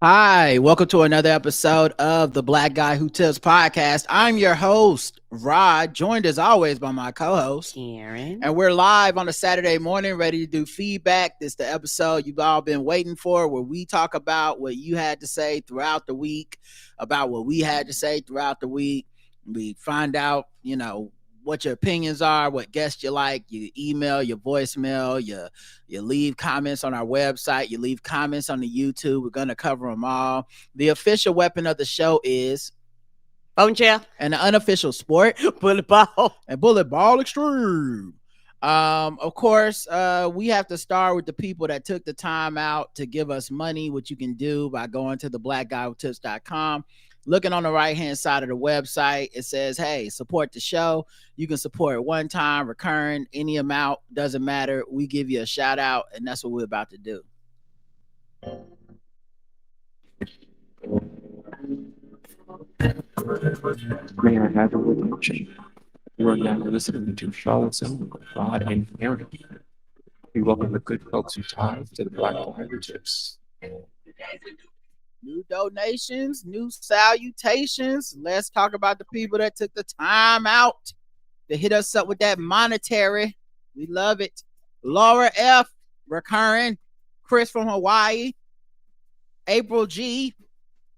Hi, welcome to another episode of the Black Guy Who Tips podcast. I'm your host, Rod, joined as always by my co-host, Karen. and we're live on a Saturday morning ready to do feedback. This is the episode you've all been waiting for, where we talk about what you had to say throughout the week, about what we had to say throughout the week. We find out, what your opinions are, what guests you like. You email, your voicemail, you leave comments on our website, you leave comments on the YouTube. We're going to cover them all. The official weapon of the show is phone chair, and the unofficial sport, bullet ball, and bullet ball extreme. Of course, we have to start with the people that took the time out to give us money, which you can do by going to theblackguywhotips.com. Looking on the right-hand side of the website, it says, hey, support the show. You can support one time, recurring, any amount, doesn't matter. We give you a shout out, and that's what we're about to do. May I have your attention? You are now listening to Charlottesville with Rod and Karen. We welcome the good folks who tithe to the Black Guy Who Tips. New donations, new salutations. Let's talk about the people that took the time out to hit us up with that monetary. We love it. Laura F, recurring. Chris from Hawaii. April G,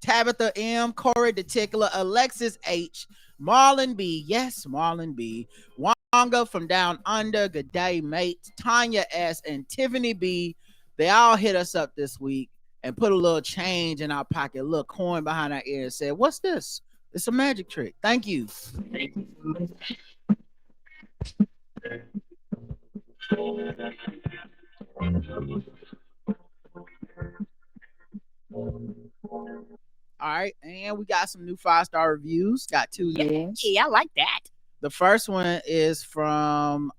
Tabitha M, Corey the Tickler, Alexis H, Marlon B, yes, Marlon B, Wonga from Down Under, good day, mate, Tanya S, and Tiffany B. They all hit us up this week and put a little change in our pocket, a little coin behind our ear, and said, what's this? It's a magic trick. Thank you. All right, and we got some new 5-star reviews. Got two new ones. Yeah, I like that. The first one is from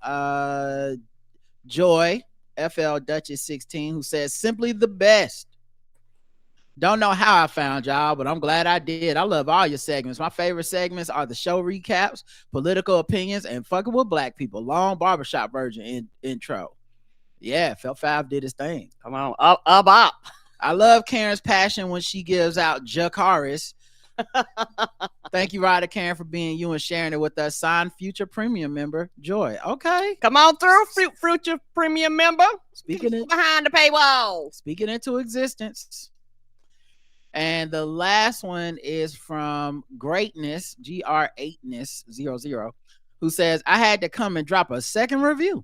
Joy FL Duchess 16, who says, simply the best. Don't know how I found y'all, but I'm glad I did. I love all your segments. My favorite segments are the show recaps, political opinions, and fucking with black people. Long barbershop version intro. Yeah, Felt 5 did his thing. Come on, up. I love Karen's passion when she gives out Jakaris. Thank you, Ryder Karen, for being you and sharing it with us. Signed future premium member, Joy. Okay. Come on through, future premium member. Speaking behind the paywall. Speaking into existence. And the last one is from Greatness, GR8ness00, who says, I had to come and drop a second review.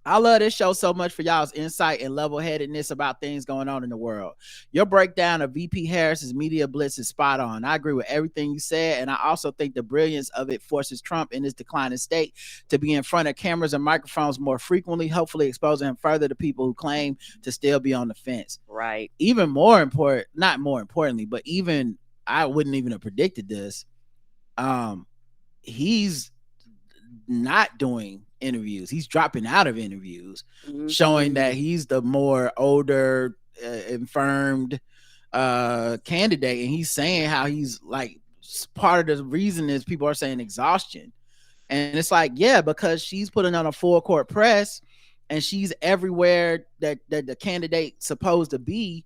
I love this show so much for y'all's insight and level-headedness about things going on in the world. Your breakdown of VP Harris's media blitz is spot on. I agree with everything you said, and I also think the brilliance of it forces Trump in his declining state to be in front of cameras and microphones more frequently, hopefully exposing him further to people who claim to still be on the fence. Right. Even more important, not more importantly, but even I wouldn't even have predicted this. He's not doing interviews. He's dropping out of interviews, showing that he's the more older, infirmed candidate. And he's saying how he's like, part of the reason is people are saying exhaustion. And it's like, yeah, because she's putting on a full court press and she's everywhere that the candidate's supposed to be.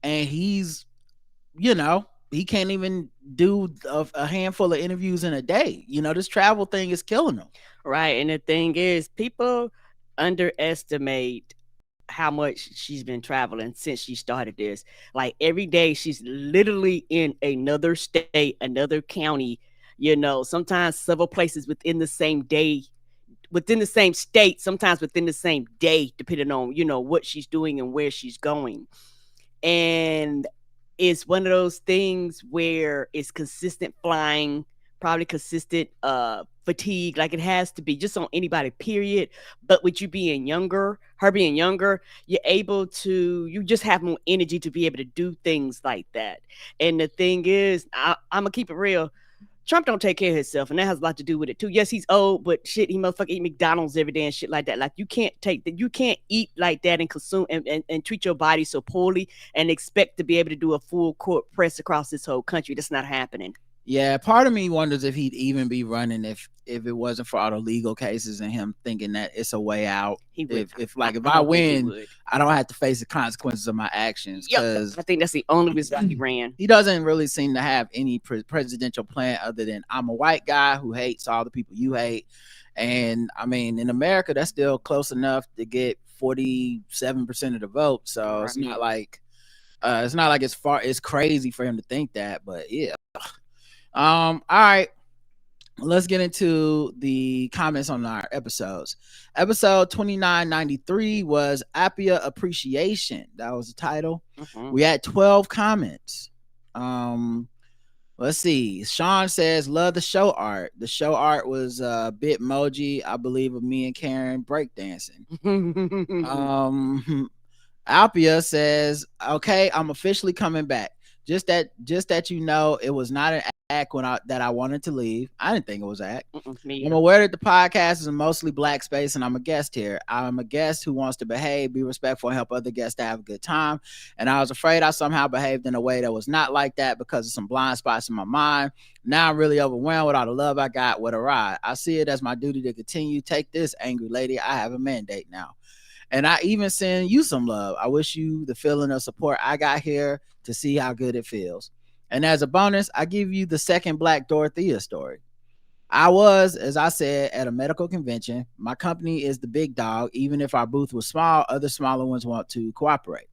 And he's, he can't even do a handful of interviews in a day. This travel thing is killing him. Right. And the thing is, people underestimate how much she's been traveling since she started this. Like every day she's literally in another state, another county, sometimes several places within the same day, within the same state, sometimes within the same day, depending on, what she's doing and where she's going. And it's one of those things where it's consistent flying, probably consistent fatigue, like it has to be just on anybody, period. But with you being younger, her being younger, you just have more energy to be able to do things like that. And the thing is, I'm gonna keep it real. Trump don't take care of himself, and that has a lot to do with it too. Yes, he's old, but shit, he motherfucking eat McDonald's every day and shit like that. Like you can't eat like that and consume and treat your body so poorly and expect to be able to do a full court press across this whole country. That's not happening. Yeah, part of me wonders if he'd even be running if it wasn't for all the legal cases and him thinking that it's a way out. He would. If I I don't think he win, would. I don't have to face the consequences of my actions, Yep. because I think that's the only reason why he ran. he doesn't really seem to have any presidential plan other than I'm a white guy who hates all the people you hate. And I mean, in America, that's still close enough to get 47% of the vote. So it's not like it's crazy for him to think that. But yeah. All right. Let's get into the comments on our episodes. Episode 2993 was Apia Appreciation. That was the title. We had 12 comments. Let's see. Sean says, love the show art. The show art was a Bitmoji, I believe, of me and Karen breakdancing. Apia says, okay, I'm officially coming back. Just that you know, it was not an act that I wanted to leave. I didn't think it was an act. I'm aware that the podcast is a mostly black space and I'm a guest here. I'm a guest who wants to behave, be respectful, and help other guests to have a good time. And I was afraid I somehow behaved in a way that was not like that because of some blind spots in my mind. Now I'm really overwhelmed with all the love I got. What a ride. I see it as my duty to continue. Take this, angry lady. I have a mandate now. And I even send you some love. I wish you the feeling of support I got here to see how good it feels. And as a bonus, I give you the second Black Dorothea story. I was, as I said, at a medical convention. My company is the big dog. Even if our booth was small, other smaller ones want to cooperate.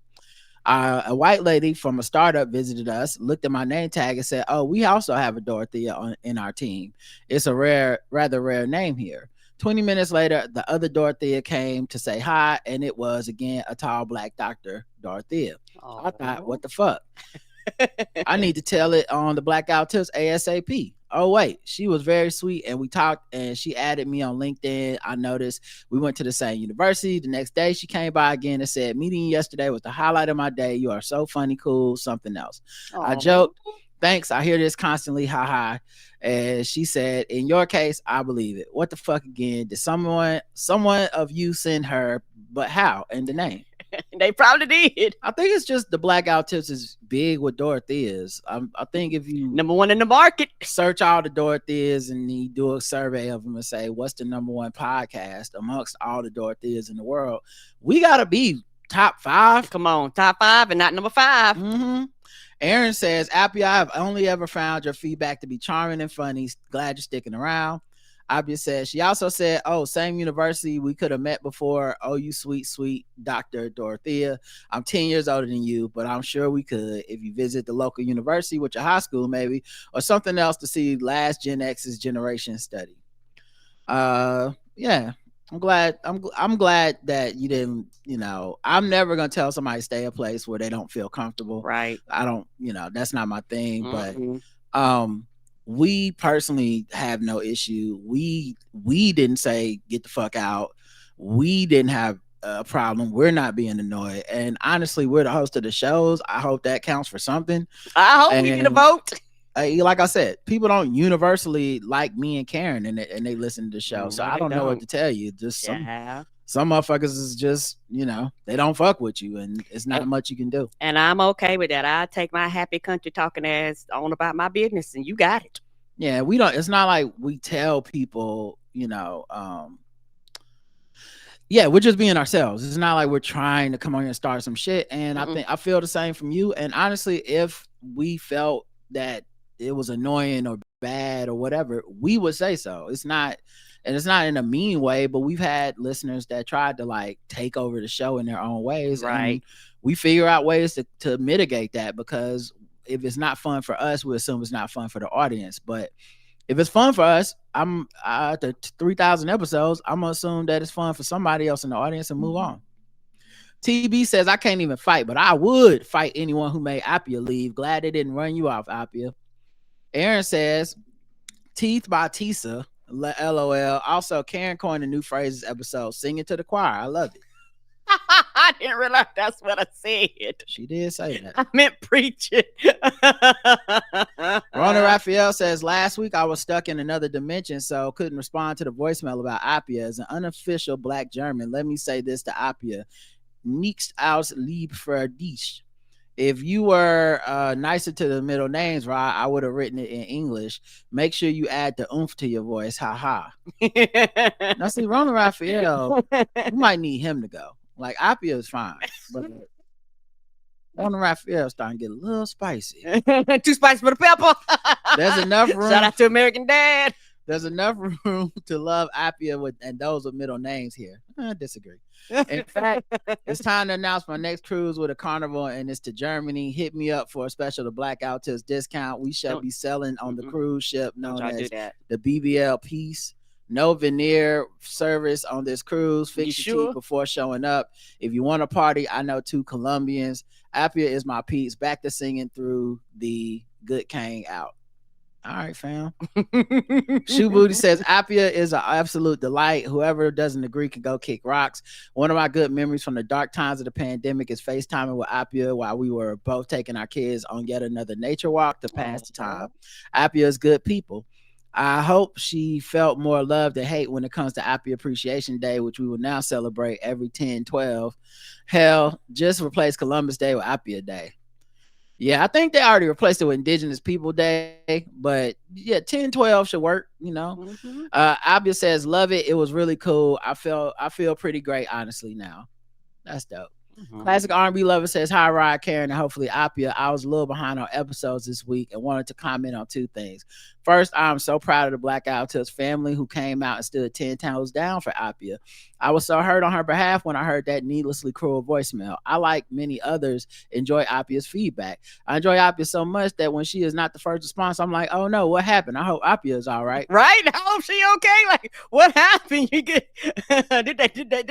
A white lady from a startup visited us, looked at my name tag and said, oh, we also have a Dorothea in our team. It's a rather rare name here. 20 minutes later, the other Dorothea came to say hi, and it was, again, a tall black doctor, Dorothea. Oh. I thought, what the fuck? I need to tell it on the Blackout Tips ASAP. Oh, wait, she was very sweet, and we talked, and she added me on LinkedIn. I noticed we went to the same university. The next day, she came by again and said, meeting you yesterday was the highlight of my day. You are so funny, cool, something else. Aww. I joked, thanks, I hear this constantly, ha. And she said, in your case, I believe it. What the fuck again? Did someone of you send her, but how? And the name? They probably did. I think it's just the Blackout Tips is big with Dorotheas. I think if you number one in the market, search all the Dorotheas and you do a survey of them and say, what's the number one podcast amongst all the Dorotheas in the world? We got to be top 5. Come on, top 5 and not number 5. Mm-hmm. Aaron says, Apia, I have only ever found your feedback to be charming and funny. Glad you're sticking around. Apia says, she also said, oh, same university. We could have met before. Oh, you sweet, sweet Dr. Dorothea. I'm 10 years older than you, but I'm sure we could if you visit the local university with your high school maybe, or something else to see last Gen X's generation study. Yeah. I'm glad that you didn't, I'm never going to tell somebody to stay a place where they don't feel comfortable. Right. I don't, that's not my thing, but we personally have no issue. We didn't say get the fuck out. We didn't have a problem. We're not being annoyed. And honestly, we're the host of the shows. I hope that counts for something. I hope we get a vote. Like I said, people don't universally like me and Karen, and they listen to the show. So I don't know what to tell you. Just some motherfuckers is just, they don't fuck with you, and it's not much you can do. And I'm okay with that. I take my happy country talking ass on about my business, and you got it. Yeah, we don't. It's not like we tell people, yeah, we're just being ourselves. It's not like we're trying to come on here and start some shit. And I feel the same from you. And honestly, if we felt that it was annoying or bad or whatever, we would say so. It's not in a mean way, but we've had listeners that tried to like take over the show in their own ways. Right. And we figure out ways to mitigate that, because if it's not fun for us, we assume it's not fun for the audience. But if it's fun for us, after 3,000 episodes, I'm gonna assume that it's fun for somebody else in the audience and move on. TB says, I can't even fight, but I would fight anyone who made Apia leave. Glad they didn't run you off, Apia. Aaron says, Teeth by Tisa, LOL. Also, Karen coined a new phrases episode, singing to the choir. I love it. I didn't realize that's what I said. She did say that. I meant preach it. Rona Raphael says, last week I was stuck in another dimension, so couldn't respond to the voicemail about Apia. As an unofficial Black German, let me say this to Apia. Nichts aus Liebe für dich. If you were nicer to the middle names, right, I would have written it in English. Make sure you add the oomph to your voice. Ha ha. Now see, Roland Raphael, we might need him to go. Like Apia is fine, but Roland Raphael starting to get a little spicy. Too spicy for the pepper. There's enough room. Shout out to American Dad. There's enough room to love Apia and those with middle names here. I disagree. In fact, it's time to announce my next cruise with a Carnival, and it's to Germany. Hit me up for a special to Blackout Tips discount. We shall be selling on the cruise ship known as the BBL Peace. No veneer service on this cruise. Fix your teeth before showing up. If you want to party, I know 2 Colombians. Apia is my peeps. Back to singing through the good cane out. All right, fam. Shoe Booty says Apia is an absolute delight. Whoever doesn't agree can go kick rocks. One of my good memories from the dark times of the pandemic is FaceTiming with Apia while we were both taking our kids on yet another nature walk to pass the time. Apia is good people. I hope she felt more love than hate when it comes to Apia Appreciation Day, which we will now celebrate every 10/12. Hell, just replace Columbus Day with Apia Day. Yeah, I think they already replaced it with Indigenous People Day, but yeah, 10/12 should work, you know. Apia says, love it. It was really cool. I feel pretty great, honestly, now. That's dope. Classic R&B Lover says, hi, Rod, Karen, and hopefully Apia. I was a little behind on episodes this week and wanted to comment on 2 things. First, I'm so proud of the Blackout Tips family who came out and stood 10 toes down for Apia. I was so hurt on her behalf when I heard that needlessly cruel voicemail. I, like many others, enjoy Apia's feedback. I enjoy Apia so much that when she is not the first response, I'm like, oh no, what happened? I hope Apia is all right. Right? I hope she okay. Like, what happened? You get did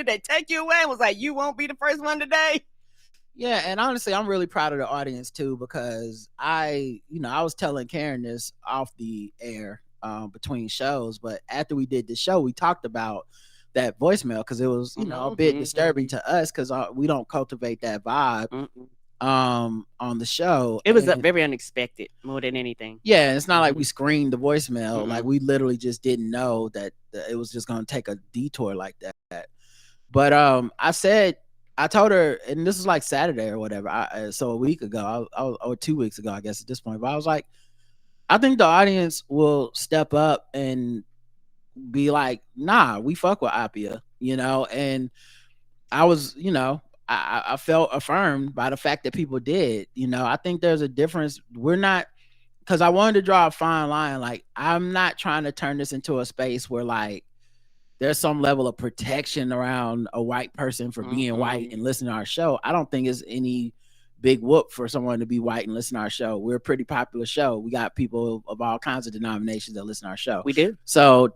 they take you away and was like, you won't be the first one today? Yeah, and honestly, I'm really proud of the audience too, because I was telling Karen this off the air between shows, but after we did the show, we talked about that voicemail because it was a bit disturbing to us because we don't cultivate that vibe on the show. It was very unexpected more than anything. Yeah, it's not like we screened the voicemail. Like we literally just didn't know that it was just going to take a detour like that. But I told her, and this was like Saturday or whatever. So a week ago, or 2 weeks ago, I guess at this point. But I was like, I think the audience will step up and be like, nah, we fuck with Apia, And I was, I felt affirmed by the fact that people did. I think there's a difference. We're not, because I wanted to draw a fine line. Like, I'm not trying to turn this into a space where like there's some level of protection around a white person for being white and listening to our show. I don't think it's any big whoop for someone to be white and listen to our show. We're a pretty popular show. We got people of all kinds of denominations that listen to our show. We do. So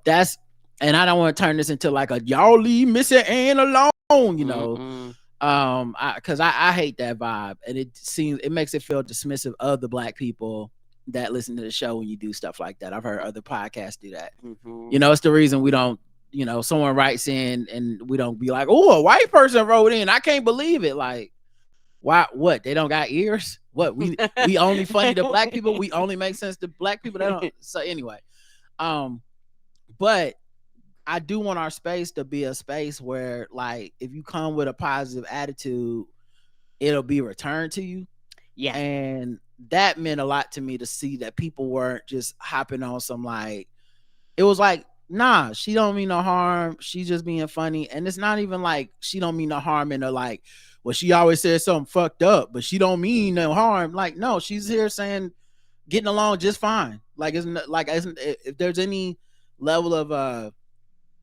and I don't want to turn this into like a y'all leave Missy Ann alone, because I hate that vibe. And it makes it feel dismissive of the black people that listen to the show when you do stuff like that. I've heard other podcasts do that. It's the reason we don't, someone writes in and we don't be like, oh, a white person wrote in. I can't believe it. Like, why? What? They don't got ears? What? We only funny to black people. We only make sense to black people. That don't. So anyway, but I do want our space to be a space where, like, if you come with a positive attitude, it'll be returned to you. Yeah. And that meant a lot to me to see that people weren't just hopping on some like, it was like, nah, she don't mean no harm. She's just being funny. And it's not even like she don't mean no harm in her like, well, she always says something fucked up, but she don't mean no harm. Like, no, she's here saying getting along just fine. Like, if there's any level of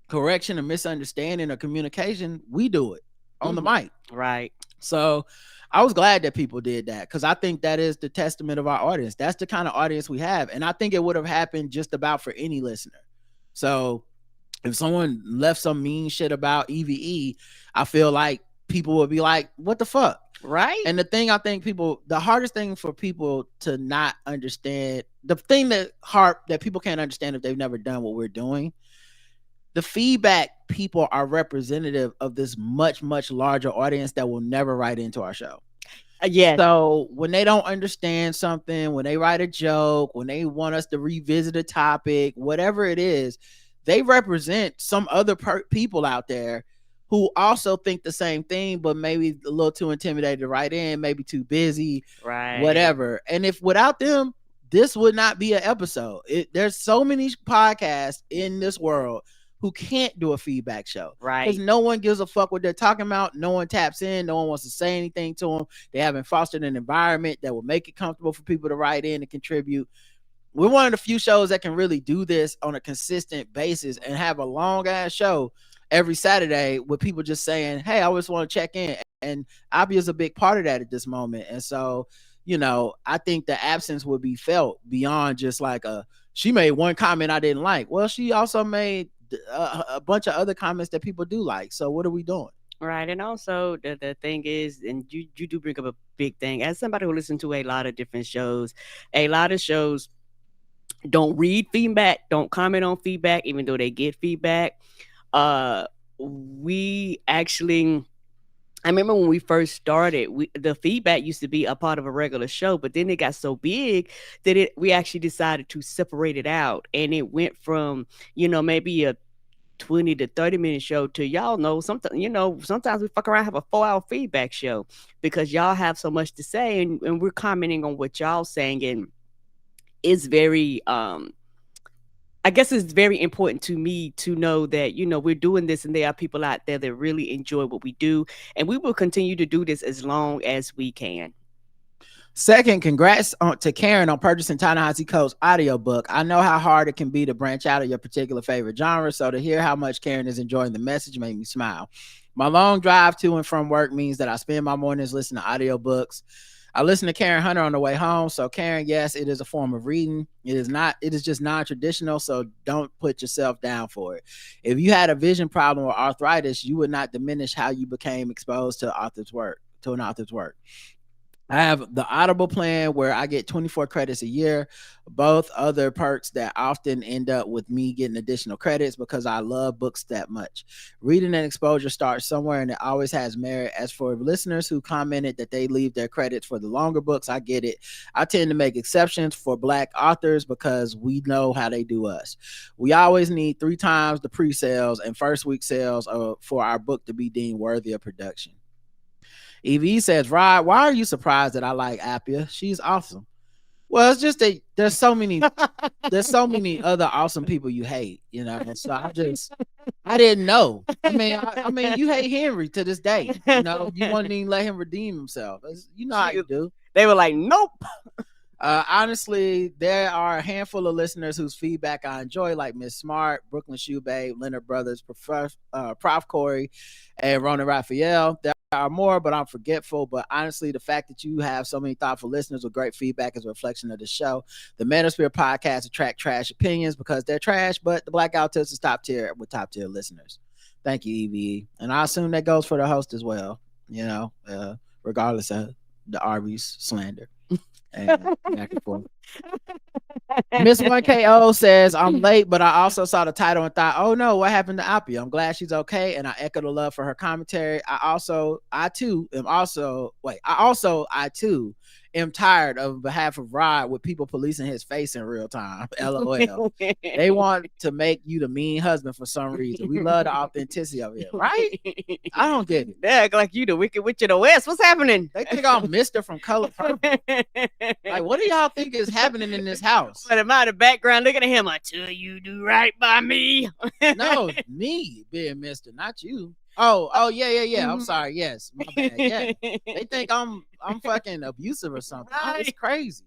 correction or misunderstanding or communication, we do it on the mic. Right. So I was glad that people did that because I think that is the testament of our audience. That's the kind of audience we have. And I think it would have happened just about for any listener. So if someone left some mean shit about EVE, I feel like people would be like, what the fuck? Right. And the thing I think the hardest thing for people to not understand, the thing that people can't understand if they've never done what we're doing, the feedback people are representative of this much, much larger audience that will never write into our show. Yes. So when they don't understand something, when they write a joke, when they want us to revisit a topic, whatever it is, they represent some other people out there who also think the same thing, but maybe a little too intimidated to write in, maybe too busy, Right. whatever. And if without them, this would not be an episode. There's so many podcasts in this world who can't do a feedback show because Right. no one gives a fuck what they're talking about. No one taps in. No one wants to say anything to them. They haven't fostered an environment that will make it comfortable for people to write in and contribute. We're one of the few shows that can really do this on a consistent basis and have a long ass show every Saturday with people just saying, hey, I just want to check in. And Apia is a big part of that at this moment. And so, I think the absence would be felt beyond just like she made one comment I didn't like. Well, she also made a bunch of other comments that people do like. So what are we doing? Right. And also the thing is, and you do bring up a big thing. As somebody who listens to a lot of different shows, a lot of shows don't read feedback, don't comment on feedback, even though they get feedback. We actually, I remember when we first started, the feedback used to be a part of a regular show, but then it got so big that we actually decided to separate it out, and it went from maybe a 20 to 30-minute show to sometimes we fuck around have a 4-hour feedback show because y'all have so much to say, and we're commenting on what y'all saying, and it's very I guess it's very important to me to know that, we're doing this and there are people out there that really enjoy what we do. And we will continue to do this as long as we can. Second, congrats to Karen on purchasing Ta-Nehisi Coates' audiobook. I know how hard it can be to branch out of your particular favorite genre, so to hear how much Karen is enjoying the message made me smile. My long drive to and from work means that I spend my mornings listening to audiobooks. I listen to Karen Hunter on the way home. So Karen, yes, it is a form of reading. It is just non-traditional. So don't put yourself down for it. If you had a vision problem or arthritis, you would not diminish how you became exposed to an author's work. I have the Audible plan where I get 24 credits a year, both other perks that often end up with me getting additional credits because I love books that much. Reading and exposure starts somewhere and it always has merit. As for listeners who commented that they leave their credits for the longer books, I get it. I tend to make exceptions for Black authors because we know how they do us. We always need 3 times the pre-sales and first week sales for our book to be deemed worthy of production. EV says, Rod, why are you surprised that I like Apia? She's awesome. Well, it's just that there's so many other awesome people you hate, So I didn't know. I mean, you hate Henry to this day. You wouldn't even let him redeem himself. How you do. They were like, nope. Honestly, there are a handful of listeners whose feedback I enjoy, like Miss Smart, Brooklyn Shoe Babe, Leonard Brothers, Prof Corey, and Ronan Raphael. There are more, but I'm forgetful. But honestly, the fact that you have so many thoughtful listeners with great feedback is a reflection of the show. The Manosphere podcast attract trash opinions because they're trash, but the Blackout Tips is top tier with top tier listeners. Thank you, EVE. And I assume that goes for the host as well, regardless of the Arby's slander. And back and forth. Miss 1KO says, I'm late, but I also saw the title and thought, oh no, what happened to Apia? I'm glad she's okay. And I echo the love for her commentary. I too am tired of behalf of Rod with people policing his face in real time. LOL. They want to make you the mean husband for some reason. We love the authenticity of it, right? I don't get it. They act like you the Wicked Witch of the West. What's happening? They think I'm Mr. from Color Purple. Like, what do y'all think is happening in this house? But am I in the background looking at him until you do right by me? No, me being Mr., not you. Oh, yeah. I'm sorry. Yes, my bad. Yeah, they think I'm fucking abusive or something. Oh, it's crazy.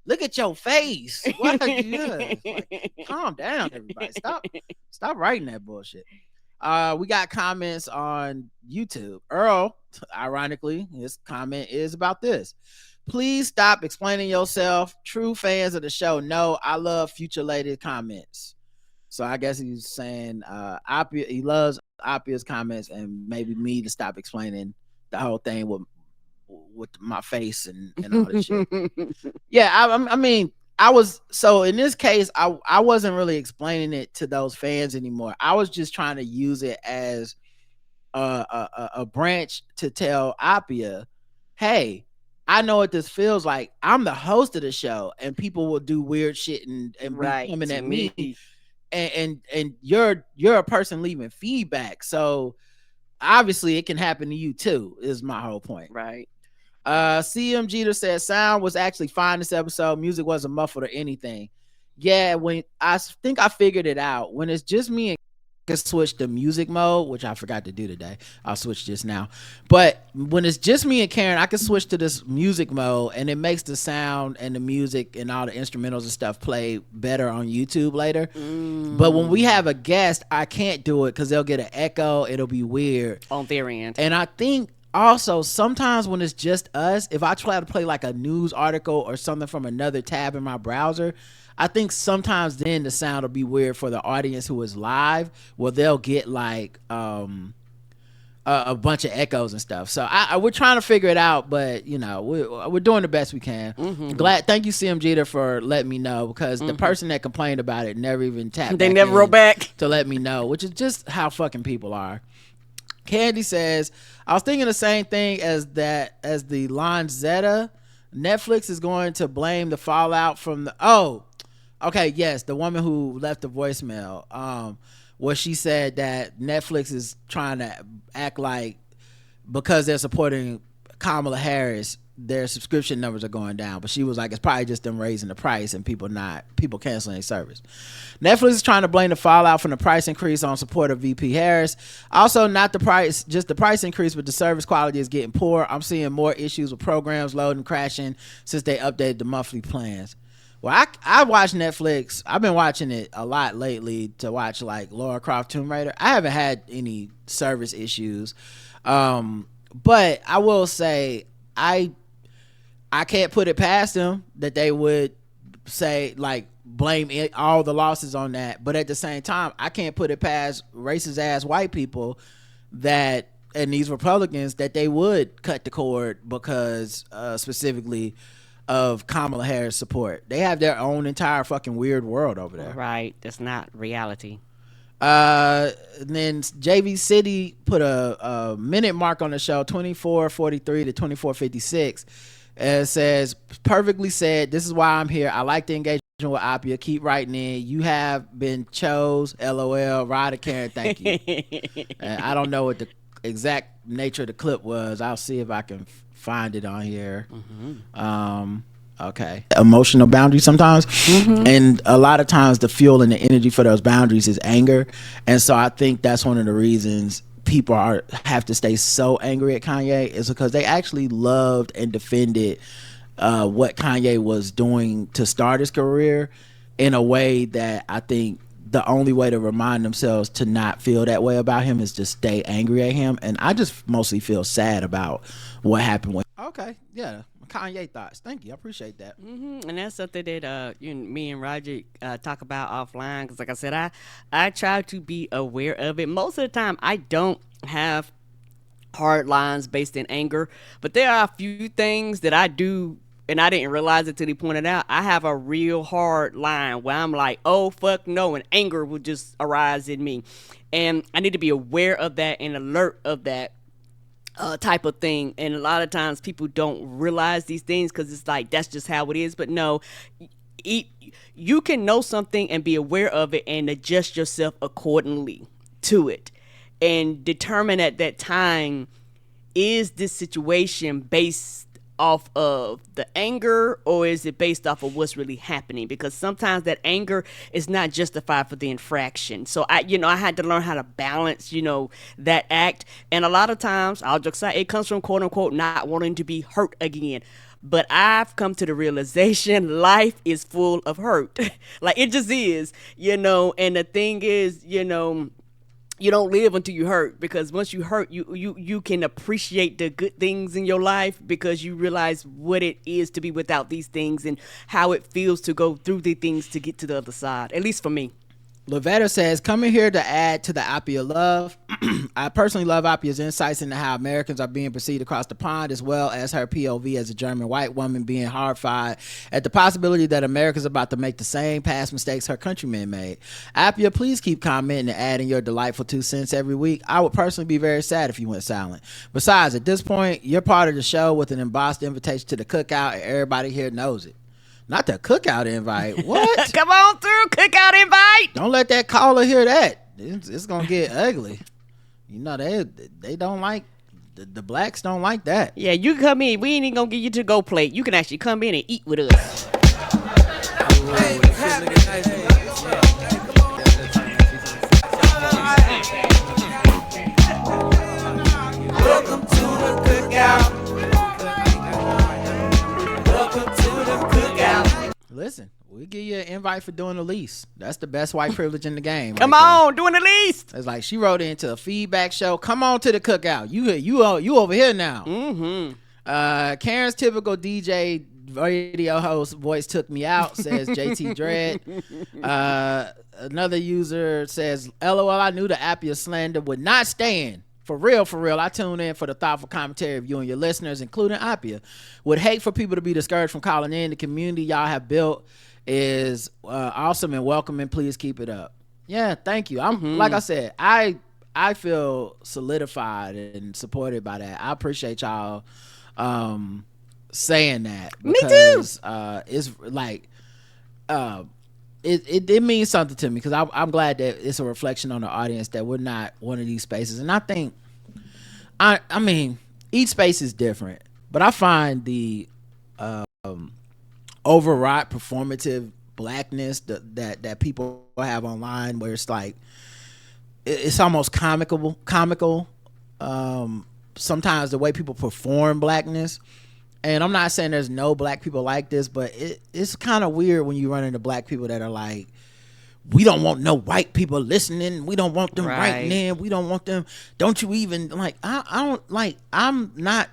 Look at your face. What are you doing? Like, calm down, everybody. Stop writing that bullshit. We got comments on YouTube. Earl, ironically, his comment is about this. Please stop explaining yourself. True fans of the show know I love future-lated comments. So I guess he's saying Apia, he loves Apia's comments and maybe me to stop explaining the whole thing with my face and all this shit. Yeah, I mean, in this case, I wasn't really explaining it to those fans anymore. I was just trying to use it as a branch to tell Apia, hey, I know what this feels like. I'm the host of the show, and people will do weird shit and right, be coming at me. And you're a person leaving feedback. So obviously it can happen to you too, is my whole point. Right. CM Jeter said sound was actually fine this episode. Music wasn't muffled or anything. Yeah, when I think I figured it out. When it's just me and can switch to music mode, which I forgot to do today. I'll switch just now. But when it's just me and Karen, I can switch to this music mode and it makes the sound and the music and all the instrumentals and stuff play better on YouTube later. But when we have a guest, I can't do it because they'll get an echo. It'll be weird on their end. And I think also sometimes when it's just us, if I try to play like a news article or something from another tab in my browser, I think sometimes then the sound will be weird for the audience who is live. Well, they'll get like a bunch of echoes and stuff. So we're trying to figure it out, but you know, we're doing the best we can. Thank you, CM Jeter, for letting me know, because the person that complained about it never even tapped. They never wrote back to let me know, which is just how fucking people are. Candy says, I was thinking the same thing as the Lanzetta. Netflix is going to blame the fallout from the the woman who left the voicemail, where she said that Netflix is trying to act like because they're supporting Kamala Harris, their subscription numbers are going down. But she was like, it's probably just them raising the price and people canceling their service. Netflix is trying to blame the fallout from the price increase on support of VP Harris. Also, not the price, just the price increase, but the service quality is getting poor. I'm seeing more issues with programs loading, crashing since they updated the monthly plans. Well, I watch Netflix. I've been watching it a lot lately to watch like Lara Croft Tomb Raider. I haven't had any service issues. But I will say I can't put it past them that they would say like blame all the losses on that. But at the same time, I can't put it past racist ass white people and these Republicans that they would cut the cord because specifically of Kamala Harris support. They have their own entire fucking weird world over there. Right. That's not reality. And then JV City put a minute mark on the show, 24:43 to 24:56. It says, perfectly said, this is why I'm here. I like the engagement with Apia. Keep writing in. You have been chose. LOL. Ryder Karen, thank you. I don't know what the exact nature of the clip was. I'll see if I can find it on here. Okay. Emotional boundaries sometimes. And a lot of times the fuel and the energy for those boundaries is anger. And so I think that's one of the reasons people have to stay so angry at Kanye, is because they actually loved and defended what Kanye was doing to start his career in a way that I think the only way to remind themselves to not feel that way about him is to stay angry at him. And I just mostly feel sad about what happened with. Okay, yeah. Kanye thoughts. Thank you. I appreciate that. And that's something that me and Roger talk about offline. Because like I said, I try to be aware of it. Most of the time, I don't have hard lines based in anger. But there are a few things that I do, and I didn't realize it till he pointed out. I have a real hard line where I'm like, oh, fuck no, and anger will just arise in me. And I need to be aware of that and alert of that type of thing. And a lot of times people don't realize these things because it's like that's just how it is. But no, you can know something and be aware of it and adjust yourself accordingly to it and determine at that time, is this situation based off of the anger or is it based off of what's really happening? Because sometimes that anger is not justified for the infraction. So I had to learn how to balance, that act. And a lot of times, I'll just say, it comes from quote unquote not wanting to be hurt again. But I've come to the realization life is full of hurt. Like it just is, and the thing is, you don't live until you hurt, because once you hurt, you can appreciate the good things in your life because you realize what it is to be without these things and how it feels to go through the things to get to the other side, at least for me. Lavetta says, coming here to add to the Apia love. I personally love Apia's insights into how Americans are being perceived across the pond, as well as her POV as a German white woman being horrified at the possibility that America's about to make the same past mistakes her countrymen made. Apia, please keep commenting and adding your delightful 2 cents every week. I would personally be very sad if you went silent. Besides, at this point, you're part of the show with an embossed invitation to the cookout, and everybody here knows it. Not the cookout invite. What? Come on through, cookout invite. Don't let that caller hear that. It's going to get ugly. You know, they don't like the blacks don't like that. Yeah, you can come in. We ain't even gonna give you to go plate. You can actually come in and eat with us. Welcome to the cookout. Welcome to the cookout. Listen, we give you an invite for doing the least. That's the best white privilege in the game. Come on, doing the least. It's like she wrote into a feedback show. Come on to the cookout. You over here now. Mm-hmm. Karen's typical DJ radio host voice took me out, says JT Dread. Another user says, LOL, I knew the Apia slander would not stand. For real, I tune in for the thoughtful commentary of you and your listeners, including Apia. Would hate for people to be discouraged from calling in. The community y'all have built is awesome and welcoming. Please keep it up. Yeah, thank you. I'm like I said, I feel solidified and supported by that. I appreciate y'all saying that. Because, me too. It's like it means something to me, because I'm glad that it's a reflection on the audience that we're not one of these spaces. And I think I mean each space is different, but I find the overwrought performative blackness that people have online, where it's like it's almost comical sometimes the way people perform blackness. And I'm not saying there's no black people like this, but it's kind of weird when you run into black people that are like, we don't want no white people listening. We don't want them writing in. We don't want them. Don't you even like, I don't like, I'm not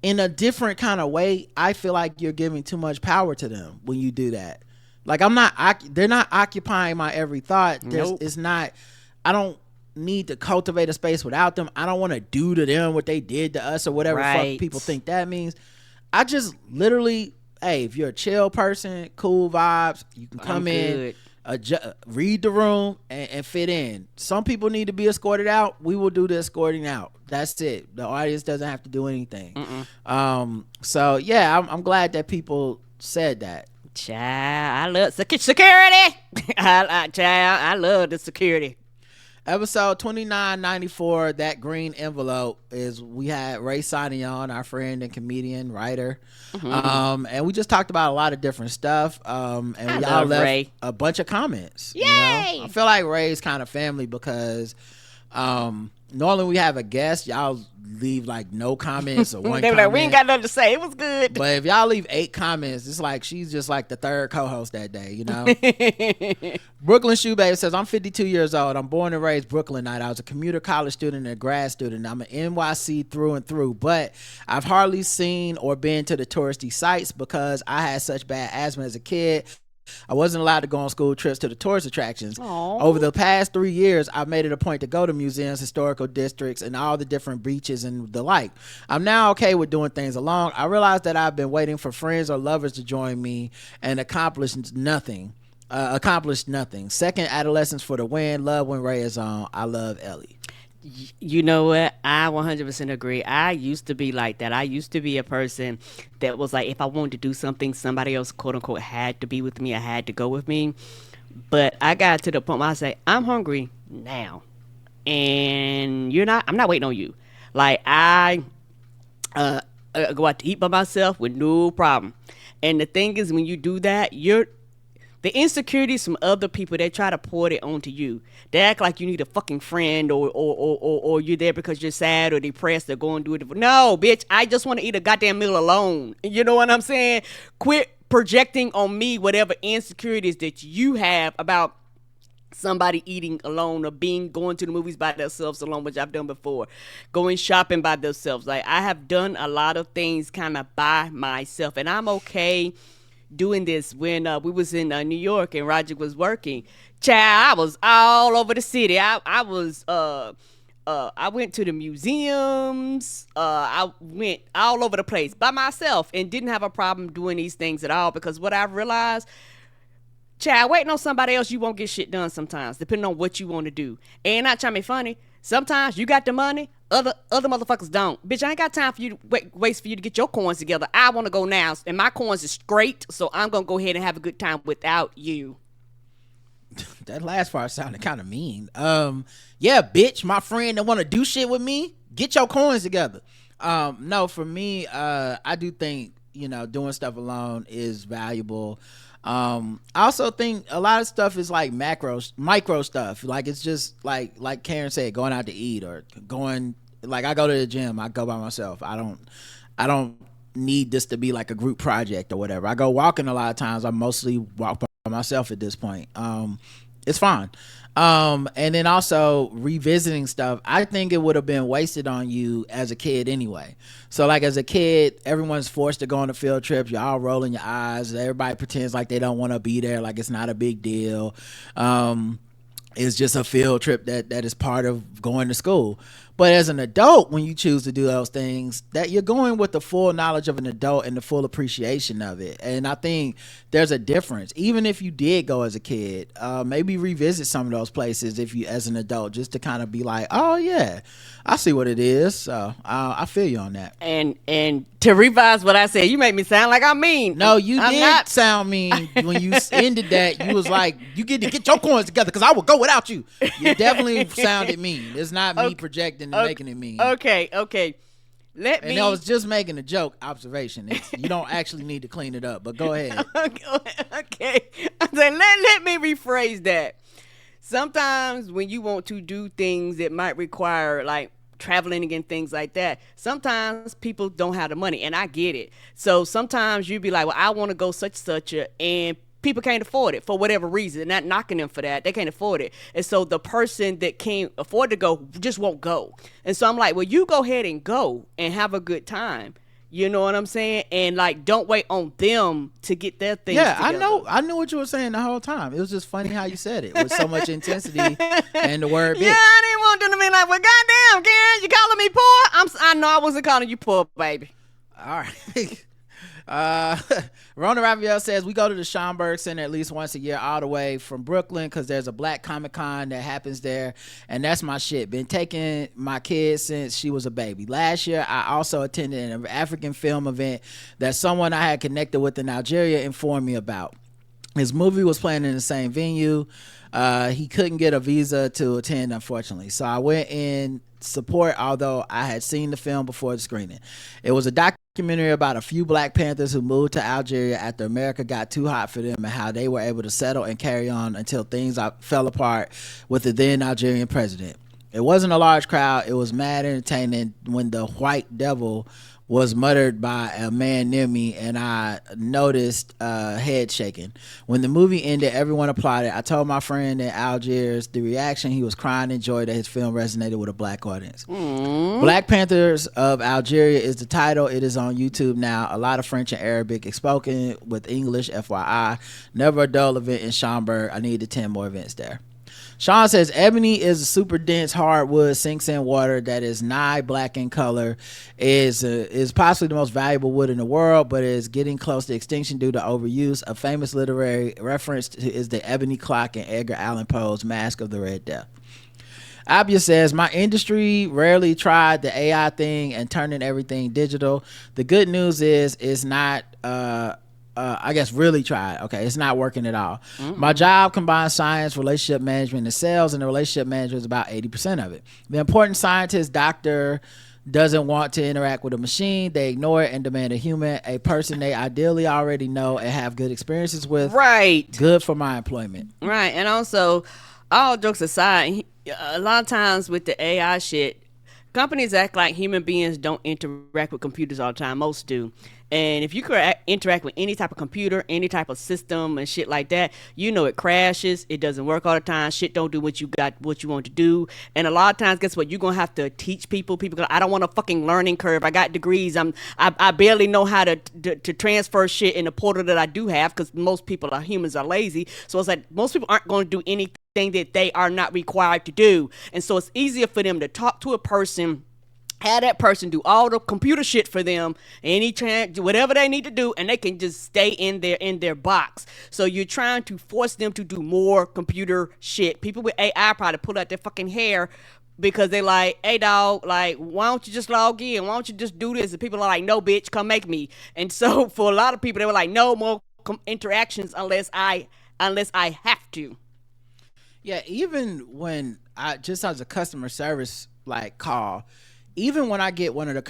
in a different kind of way. I feel like you're giving too much power to them when you do that. Like they're not occupying my every thought. Nope. It's not, I don't need to cultivate a space without them. I don't want to do to them what they did to us or whatever fuck people think that means. I just literally, hey, if you're a chill person, cool vibes, you can come in, read the room and fit in. Some people need to be escorted out. We will do the escorting out. That's it. The audience doesn't have to do anything. So yeah, I'm glad that people said that. Child, I love security. I love the security. Episode 2994, that green envelope, is we had Ray Sani on, our friend and comedian, writer. And we just talked about a lot of different stuff. And y'all left Ray a bunch of comments. Yay! You know? I feel like Ray's kind of family because normally we have a guest, y'all leave like no comments or one they were comment. like, we ain't got nothing to say. It was good. But if y'all leave 8 comments, it's like she's just like the third co-host that day, you know? Brooklyn Shoebabe says, I'm 52 years old. I'm born and raised Brooklynite. I was a commuter college student and a grad student. I'm an NYC through and through, but I've hardly seen or been to the touristy sites because I had such bad asthma as a kid. I wasn't allowed to go on school trips to the tourist attractions. Aww. Over the past 3 years, I've made it a point to go to museums, historical districts, and all the different beaches and the like. I'm now okay with doing things alone. I realize that I've been waiting for friends or lovers to join me and accomplished nothing. Second, adolescence for the win. Love when Ray is on. I love Ellie. You know what? I 100% agree. I used to be like that. I used to be a person that was like, if I wanted to do something, somebody else, quote unquote, had to be with me. I had to go with me. But I got to the point where I say, I'm hungry now. And I'm not waiting on you. Like, I go out to eat by myself with no problem. And the thing is, when you do that, the insecurities from other people, they try to pour it onto you. They act like you need a fucking friend or you're there because you're sad or depressed or going to do it. No, bitch, I just want to eat a goddamn meal alone. You know what I'm saying? Quit projecting on me whatever insecurities that you have about somebody eating alone or going to the movies by themselves alone, which I've done before. Going shopping by themselves. Like, I have done a lot of things kind of by myself, and I'm okay doing this. When we was in New York and Roger was working, child, I was all over the city. I went to the museums. I went all over the place by myself and didn't have a problem doing these things at all, because what I realized, child, waiting on somebody else, you won't get shit done sometimes, depending on what you want to do. And not trying to be funny, sometimes you got the money, other motherfuckers don't. Bitch, I ain't got time for you to waste for you to get your coins together. I want to go now, and my coins is great, so I'm gonna go ahead and have a good time without you. That last part sounded kind of mean. Yeah, bitch, my friend that want to do shit with me, get your coins together. No, for me, I do think doing stuff alone is valuable. I also think a lot of stuff is like micro stuff. Like it's just like Karen said, going out to eat or going. Like I go to the gym, I go by myself. I don't need this to be like a group project or whatever. I go walking a lot of times. I mostly walk by myself at this point. It's fine. And then also revisiting stuff, I think it would have been wasted on you as a kid anyway. So like as a kid, everyone's forced to go on a field trip. You're all rolling your eyes. Everybody pretends like they don't want to be there, like it's not a big deal. It's just a field trip that is part of going to school. But as an adult, when you choose to do those things, that you're going with the full knowledge of an adult and the full appreciation of it. And I think there's a difference. Even if you did go as a kid, maybe revisit some of those places if you as an adult, just to kind of be like, oh yeah, I see what it is. So I feel you on that. And to revise what I said, you make me sound like I'm mean. No, you did sound mean when you ended that. You was like, you get to get your coins together because I will go without you. You definitely sounded mean. It's not me projecting and making it mean. Okay. And I was just making a joke observation. You don't actually need to clean it up, but go ahead. Okay. I said, let me rephrase that. Sometimes when you want to do things that might require like traveling and things like that, sometimes people don't have the money, and I get it. So sometimes you be like, well, I want to go such and people can't afford it for whatever reason. Not knocking them for that, they can't afford it, and so the person that can't afford to go just won't go. And so I'm like, well, you go ahead and go and have a good time. You know what I'm saying? And like, don't wait on them to get their things together. I knew what you were saying the whole time. It was just funny how you said it with so much intensity and the word bitch. Yeah, I didn't want them to be like, well, goddamn, Karen, you calling me poor? I know I wasn't calling you poor, baby. All right. Rona Raphael says we go to the Schomburg Center at least once a year all the way from Brooklyn because there's a black Comic-Con that happens there, and that's my shit. Been taking my kids since she was a baby. Last year I also attended an African film event that someone I had connected with in Algeria informed me about. His movie was playing in the same venue. He couldn't get a visa to attend, unfortunately, so I went in support, although I had seen the film before the screening. It was a documentary about a few Black Panthers who moved to Algeria after America got too hot for them and how they were able to settle and carry on until things fell apart with the then Algerian president. It wasn't a large crowd. It was mad entertaining when the white devil was muttered by a man near me, and I noticed head shaking. When the movie ended, everyone applauded. I told my friend in Algiers the reaction. He was crying in joy that his film resonated with a black audience. Black Panthers of Algeria is the title. It is on YouTube now. A lot of French and Arabic is spoken with English, FYI. Never a dull event in Schomburg. I need to attend more events there. Sean says ebony is a super dense hardwood, sinks in water that is nigh black in color, is possibly the most valuable wood in the world, but is getting close to extinction due to overuse. A famous literary reference is the ebony clock in Edgar Allan Poe's Mask of the Red Death. Apia says, my industry rarely tried the AI thing and turning everything digital. The good news is it's not I guess really tried. Okay, it's not working at all. My job combines science, relationship management, and sales, and the relationship management is about 80% of it. The important scientist, doctor, doesn't want to interact with a machine. They ignore it and demand a human, a person they ideally already know and have good experiences with. Right. Good for my employment. Right, and also, all jokes aside, a lot of times with the AI shit, companies act like human beings don't interact with computers all the time. Most do. And if you could interact with any type of computer, any type of system and shit like that, you know it crashes. It doesn't work all the time. Shit don't do what you want to do. And a lot of times, guess what? You're going to have to teach people. People go, I don't want a fucking learning curve. I got degrees. I barely know how to transfer shit in the portal that I do have, because most humans are lazy. So it's like most people aren't going to do anything that they are not required to do. And so it's easier for them to talk to a person, have that person do all the computer shit for them, whatever they need to do, and they can just stay in their box. So you're trying to force them to do more computer shit. People with AI probably pull out their fucking hair because they like, hey dog, like, why don't you just log in? Why don't you just do this? And people are like, no bitch, come make me. And so for a lot of people, they were like, no more interactions unless I have to. Yeah, even when I just as a customer service like call, even when I get one of the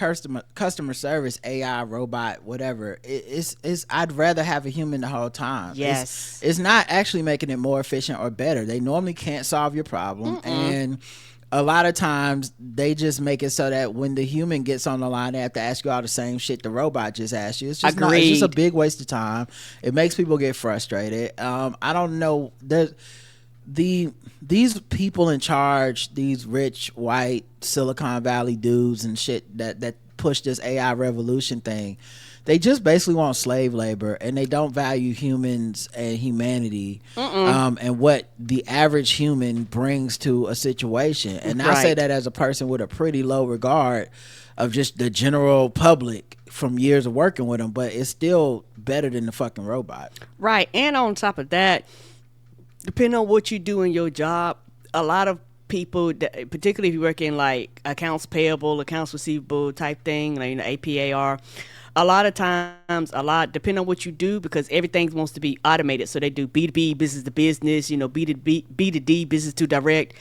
customer service AI robot whatever, it's I'd rather have a human the whole time. Yes. It's not actually making it more efficient or better. They normally can't solve your problem, and a lot of times they just make it so that when the human gets on the line, they have to ask you all the same shit the robot just asked you. It's just not. It's just a Agreed. big waste of time. It makes people get frustrated. I don't know. These people in charge, these rich white Silicon Valley dudes and shit that push this AI revolution thing, they just basically want slave labor, and they don't value humans and humanity, and what the average human brings to a situation. And I say Right. that as a person with a pretty low regard of just the general public from years of working with them, but it's still better than the fucking robot. Right. And on top of that, depending on what you do in your job, a lot of people, particularly if you work in like accounts payable, accounts receivable type thing, like APAR, a lot of times, depending on what you do, because everything wants to be automated. So they do B2B, business to business, B2D, business to direct.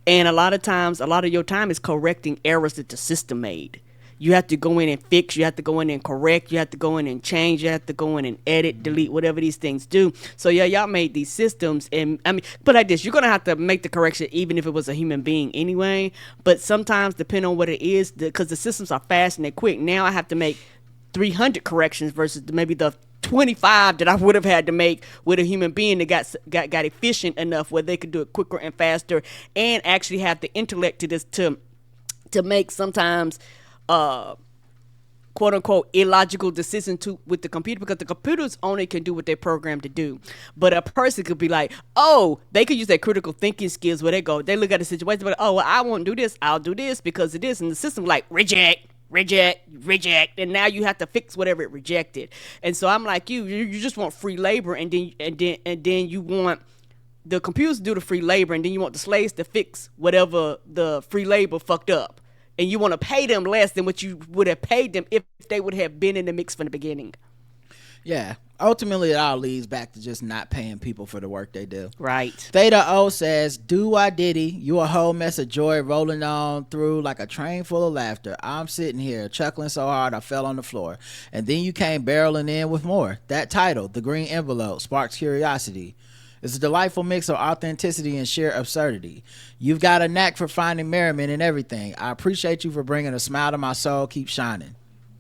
And a lot of times, a lot of your time is correcting errors that the system made. You have to go in and fix, you have to go in and correct, you have to go in and change, you have to go in and edit, delete, whatever these things do. So yeah, y'all made these systems, and I mean, but like this, you're gonna have to make the correction even if it was a human being anyway. But sometimes, depending on what it is, because the systems are fast and they're quick, now I have to make 300 corrections versus maybe the 25 that I would have had to make with a human being that got efficient enough where they could do it quicker and faster, and actually have the intellect to make sometimes uh quote unquote illogical decision to with the computer, because the computers only can do what they're programmed to do. But a person could be like, oh, they could use their critical thinking skills where they look at the situation, but oh, well, I won't do this, I'll do this because of this, and the system like reject, and now you have to fix whatever it rejected. And so I'm like, you just want free labor, and then you want the computers to do the free labor, and then you want the slaves to fix whatever the free labor fucked up, and you want to pay them less than what you would have paid them if they would have been in the mix from the beginning. Yeah. Ultimately, it all leads back to just not paying people for the work they do. Right. Theta O says, do why diddy, you a whole mess of joy rolling on through like a train full of laughter. I'm sitting here chuckling so hard I fell on the floor. And then you came barreling in with more. That title, The Green Envelope, sparks curiosity. It's a delightful mix of authenticity and sheer absurdity. You've got a knack for finding merriment in everything. I appreciate you for bringing a smile to my soul. Keep shining.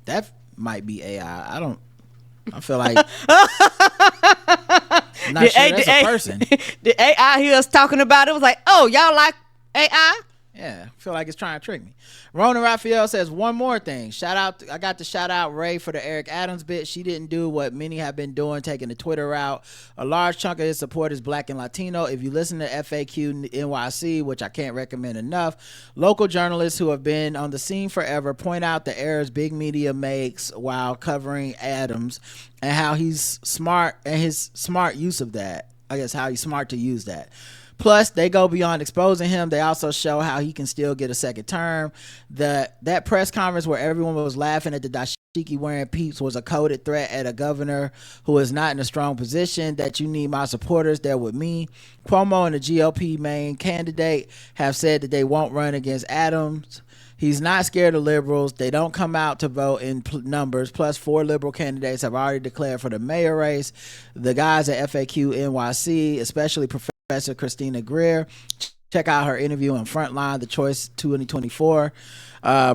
That might be AI. I feel like I'm not sure that's a person. The AI he was talking about, it was like, oh, y'all like AI? Yeah, I feel like it's trying to trick me. Rona Raphael says, one more thing. I got to shout out Ray for the Eric Adams bit. She didn't do what many have been doing, taking the Twitter route. A large chunk of his support is black and Latino. If you listen to FAQ NYC, which I can't recommend enough, local journalists who have been on the scene forever point out the errors big media makes while covering Adams, and how he's smart, and his smart use of that. I guess how he's smart to use that. Plus, they go beyond exposing him. They also show how he can still get a second term. That press conference where everyone was laughing at the dashiki wearing peeps was a coded threat at a governor who is not in a strong position. That you need my supporters there with me. Cuomo and the GOP main candidate have said that they won't run against Adams. He's not scared of liberals. They don't come out to vote in numbers. Plus, 4 liberal candidates have already declared for the mayor race. The guys at FAQ NYC, especially Professor Christina Greer, check out her interview on Frontline, The Choice 2024.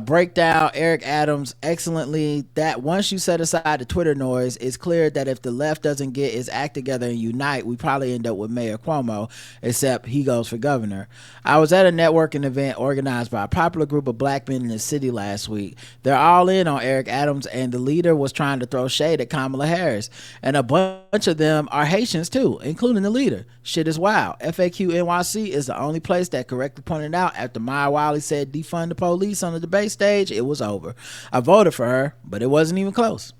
Breakdown Eric Adams excellently that once you set aside the Twitter noise, it's clear that if the left doesn't get its act together and unite, we probably end up with Mayor Cuomo, except he goes for governor. I was at a networking event organized by a popular group of black men in the city last week. They're all in on Eric Adams, and the leader was trying to throw shade at Kamala Harris, and a bunch of them are Haitians too, including the leader. Shit is wild. FAQ NYC is the only place that correctly pointed out after Maya Wiley said defund the police on the debate stage, it was over. I voted for her, but it wasn't even close.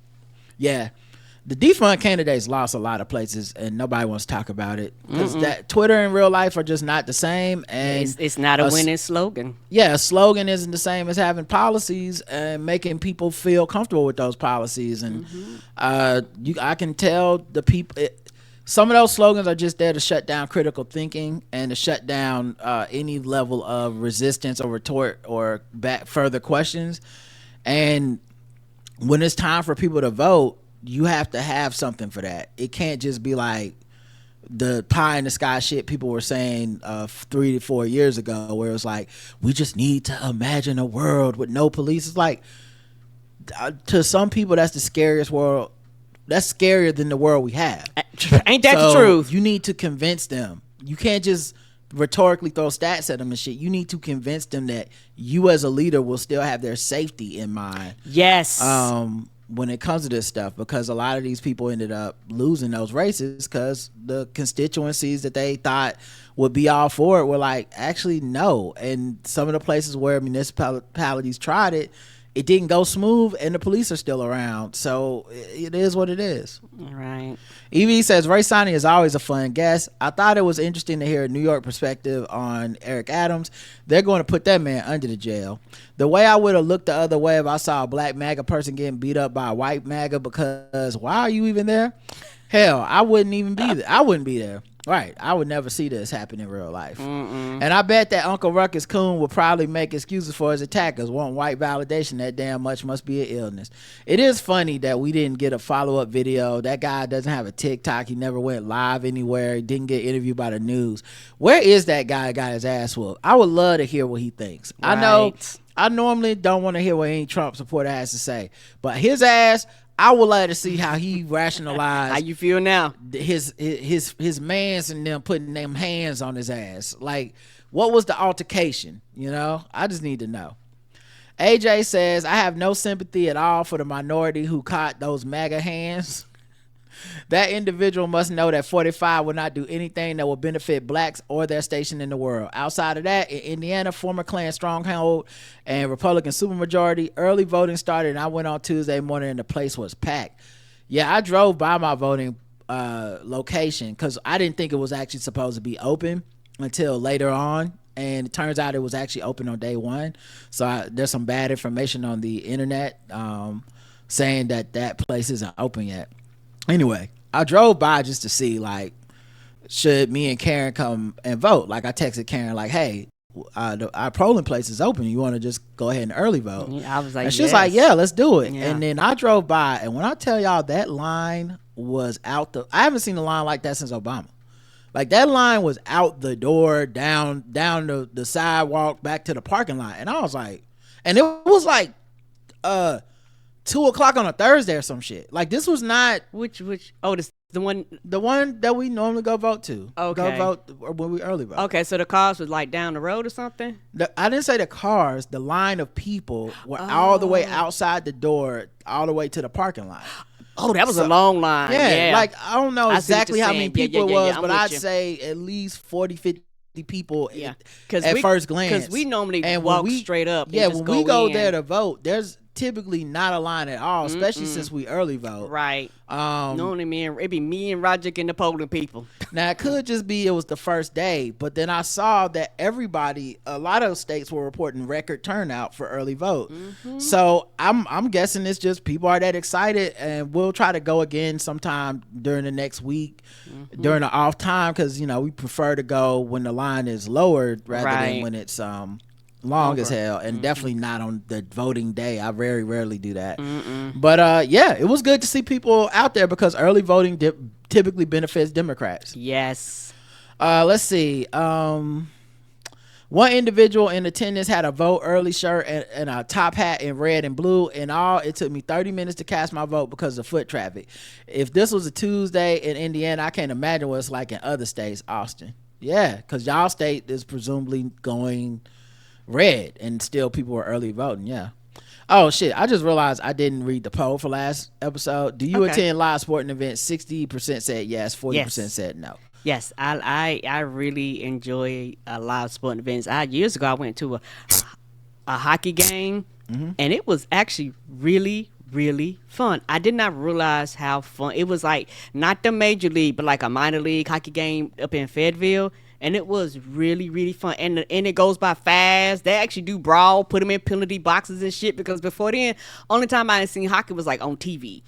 Yeah, the defund candidates lost a lot of places, and nobody wants to talk about it because that Twitter and real life are just not the same. And it's not a winning slogan. Yeah, a slogan isn't the same as having policies and making people feel comfortable with those policies. And I can tell the people. Some of those slogans are just there to shut down critical thinking and to shut down any level of resistance or retort or back further questions. And when it's time for people to vote, you have to have something for that. It can't just be like the pie in the sky shit people were saying 3 to 4 years ago, where it was like, we just need to imagine a world with no police. It's like, to some people, that's the scariest world. That's scarier than the world we have. Ain't that the truth? You need to convince them. You can't just rhetorically throw stats at them and shit. You need to convince them that you as a leader will still have their safety in mind. Yes. When it comes to this stuff, because a lot of these people ended up losing those races because the constituencies that they thought would be all for it were like, actually no. And some of the places where municipalities tried it, it didn't go smooth, and the police are still around. So it is what it is. All right. EV says, Ray Sonny is always a fun guest. I thought it was interesting to hear a New York perspective on Eric Adams. They're going to put that man under the jail. The way I would have looked the other way if I saw a black MAGA person getting beat up by a white MAGA, because why are you even there? Hell, I wouldn't even be there. I wouldn't be there. Right. I would never see this happen in real life. And I bet that Uncle Ruckus Coon will probably make excuses for his attackers. Want white validation that damn much must be an illness. It is funny that we didn't get a follow-up video. That guy doesn't have a TikTok. He never went live anywhere. He didn't get interviewed by the news. Where is that guy that got his ass whooped? I would love to hear what he thinks. Right. I know I normally don't want to hear what any Trump supporter has to say, but his ass, I would like to see how he rationalized. How you feel now? His mans and them putting them hands on his ass. Like, what was the altercation? You know, I just need to know. AJ says, I have no sympathy at all for the minority who caught those MAGA hands. That individual must know that 45 will not do anything that will benefit blacks or their station in the world. Outside of that, in Indiana, former Klan stronghold and Republican supermajority, early voting started, and I went on Tuesday morning and the place was packed. Yeah, I drove by my voting location because I didn't think it was actually supposed to be open until later on, and it turns out it was actually open on day one. So there's some bad information on the internet saying that place isn't open yet. Anyway, I drove by just to see, like, should me and Karen come and vote? Like, I texted Karen, like, hey, our polling place is open. You want to just go ahead and early vote? I was like, and she's like, yeah, let's do it. Yeah. And then I drove by, and when I tell y'all that line was out I haven't seen a line like that since Obama. Like, that line was out the door, down the sidewalk, back to the parking lot. And I was like, and it was like 2:00 on a Thursday or some shit. Like, this was not which this the one that we normally go vote to. Okay. Go vote when we early vote. Okay, so the cars was like down the road or something? I didn't say the cars. The line of people were all the way outside the door, all the way to the parking lot. Oh, that was a long line. Yeah, like, I don't know I see what exactly you're how many saying. people Yeah, it was, I'm but with I'd you. say at least 40, 50 people Because at first glance. Because we normally And walk when we- straight up. Yeah, and just when we go in. there to vote, there's typically not a line at all, especially since we early vote. Right. Normally it'd be me and Roger and the polling people. Now, it could just be it was the first day, but then I saw that a lot of states were reporting record turnout for early vote. So I'm guessing it's just people are that excited, and we'll try to go again sometime during the next week, during the off time, because, you know, we prefer to go when the line is lowered rather than when it's long as hell, and definitely not on the voting day. I very rarely do that. But yeah, it was good to see people out there because early voting typically benefits Democrats. Yes. Let's see. One individual in attendance had a vote early shirt and a top hat in red and blue. In all, it took me 30 minutes to cast my vote because of foot traffic. If this was a Tuesday in Indiana, I can't imagine what it's like in other states. Austin. Yeah, because y'all state is presumably going red and still people were early voting. Yeah. Oh shit, I just realized I didn't read the poll for last episode. Do you attend live sporting events? 60% said yes, 40% said no. Yes, I really enjoy live sporting events. Years ago I went to a hockey game, and it was actually really, really fun. I did not realize how fun it was. Like, not the major league, but like a minor league hockey game up in Fayetteville. And it was really, really fun. And it goes by fast. They actually do brawl, put them in penalty boxes and shit. Because before then, only time I had seen hockey was like on TV.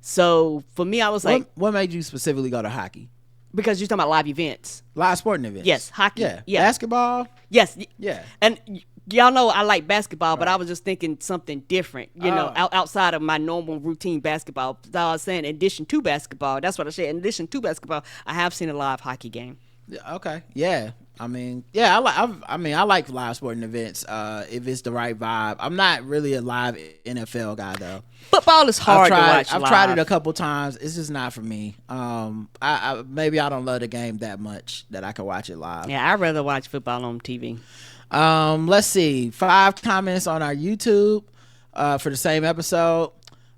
So for me, I was like, what made you specifically go to hockey? because you're talking about live events. Live sporting events. Yes, hockey. Yeah. Yeah. Basketball. Yes. Yeah. And y'all know I like basketball, but I was just thinking something different, you know, outside of my normal routine basketball. I was saying, in addition to basketball, that's what I said. In addition to basketball, I have seen a live hockey game. Yeah, okay. Yeah. I mean, yeah, I like live sporting events. If it's the right vibe. I'm not really a live NFL guy though. Football is hard to watch. I've tried it a couple times. It's just not for me. I maybe I don't love the game that much that I can watch it live. Yeah, I'd rather watch football on TV. Let's see. 5 comments on our YouTube for the same episode.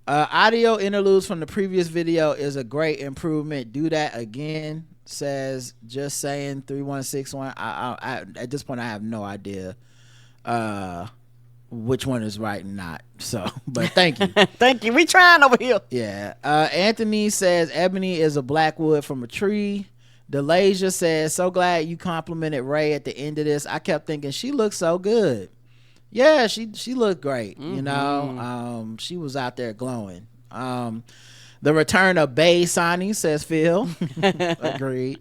Audio interludes from the previous video is a great improvement. Do that again. Says just saying 3161. I at this point I have no idea which one is right and not. So, but thank you. Thank you. We trying over here. Yeah. Anthony says ebony is a black wood from a tree. Delasia says, so glad you complimented Ray at the end of this. I kept thinking she looked so good. Yeah, she looked great. You know, she was out there glowing. The return of Bay Sonny, says Phil. Agreed.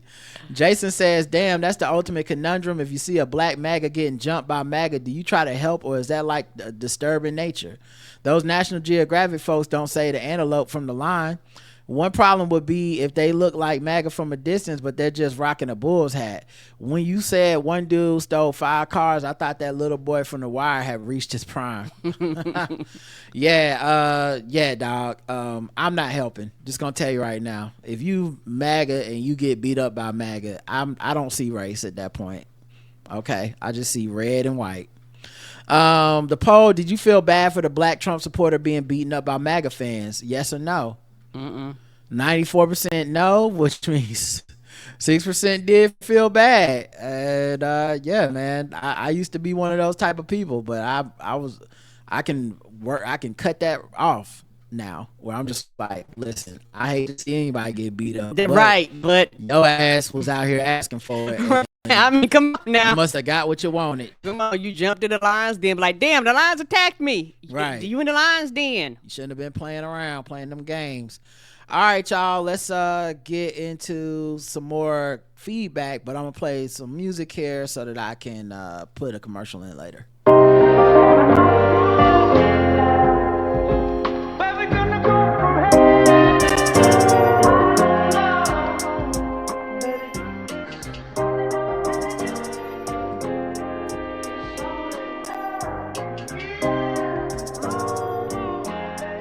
Jason says, damn, that's the ultimate conundrum. If you see a black MAGA getting jumped by MAGA, do you try to help, or is that like a disturbing nature? Those National Geographic folks don't say the antelope from the line. One problem would be if they look like MAGA from a distance, but they're just rocking a Bulls hat. When you said one dude stole 5 cars, I thought that little boy from The Wire had reached his prime. Yeah, dog. I'm not helping. Just gonna tell you right now. If you MAGA and you get beat up by MAGA, I don't see race at that point. Okay, I just see red and white. The poll: did you feel bad for the black Trump supporter being beaten up by MAGA fans? Yes or no? 94% no, which means 6% did feel bad. And yeah, man, I used to be one of those type of people, but I can cut that off now, where I'm just like, listen, I hate to see anybody get beat up, but your ass was out here asking for it. I mean, come on now. You must have got what you wanted. Come on, you jumped in the Lions den, like, damn, the Lions attacked me. Right. You in the Lions den. You shouldn't have been playing around, playing them games. All right, y'all, let's get into some more feedback, but I'm gonna play some music here so that I can put a commercial in later.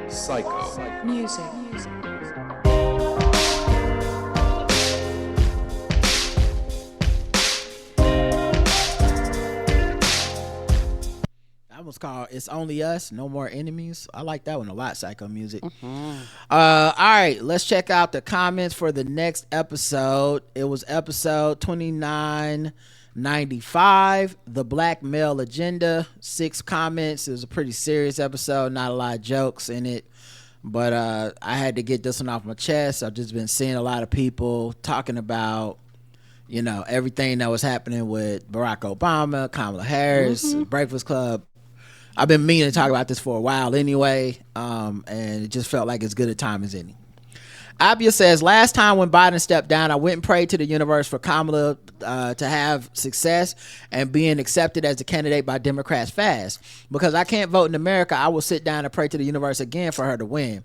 Psycho. Music. That was called It's Only Us, No More Enemies. I like that one a lot, Psycho Music. All right, let's check out the comments for the next episode. It was episode 2995, The Black Male Agenda. 6 comments. It was a pretty serious episode, not a lot of jokes in it, but I had to get this one off my chest. I've just been seeing a lot of people talking about, you know, everything that was happening with Barack Obama, Kamala Harris, Breakfast Club. I've been meaning to talk about this for a while anyway, and it just felt like as good a time as any. Apia says, last time when Biden stepped down, I went and prayed to the universe for Kamala to have success and being accepted as a candidate by Democrats fast. Because I can't vote in America, I will sit down and pray to the universe again for her to win.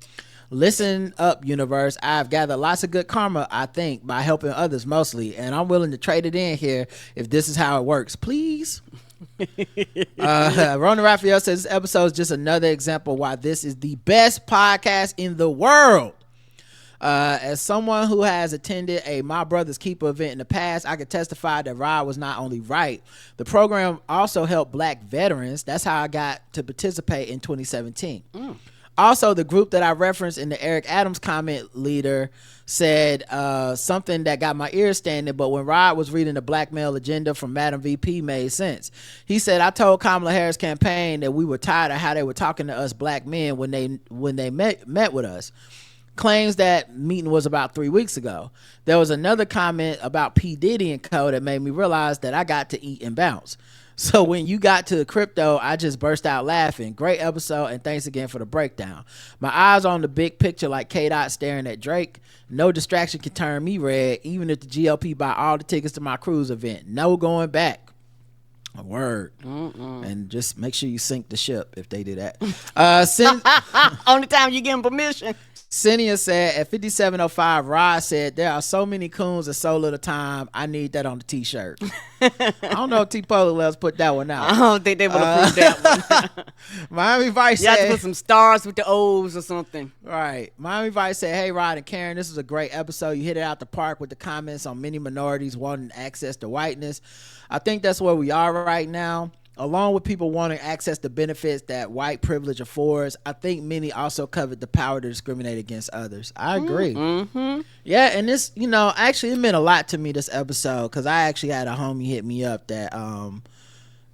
Listen up, universe. I've gathered lots of good karma, I think, by helping others mostly, and I'm willing to trade it in here if this is how it works. Please. Rona Raphael says, this episode is just another example why this is the best podcast in the world. As someone who has attended a My Brother's Keeper event in the past, I can testify that Rod was not only right, the program also helped black veterans. That's how I got to participate in 2017. Also, the group that I referenced in the Eric Adams comment leader said something that got my ears standing, but when Rod was reading the Black Male Agenda from Madam VP made sense. He said, I told Kamala Harris campaign that we were tired of how they were talking to us black men when they met with us. Claims that meeting was about 3 weeks ago. There was another comment about P. Diddy and co that made me realize that I got to eat and bounce. So when you got to crypto, I just burst out laughing. Great episode, and thanks again for the breakdown. My eyes on the big picture like K-Dot staring at Drake. No distraction can turn me red, even if the GOP buy all the tickets to my cruise event. No going back. A word. And just make sure you sink the ship if they do that. Only time you give them permission. Cinia said at 5705, Rod said, there are so many coons and so little time. I need that on the t-shirt. I don't know if Teepublic let us put that one out. I don't think they would approve that one. Miami Vice You have to said, put some stars with the O's or something. right. Miami Vice said, hey, Rod and Karen, this is a great episode. You hit it out the park with the comments on many minorities wanting access to whiteness. I think that's where we are right now. Along with people wanting access to benefits that white privilege affords, I think many also covet the power to discriminate against others. I agree. Mm-hmm. Yeah, and this, actually it meant a lot to me, this episode, because I actually had a homie hit me up that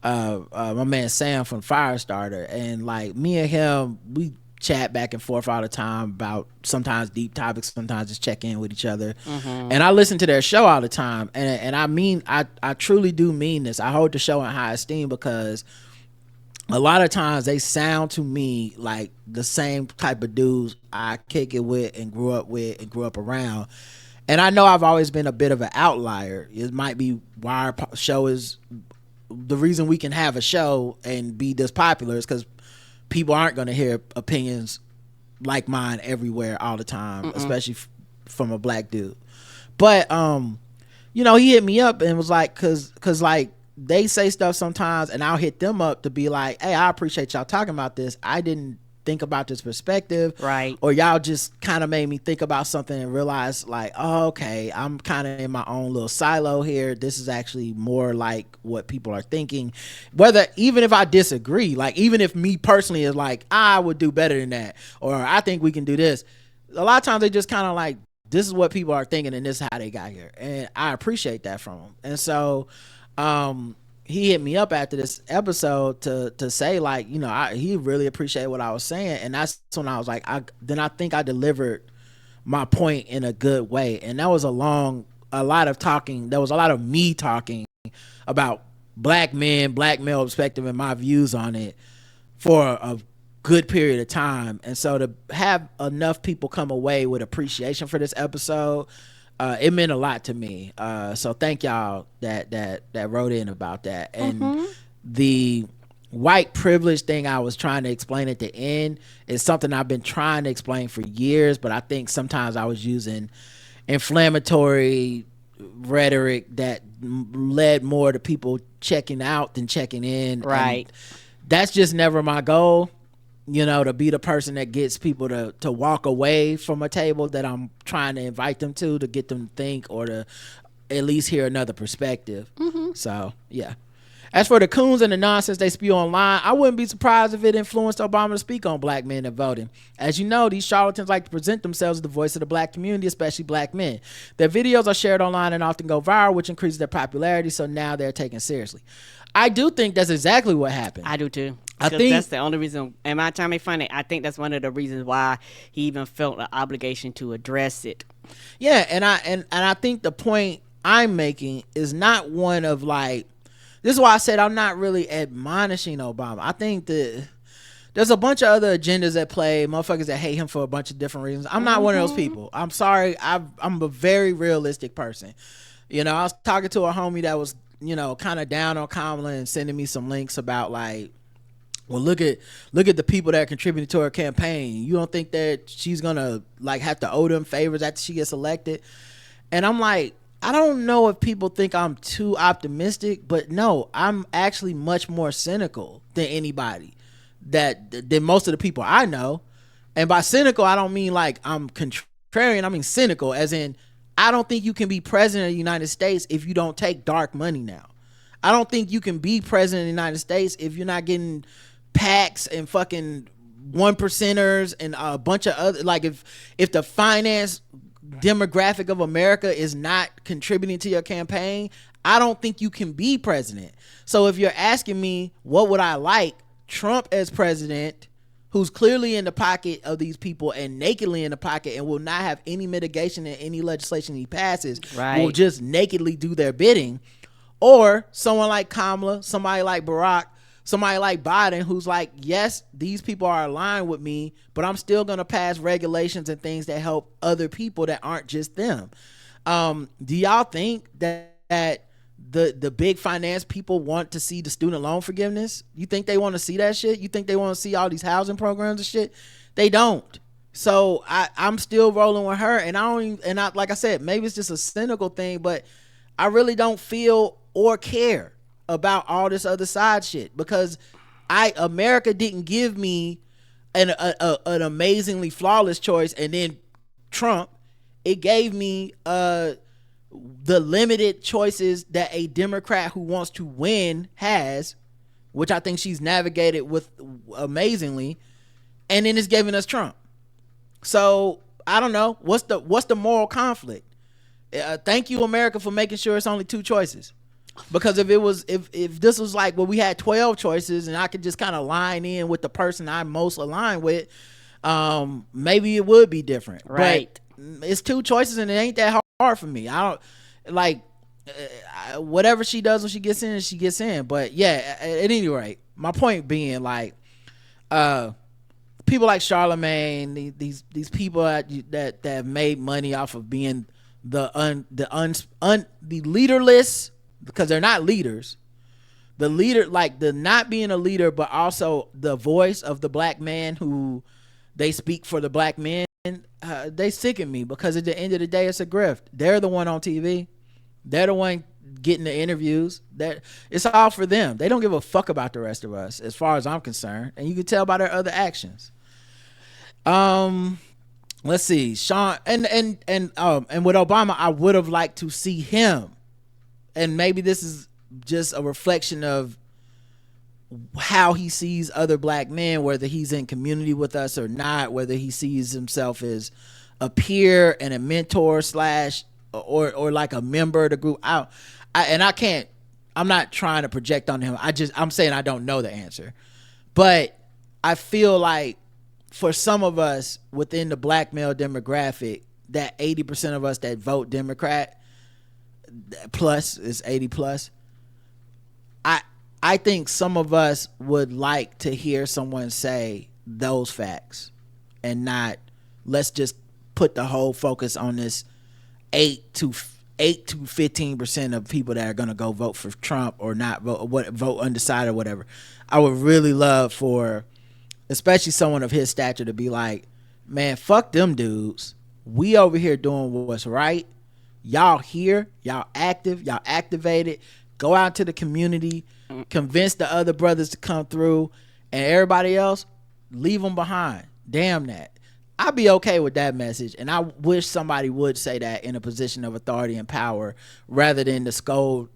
my man Sam from Firestarter, and like me and him, we chat back and forth all the time about sometimes deep topics, sometimes just check in with each other. And I listen to their show all the time, and I mean, I truly do mean this. I hold the show in high esteem because a lot of times they sound to me like the same type of dudes I kick it with and grew up around. And I know I've always been a bit of an outlier. It might be why our show is the reason we can have a show and be this popular is because people aren't going to hear opinions like mine everywhere all the time, especially from a black dude. But he hit me up and was like, cause like they say stuff sometimes, and I'll hit them up to be like, hey, I appreciate y'all talking about this. I didn't think about this perspective, right? Or y'all just kind of made me think about something and realize like, oh, okay, I'm kind of in my own little silo here. This is actually more like what people are thinking, whether even if I disagree, like even if me personally is like, I would do better than that, or I think we can do this. A lot of times they just kind of like, this is what people are thinking and this is how they got here, and I appreciate that from them. And so he hit me up after this episode to say like, he really appreciated what I was saying. And that's when I was like, I think I delivered my point in a good way. And that was a lot of talking. There was a lot of me talking about black men, black male perspective and my views on it for a good period of time. And so to have enough people come away with appreciation for this episode, it meant a lot to me. So thank y'all that wrote in about that. And the white privilege thing I was trying to explain at the end is something I've been trying to explain for years, but I think sometimes I was using inflammatory rhetoric that led more to people checking out than checking in. Right. And that's just never my goal. To be the person that gets people to walk away from a table that I'm trying to invite them to get them to think or to at least hear another perspective. So, yeah. As for the coons and the nonsense they spew online, I wouldn't be surprised if it influenced Obama to speak on black men and voting. As you know, these charlatans like to present themselves as the voice of the black community, especially black men. Their videos are shared online and often go viral, which increases their popularity, so now they're taken seriously. I do think that's exactly what happened. I do too. I think that's the only reason. Am I trying to make funny? I think that's one of the reasons why he even felt an obligation to address it. Yeah, and I think the point I'm making is not one of like, this is why I said I'm not really admonishing Obama. I think that there's a bunch of other agendas at play, motherfuckers that hate him for a bunch of different reasons. I'm not one of those people. I'm sorry. I'm a very realistic person. I was talking to a homie that was, kind of down on Kamala and sending me some links about like, well, look at the people that are contributing to her campaign. You don't think that she's gonna like have to owe them favors after she gets elected? And I'm like, I don't know if people think I'm too optimistic, but no, I'm actually much more cynical than anybody than most of the people I know. And by cynical, I don't mean like I'm contrarian. I mean cynical, as in I don't think you can be president of the United States if you don't take dark money now. I don't think you can be president of the United States if you're not getting PACs and fucking 1%ers and a bunch of other, like if the finance demographic of America is not contributing to your campaign, I don't think you can be president. So if you're asking me what would I like, Trump as president, who's clearly in the pocket of these people and nakedly in the pocket and will not have any mitigation in any legislation he passes, right, will just nakedly do their bidding, Or someone like Kamala, somebody like Barack, somebody like Biden, who's like, yes, these people are aligned with me, but I'm still going to pass regulations and things that help other people that aren't just them. Do y'all think that the big finance people want to see the student loan forgiveness? You think they want to see that shit? You think they want to see all these housing programs and shit? They don't. So I'm still rolling with her, and I don't even, and I, like I said, maybe it's just a cynical thing, but I really don't feel or care about all this other side shit, because America didn't give me an amazingly flawless choice and then Trump. It gave me the limited choices that a Democrat who wants to win has, which I think she's navigated with amazingly, and then it's giving us Trump. So I don't know what's the moral conflict. Thank you, America, for making sure it's only two choices. Because if this was like, well, we had 12 choices and I could just kind of line in with the person I'm most aligned with, maybe it would be different. Right. But it's two choices and it ain't that hard for me. I don't like whatever she does when she gets in, she gets in. But yeah, at any rate, my point being, like, people like Charlemagne, these people that have made money off of being the leaderless, because they're not leaders. The leader, like the not being a leader, but also the voice of the black man who they speak for the black men. They sicken me, because at the end of the day, it's a grift. They're the one on TV. They're the one getting the interviews. That it's all for them. They don't give a fuck about the rest of us, as far as I'm concerned. And you can tell by their other actions. Let's see, Sean, and with Obama, I would have liked to see him, and maybe this is just a reflection of how he sees other black men, whether he's in community with us or not, whether he sees himself as a peer and a mentor slash or like a member of the group. I'm not trying to project on him. I'm saying I don't know the answer, but I feel like for some of us within the black male demographic, that 80% of us that vote Democrat plus is 80 plus. I think some of us would like to hear someone say those facts and not, let's just put the whole focus on this 8 to 15% of people that are going to go vote for Trump or not vote undecided or whatever. I would really love for especially someone of his stature to be like, man, fuck them dudes. We over here doing what's right. Y'all here, y'all active, y'all activated. Go out to the community, convince the other brothers to come through, and everybody else, leave them behind. Damn that. I'd be okay with that message, and I wish somebody would say that in a position of authority and power, rather than to scold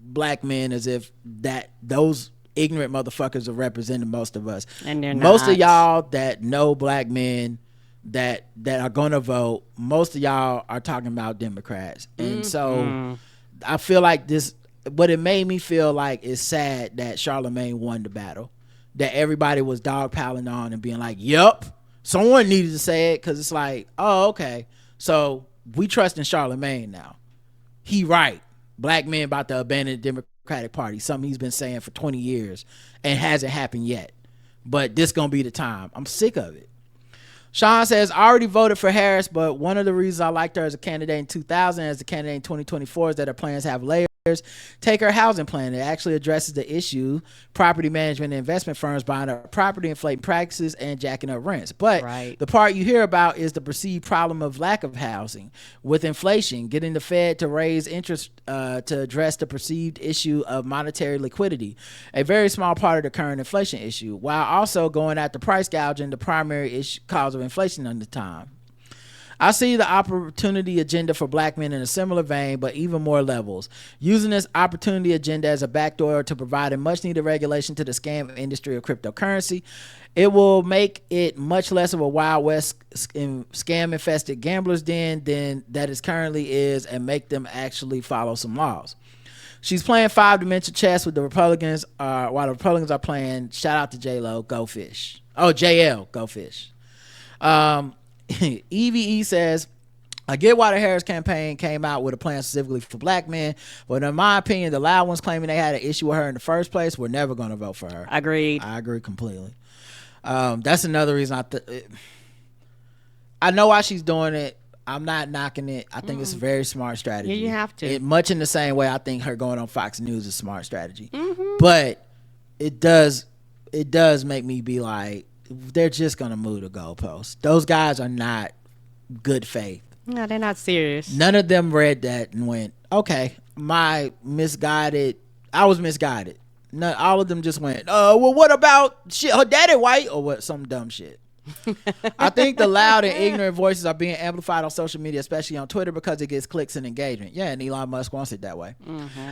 black men as if that those ignorant motherfuckers are representing most of us. And they're most not. of y'all that know black men that are gonna vote, most of y'all are talking about Democrats. And so I feel like this, what it made me feel like is sad that Charlemagne won the battle, that everybody was dogpiling on and being like, yup, someone needed to say it, because it's like, oh, okay, so we trust in Charlemagne now. He right. Black men about to abandon the Democratic Party, something he's been saying for 20 years and hasn't happened yet. But this gonna be the time. I'm sick of it. Sean says, I already voted for Harris, but one of the reasons I liked her as a candidate in 2000 as a candidate in 2024 is that her plans have layers. Take her housing plan. It actually addresses the issue: property management and investment firms buying up property, inflating practices, and jacking up rents. But the part you hear about is the perceived problem of lack of housing with inflation, getting the Fed to raise interest to address the perceived issue of monetary liquidity, a very small part of the current inflation issue, while also going after price gouging, the primary issue cause of inflation under time. I see the opportunity agenda for black men in a similar vein, but even more levels. Using this opportunity agenda as a backdoor to provide a much needed regulation to the scam industry of cryptocurrency, it will make it much less of a Wild West scam infested gambler's den than that it currently is, and make them actually follow some laws. She's playing 5-dimensional chess with the Republicans while the Republicans are playing. Shout out to J-Lo, go fish. Oh, JL, go fish. EVE says, I get why the Harris campaign came out with a plan specifically for black men, but in my opinion, the loud ones claiming they had an issue with her in the first place were never going to vote for her. Agreed. I agree completely. That's another reason I know why she's doing it. I'm not knocking it. I think it's a very smart strategy. Yeah, you have to. Much in the same way I think her going on Fox News is smart strategy. But it does make me be like, they're just gonna move the goalposts. Those guys are not good faith. No, they're not serious. None of them read that and went, okay, I was misguided. No, all of them just went, well, what about shit? Her daddy white or what? Some dumb shit. I think the loud and ignorant voices are being amplified on social media, especially on Twitter, because it gets clicks and engagement. Yeah, and Elon Musk wants it that way.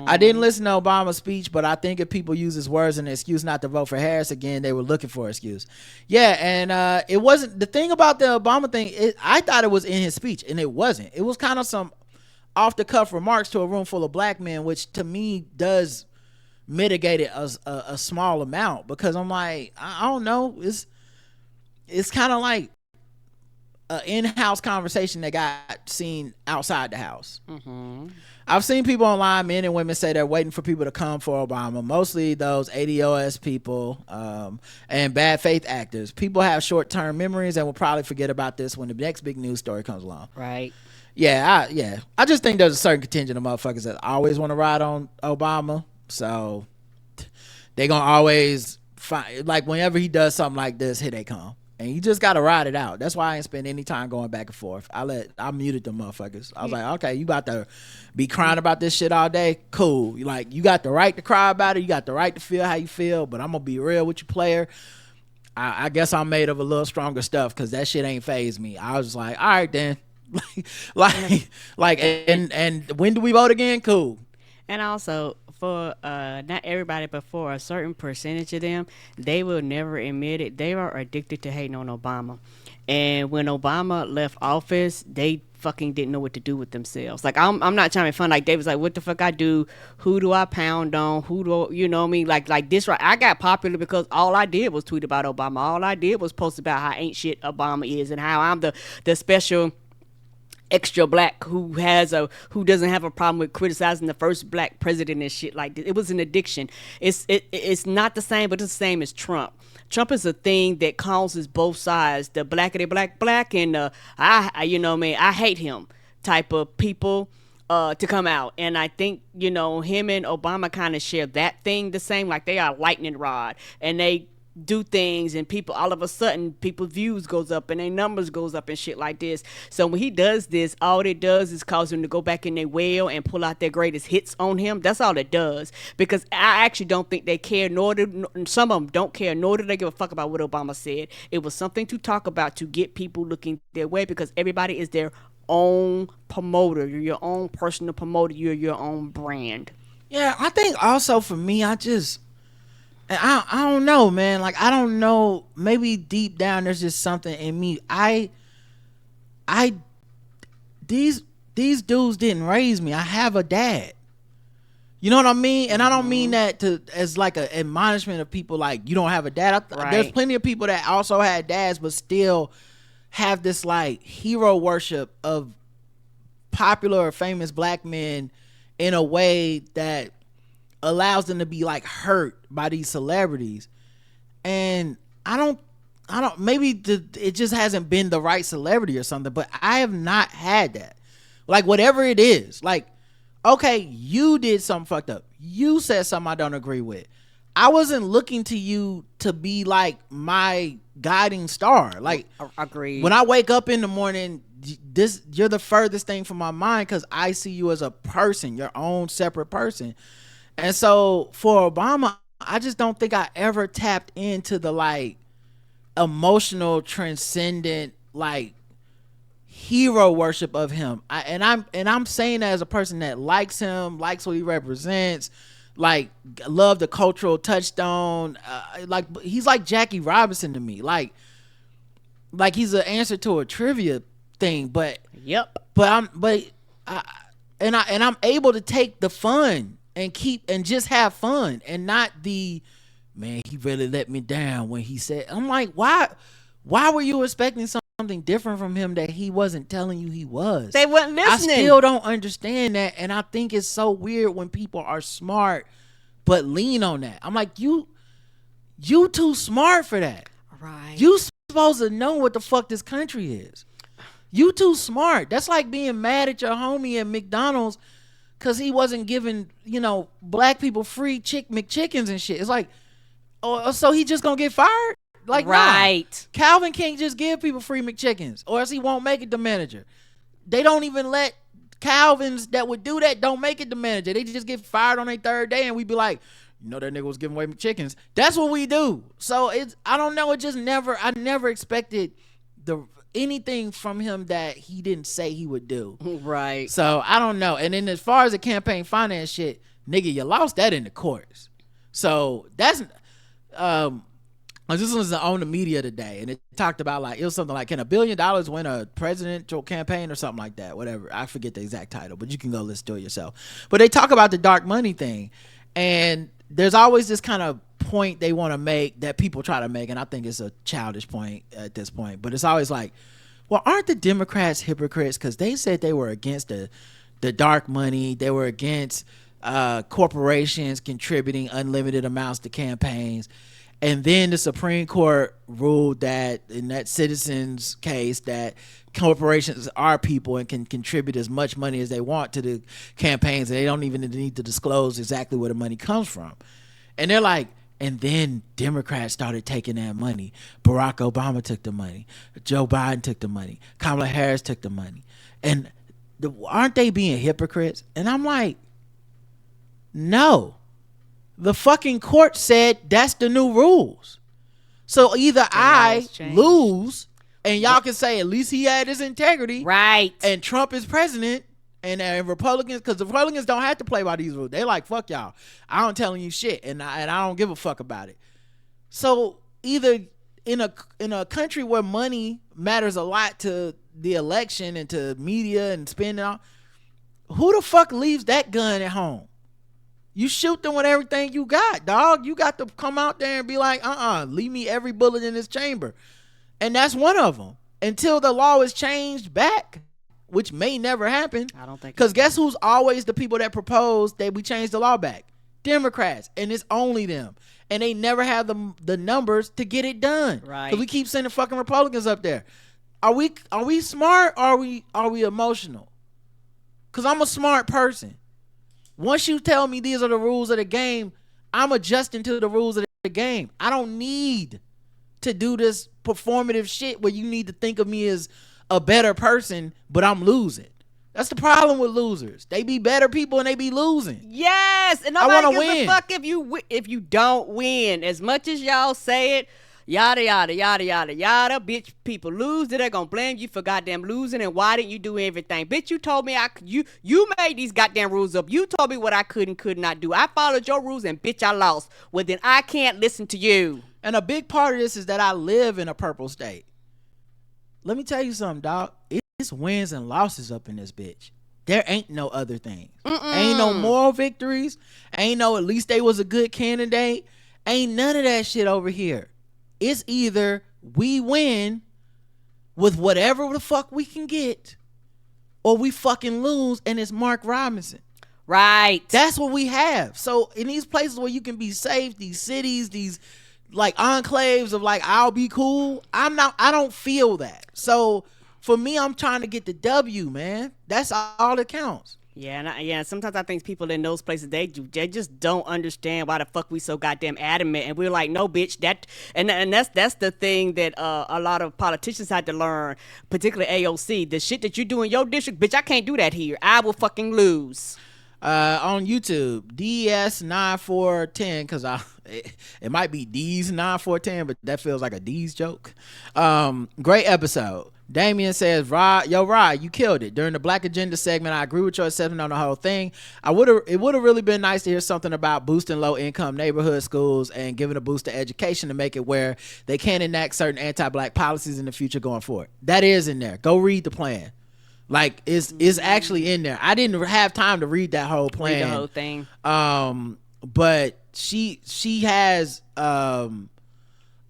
I didn't listen to Obama's speech, but I think if people use his words as an excuse not to vote for Harris again, they were looking for an excuse. Yeah, and it wasn't the thing about the Obama thing. I thought it was in his speech, and it wasn't. It was kind of some off the cuff remarks to a room full of black men, which to me does mitigate it a small amount, because I'm like, I don't know, it's kind of like an in-house conversation that got seen outside the house. I've seen people online, men and women, say they're waiting for people to come for Obama, mostly those ADOS people and bad faith actors. People have short-term memories and will probably forget about this when the next big news story comes along. Right. I just think there's a certain contingent of motherfuckers that always want to ride on Obama, so they gonna always find, like, whenever he does something like this, here they come. And you just gotta ride it out. That's why I ain't spend any time going back and forth. I muted them motherfuckers. I was like, okay, you about to be crying about this shit all day? Cool. Like, you got the right to cry about it. You got the right to feel how you feel. But I'm gonna be real with you, player. I guess I'm made of a little stronger stuff, because that shit ain't phased me. I was just like, all right then. And when do we vote again? Cool. And also, for not everybody, but for a certain percentage of them, they will never admit it. They are addicted to hating on Obama. And when Obama left office, they fucking didn't know what to do with themselves. Like, I'm not trying to be fun. Like, they was like, what the fuck I do? Who do I pound on? Who do, you know what I mean? Like this, right? I got popular because all I did was tweet about Obama. All I did was post about how ain't shit Obama is, and how I'm the special extra black who doesn't have a problem with criticizing the first black president and shit like this. It was an addiction. It's not the same, but it's the same as Trump. Trump is a thing that causes both sides, the blackity black and I hate him type of people to come out. And I think, him and Obama kind of share that thing the same. Like, they are lightning rod, and they do things, and people, all of a sudden, people's views goes up and their numbers goes up and shit like this. So when he does this, all it does is cause them to go back in their well and pull out their greatest hits on him. That's all it does, because I actually don't think they care, nor do some of them don't care, nor do they give a fuck about what Obama said. It was something to talk about to get people looking their way, because everybody is their own promoter. You're your own personal promoter. You're your own brand. Yeah, I think also for me, I don't know, man. Like, I don't know. Maybe deep down there's just something in me. These dudes didn't raise me. I have a dad. You know what I mean? And I don't mean that as like a admonishment of people like, you don't have a dad. Right. There's plenty of people that also had dads, but still have this like hero worship of popular or famous black men in a way that allows them to be like hurt by these celebrities. And I don't maybe it just hasn't been the right celebrity or something, but I have not had that. Like, whatever it is, like, okay, you did something fucked up, you said something I don't agree with, I wasn't looking to you to be like my guiding star. Like, agreed. When I wake up in the morning, you're the furthest thing from my mind, because I see you as a person, your own separate person. And so for Obama, I just don't think I ever tapped into the like emotional, transcendent, like hero worship of him. I'm saying that as a person that likes him, likes what he represents, like love the cultural touchstone. Like, he's like Jackie Robinson to me. Like he's an answer to a trivia thing. But yep. I'm able to take the fun and just have fun, and not the, man, he really let me down when he said. I'm like, why were you expecting something something different from him that he wasn't telling you he was. They weren't I listening. still don't understand that, and I think it's so weird when people are smart but lean on that. I'm like, you too smart for that. Right. You supposed to know what the fuck this country is. You too smart. That's like being mad at your homie at McDonald's because he wasn't giving, black people free McChickens and shit. It's like, oh, so he just gonna get fired? Like, right. Nah. Calvin can't just give people free McChickens or else he won't make it the manager. They don't even let Calvins that would do that don't make it the manager. They just get fired on their third day and we be like, that nigga was giving away McChickens. That's what we do. So I don't know. I never expected anything from him that he didn't say he would do. Right. So I don't know. And then as far as the campaign finance shit, nigga, you lost that in the courts. So that's I just listened on the media today, and it talked about it was something like, can $1 billion win a presidential campaign or something like that? Whatever. I forget the exact title, but you can go listen to it yourself. But they talk about the dark money thing, and there's always this kind of point they want to make that people try to make, and I think it's a childish point at this point, but it's always like, well, aren't the Democrats hypocrites? Because they said they were against the dark money. They were against corporations contributing unlimited amounts to campaigns. And then the Supreme Court ruled that in that Citizens case that corporations are people and can contribute as much money as they want to the campaigns, and they don't even need to disclose exactly where the money comes from. And they're like, and then Democrats started taking that money. Barack Obama took the money. Joe Biden took the money. Kamala Harris took the money. And aren't they being hypocrites? And I'm like, no. The fucking court said that's the new rules. So either I lose and y'all can say at least he had his integrity. Right. And Trump is president. And Republicans, because the Republicans don't have to play by these rules. They like, fuck y'all. I don't telling you shit, and I don't give a fuck about it. So either in a country where money matters a lot to the election and to media and spending all, who the fuck leaves that gun at home? You shoot them with everything you got, dog. You got to come out there and be like, leave me every bullet in this chamber. And that's one of them. Until the law is changed back, which may never happen. I don't think. Because guess who's always the people that propose that we change the law back? Democrats. And it's only them. And they never have the numbers to get it done. Right. Because we keep sending fucking Republicans up there. Are we smart or are we emotional? Because I'm a smart person. Once you tell me these are the rules of the game, I'm adjusting to the rules of the game. I don't need to do this performative shit where you need to think of me as a better person, but I'm losing. That's the problem with losers. They be better people and they be losing. Yes, and nobody gives a fuck if you don't win. As much as y'all say it, yada yada yada yada yada. Bitch, people lose. They're gonna blame you for goddamn losing. And why didn't you do everything? Bitch, you told me you made these goddamn rules up. You told me what I could and could not do. I followed your rules and bitch, I lost. Well, then I can't listen to you. And a big part of this is that I live in a purple state. Let me tell you something, dog. It's wins and losses up in this bitch. There ain't no other things. Ain't no moral victories. Ain't no at least they was a good candidate. Ain't none of that shit over here. It's either we win with whatever the fuck we can get, or we fucking lose and it's Mark Robinson. Right. That's what we have. So in these places where you can be safe, these cities, these like enclaves of like, I'll be cool, I don't feel that. So for me, I'm trying to get the W, man. That's all that counts. Yeah, sometimes I think people in those places, they just don't understand why the fuck we so goddamn adamant, and we're like, no, bitch, that's the thing that a lot of politicians had to learn, particularly AOC. The shit that you do in your district, bitch, I can't do that here. I will fucking lose. On YouTube, DS9410, because it might be D's 9410, but that feels like a D's joke. Great episode. Damien says, Rod, you killed it. During the Black Agenda segment, I agree with your assessment on the whole thing. It would have really been nice to hear something about boosting low-income neighborhood schools and giving a boost to education to make it where they can enact certain anti-black policies in the future going forward. That is in there. Go read the plan. Like, it's actually in there. I didn't have time to read that whole plan. Read the whole thing. But she has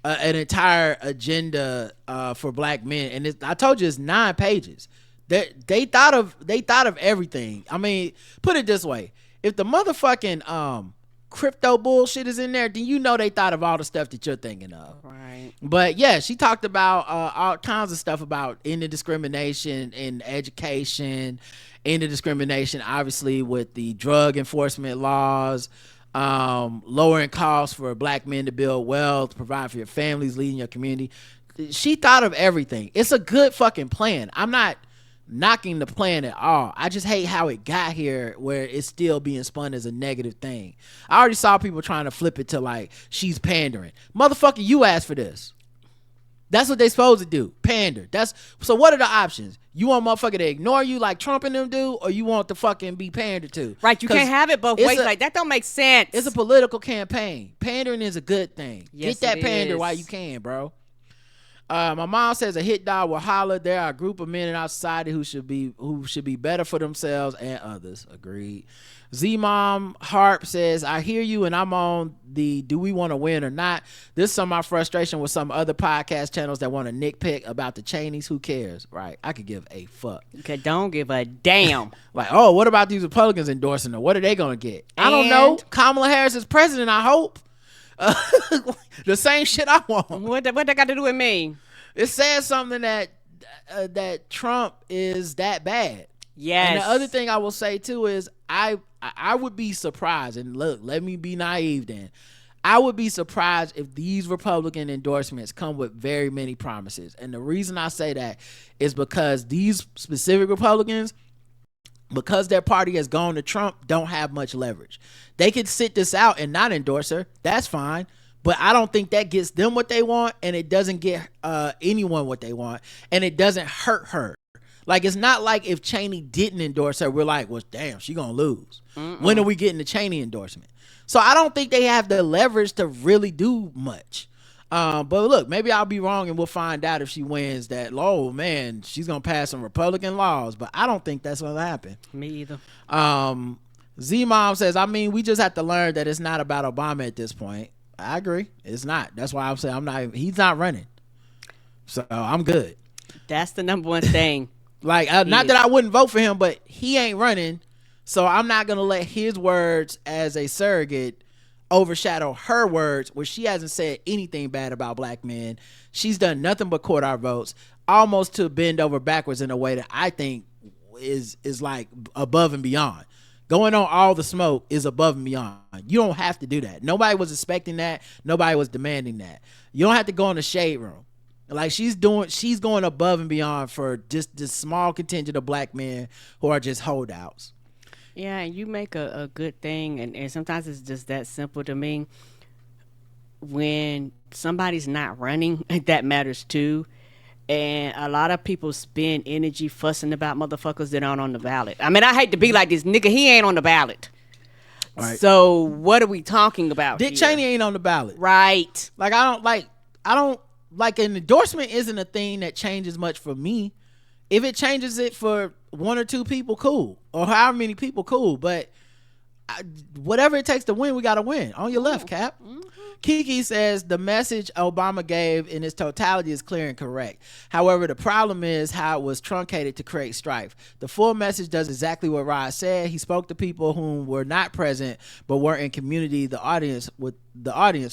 an entire agenda for black men, and I told you it's 9 pages. They thought of everything. I mean, put it this way: if the motherfucking crypto bullshit is in there, then you know they thought of all the stuff that you're thinking of. Right. But yeah, she talked about all kinds of stuff about ending discrimination in education, ending discrimination, obviously with the drug enforcement laws, lowering costs for black men to build wealth, provide for your families, leading your community. She thought of everything. It's a good fucking plan. I'm not knocking the plan at all. I just hate how it got here where it's still being spun as a negative thing. I already saw people trying to flip it to like she's pandering. Motherfucker, you asked for this. That's what they supposed to do. Pander. So what are the options? You want motherfucker to ignore you like Trump and them do, or you want to fucking be pandered to? Right, you can't have it both ways. Like, that don't make sense. It's a political campaign. Pandering is a good thing. Yes, get that pander while you can, bro. My mom says a hit dog will holler. There are a group of men in our society who should be better for themselves and others. Agreed. Z-Mom Harp says, I hear you, and I'm on the do we want to win or not. This is some of my frustration with some other podcast channels that want to nitpick about the Cheneys. Who cares? Right. I could give a fuck. Okay, don't give a damn. Like, oh, what about these Republicans endorsing her? What are they going to get? I don't know. Kamala Harris is president, I hope. The same shit I want. What they got to do with me? It says something that Trump is that bad. Yes. And the other thing I will say too is I would be surprised, and look, let me be naive then. I would be surprised if these Republican endorsements come with very many promises. And the reason I say that is because these specific Republicans, because their party has gone to Trump, don't have much leverage. They could sit this out and not endorse her. That's fine. But I don't think that gets them what they want, and it doesn't get anyone what they want, and it doesn't hurt her. Like, it's not like if Cheney didn't endorse her, we're like, well, damn, she gonna lose. When are we getting the Cheney endorsement? So I don't think they have the leverage to really do much. But look, maybe I'll be wrong, and we'll find out if she wins that, oh, man, she's gonna pass some Republican laws. But I don't think that's gonna happen. Me either. Z-Mom says, I mean, we just have to learn that it's not about Obama at this point. I agree. It's not. That's why I'm saying he's not running. So I'm good. That's the number one thing. Like, not that I wouldn't vote for him, but he ain't running. So I'm not going to let his words as a surrogate overshadow her words, where she hasn't said anything bad about black men. She's done nothing but court our votes, almost to bend over backwards in a way that I think is like above and beyond. Going on all the smoke is above and beyond. You don't have to do that. Nobody was expecting that. Nobody was demanding that. You don't have to go in the shade room. Like, she's going above and beyond for just this small contingent of black men who are just holdouts. Yeah, and you make a good thing, and sometimes it's just that simple to me. When somebody's not running, that matters too. And a lot of people spend energy fussing about motherfuckers that aren't on the ballot. I mean, I hate to be like this, nigga, he ain't on the ballot. Right. So what are we talking about? Dick Cheney ain't on the ballot. Right. Like, I don't like an endorsement isn't a thing that changes much for me. If it changes it for one or two people, cool. Or however many people, cool. But whatever it takes to win, we got to win. On your left, Cap. Mm-hmm. Kiki says the message Obama gave in its totality is clear and correct. However, the problem is how it was truncated to create strife. The full message does exactly what Rod said. He spoke to people whom were not present but were in community, the audience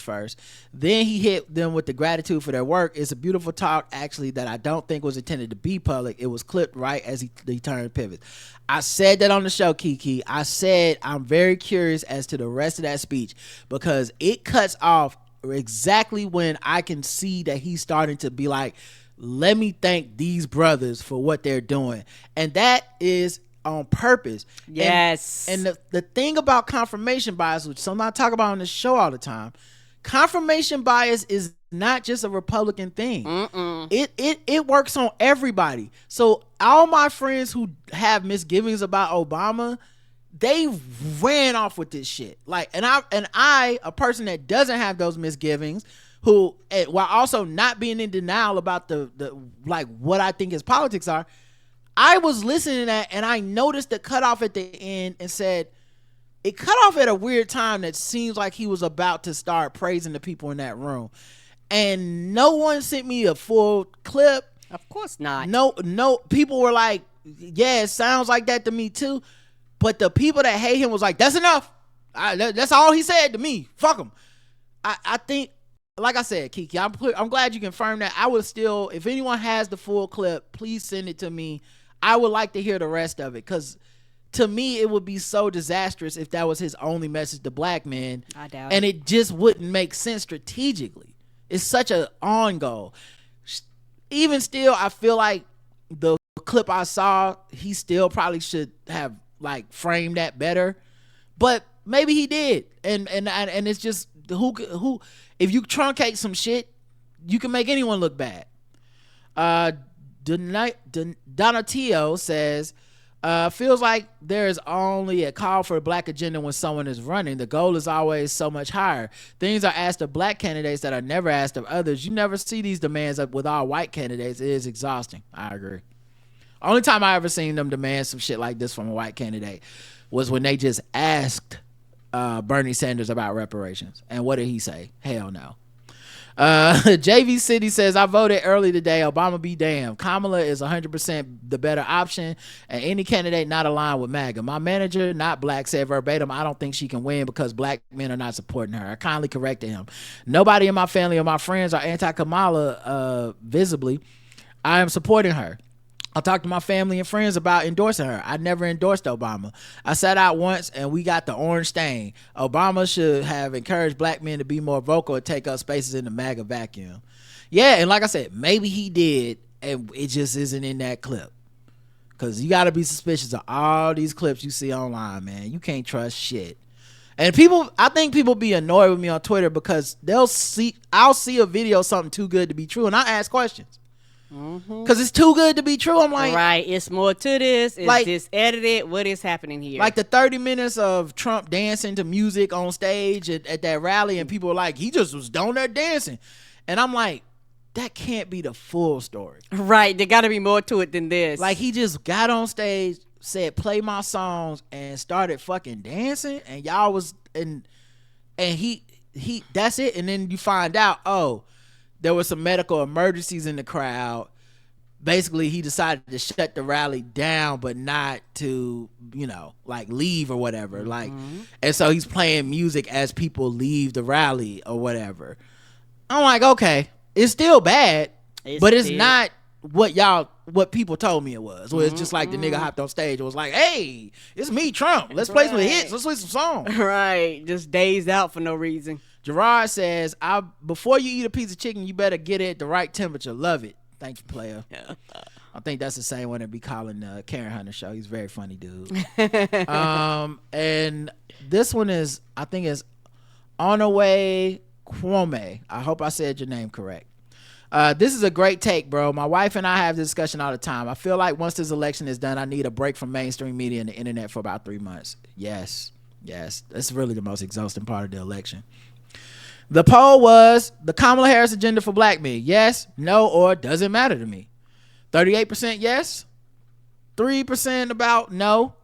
first. Then he hit them with the gratitude for their work. It's a beautiful talk, actually, that I don't think was intended to be public. It was clipped right as he turned pivot. I said that on the show, Kiki. I said I'm very curious as to the rest of that speech, because it cuts off exactly when I can see that he's starting to be like, let me thank these brothers for what they're doing. And that is on purpose. Yes. And the thing about confirmation bias, which some I talk about on this show all the time, confirmation bias is not just a Republican thing. It works on everybody. So all my friends who have misgivings about Obama, they ran off with this shit. Like, and I, a person that doesn't have those misgivings, who, while also not being in denial about the like what I think his politics are, I was listening to that and I noticed the cutoff at the end and said, it cut off at a weird time that seems like he was about to start praising the people in that room. and no one sent me a full clip. Of course not. No, people were like, yeah, it sounds like that to me too. But the people that hate him was like, that's enough. That's all he said to me. Fuck him. I think, like I said, Kiki, I'm glad you confirmed that. I would still, if anyone has the full clip, please send it to me. I would like to hear the rest of it, because to me, it would be so disastrous if that was his only message to black men. I doubt and it. it just wouldn't make sense strategically. It's such an on goal. Even still, I feel like the clip I saw, he still probably should have like framed that better, but maybe he did. And it's just who if you truncate some shit, you can make anyone look bad. Donatio says, feels like there's only a call for a black agenda when someone is running. The goal is always so much higher. Things are asked of black candidates that are never asked of others. You never see these demands up with all white candidates. It is exhausting. I agree. Only time I ever seen them demand some shit like this from a white candidate was when they just asked Bernie Sanders about reparations. And what did he say? Hell no. JV City says, I voted early today. Obama be damned. Kamala is 100% the better option, and any candidate not aligned with MAGA. My manager, not black, said verbatim, I don't think she can win because black men are not supporting her. I kindly corrected him. Nobody in my family or my friends are anti-Kamala visibly. I am supporting her. I talked to my family and friends about endorsing her. I never endorsed Obama. I sat out once and we got the orange stain. Obama should have encouraged black men to be more vocal and take up spaces in the MAGA vacuum. Yeah, and like I said, maybe he did, and it just isn't in that clip. Because you got to be suspicious of all these clips you see online, man. You can't trust shit. And I think people be annoyed with me on Twitter because I'll see a video, something too good to be true, and I ask questions. Because it's too good to be true. I'm like, right, it's more to this. It's like, this edited. What is happening here? Like the 30 minutes of Trump dancing to music on stage at that rally, and people were like, he just was down there dancing. And I'm like, that can't be the full story. Right, there got to be more to it than this. Like, he just got on stage, said, play my songs, and started fucking dancing, and y'all was, and he that's it. And then you find out, oh, there were some medical emergencies in the crowd. Basically, he decided to shut the rally down, but not to, like leave or whatever. Like, and so he's playing music as people leave the rally or whatever. I'm like, okay, it's still bad, but it's not what people told me it was. Where it's just like the nigga hopped on stage and was like, hey, it's me, Trump. Let's play some hits. Let's play some songs. Right, just dazed out for no reason. Gerard says, before you eat a piece of chicken, you better get it at the right temperature. Love it. Thank you, player. I think that's the same one that be calling Karen Hunter show. He's a very funny dude. And this one is, I think it's Onaway Kwame. I hope I said your name correct. This is a great take, bro. My wife and I have this discussion all the time. I feel like once this election is done, I need a break from mainstream media and the internet for about 3 months. Yes. That's really the most exhausting part of the election. The poll was the Kamala Harris agenda for black men. Yes, no, or doesn't matter to me. 38% yes, 3% about no,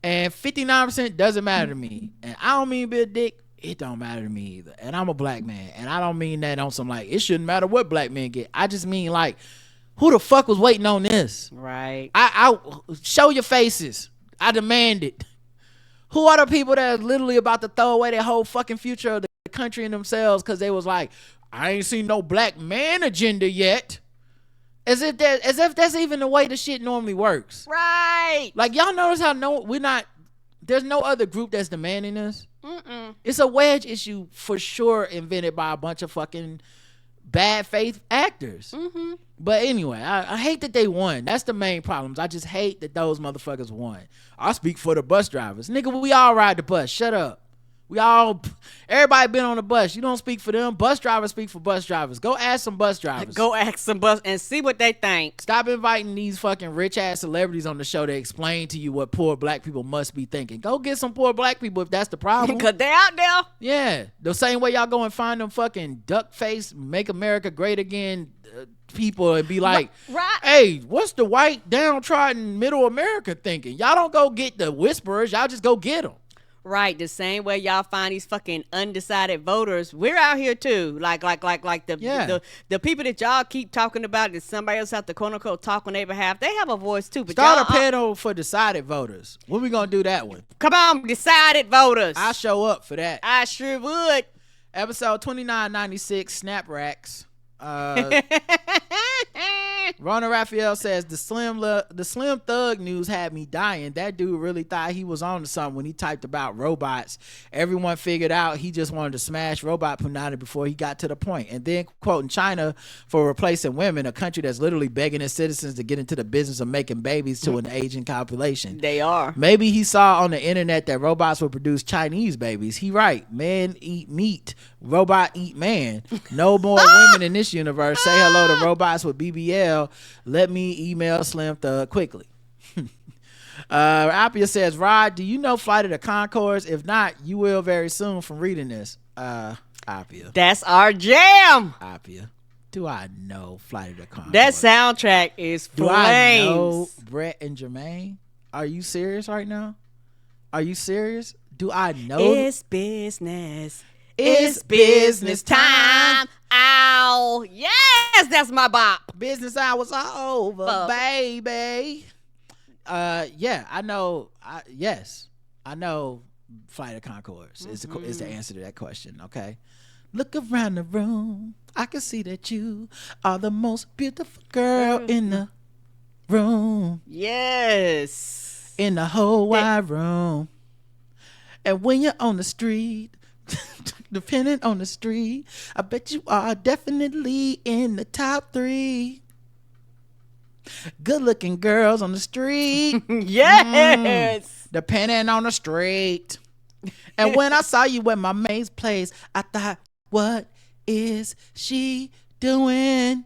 and 59% doesn't matter to me. And I don't mean be a dick. It don't matter to me either. And I'm a black man. And I don't mean that on some like, it shouldn't matter what black men get. I just mean like, who the fuck was waiting on this? Right. I show your faces. I demand it. Who are the people that are literally about to throw away their whole fucking future of the country and themselves because they was like, I ain't seen no black man agenda yet? As if that's even the way the shit normally works. Right. Like, y'all notice how there's no other group that's demanding this. It's a wedge issue for sure, invented by a bunch of fucking bad faith actors. But anyway, I hate that they won. That's the main problems. I just hate that those motherfuckers won. I speak for the bus drivers. Nigga, we all ride the bus. Shut up. Everybody been on the bus. You don't speak for them. Bus drivers speak for bus drivers. Go ask some bus drivers. Go ask some bus and see what they think. Stop inviting these fucking rich ass celebrities on the show to explain to you what poor black people must be thinking. Go get some poor black people if that's the problem. Because they're out there. Yeah. The same way y'all go and find them fucking duck face, make America great again people and be like, right. Hey, what's the white downtrodden middle America thinking? Y'all don't go get the whisperers. Y'all just go get them. Right, the same way y'all find these fucking undecided voters, we're out here too. Like the people that y'all keep talking about that somebody else have to quote unquote talk on their behalf, they have a voice too. But Start y'all, a panel for decided voters. When we gonna do that one? come on, decided voters. I'll show up for that. I sure would. Episode 2996, Snap Racks. Rona Raphael says the slim thug news had me dying. That dude really thought he was on to something when he typed about robots. Everyone figured out he just wanted to smash robot punani before he got to the point. And then quoting China for replacing women, a country that's literally begging its citizens to get into the business of making babies to an aging population. They are. Maybe he saw on the internet that robots will produce Chinese babies. He right. Men eat meat. Robot eat man. No more women in this universe. Say hello to robots with BBL. Let me email Slim Thug quickly. Apia says, Rod, do you know Flight of the Conchords? If not, you will very soon from reading this. Apia. That's our jam. Apia. Do I know Flight of the Conchords? That soundtrack is flames. Do I know Brett and Jermaine? Are you serious right now? Are you serious? Do I know? It's business. It's business time. Ow. Yes, that's my bop. Business hours are over, baby. Yeah, I know. Yes, I know Flight of Conchords is the answer to that question, okay? Look around the room. I can see that you are the most beautiful girl in the room. Yes. In the whole wide room. And when you're on the street, depending on the street, I bet you are definitely in the top 3 good looking girls on the street. Yes. Depending on the street. And when I saw you at my mate's place, I thought, what is she doing